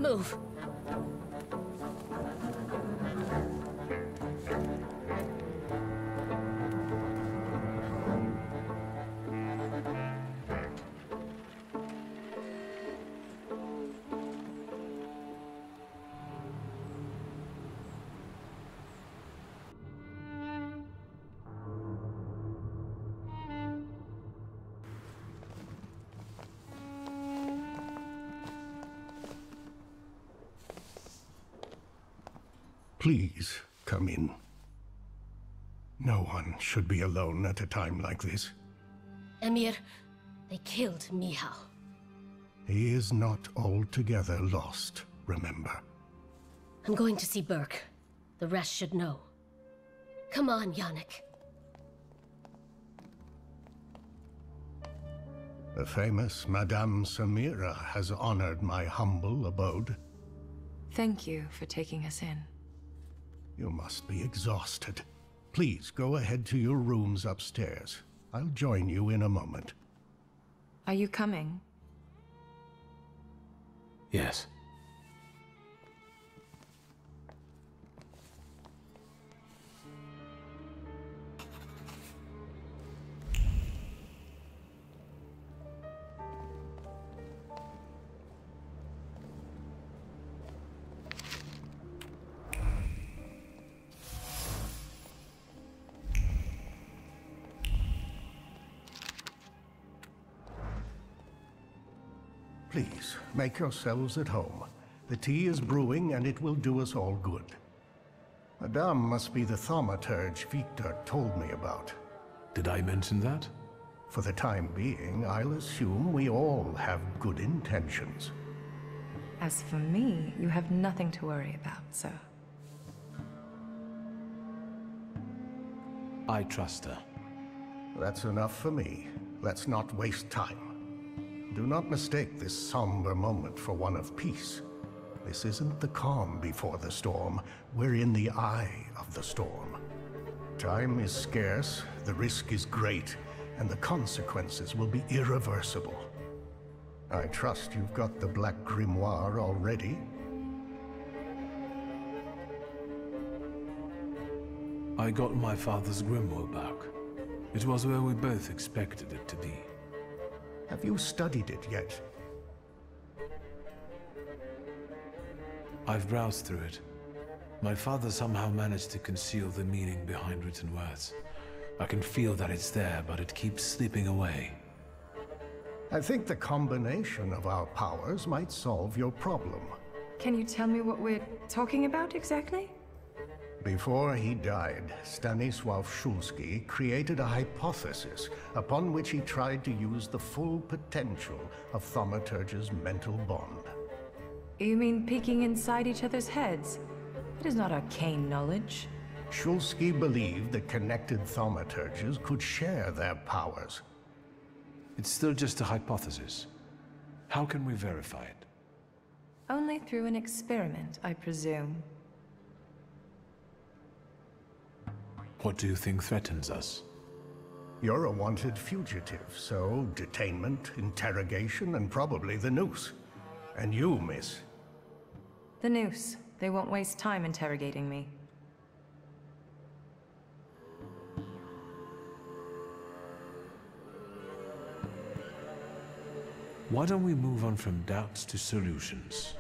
Move. Please, come in. No one should be alone at a time like this. Emir, they killed Michał. He is not altogether lost, remember. I'm going to see Burke. The rest should know. Come on, Yannick. The famous Madame Samira has honored my humble abode. Thank you for taking us in. You must be exhausted. Please go ahead to your rooms upstairs. I'll join you in a moment. Are you coming? Yes. Please, make yourselves at home. The tea is brewing and it will do us all good. Madame must be the Thaumaturge Victor told me about. Did I mention that? For the time being, I'll assume we all have good intentions. As for me, you have nothing to worry about, sir. I trust her. That's enough for me. Let's not waste time. Do not mistake this somber moment for one of peace. This isn't the calm before the storm. We're in the eye of the storm. Time is scarce, the risk is great, and the consequences will be irreversible. I trust you've got the Black Grimoire already. I got my father's grimoire back. It was where we both expected it to be. Have you studied it yet? I've browsed through it. My father somehow managed to conceal the meaning behind written words. I can feel that it's there, but it keeps slipping away. I think the combination of our powers might solve your problem. Can you tell me what we're talking about exactly? Before he died, Stanisław Szulski created a hypothesis upon which he tried to use the full potential of Thaumaturge's mental bond. You mean peeking inside each other's heads? It is not arcane knowledge. Szulski believed that connected Thaumaturges could share their powers. It's still just a hypothesis. How can we verify it? Only through an experiment, I presume. What do you think threatens us? You're a wanted fugitive, so detainment, interrogation, and probably the noose. And you, miss. The noose. They won't waste time interrogating me. Why don't we move on from doubts to solutions?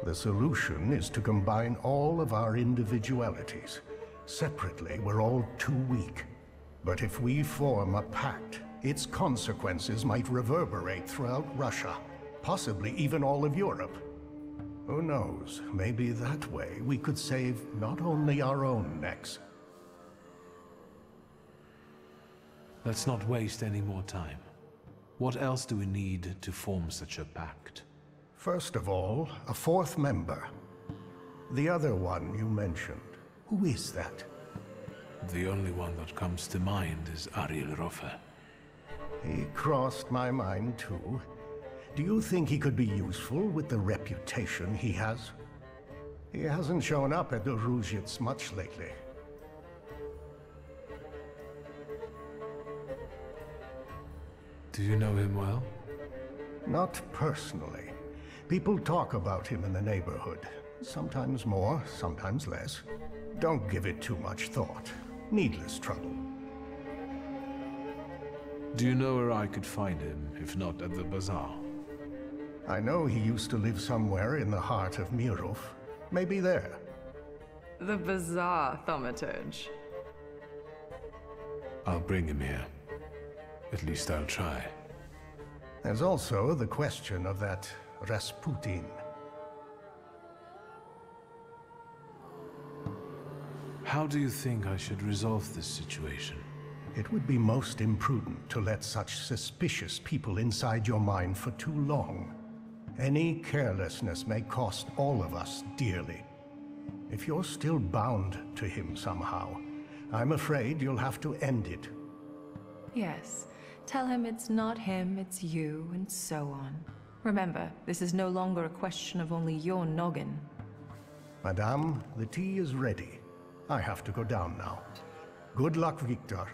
The solution is to combine all of our individualities. Separately, we're all too weak. But if we form a pact, its consequences might reverberate throughout Russia, possibly even all of Europe. Who knows, maybe that way we could save not only our own necks. Let's not waste any more time. What else do we need to form such a pact? First of all, a fourth member. The other one you mentioned. Who is that? The only one that comes to mind is Ariel Rofe. He crossed my mind too. Do you think he could be useful with the reputation he has? He hasn't shown up at the Ruzhitz much lately. Do you know him well? Not personally. People talk about him in the neighborhood. Sometimes more, sometimes less. Don't give it too much thought. Needless trouble. Do you know where I could find him, if not at the bazaar? I know he used to live somewhere in the heart of Mirov. Maybe there. The bazaar, Thaumaturge. I'll bring him here. At least I'll try. There's also the question of that Rasputin. How do you think I should resolve this situation? It would be most imprudent to let such suspicious people inside your mind for too long. Any carelessness may cost all of us dearly. If you're still bound to him somehow, I'm afraid you'll have to end it. Yes. Tell him it's not him, it's you, and so on. Remember, this is no longer a question of only your noggin. Madame, the tea is ready. I have to go down now. Good luck, Victor.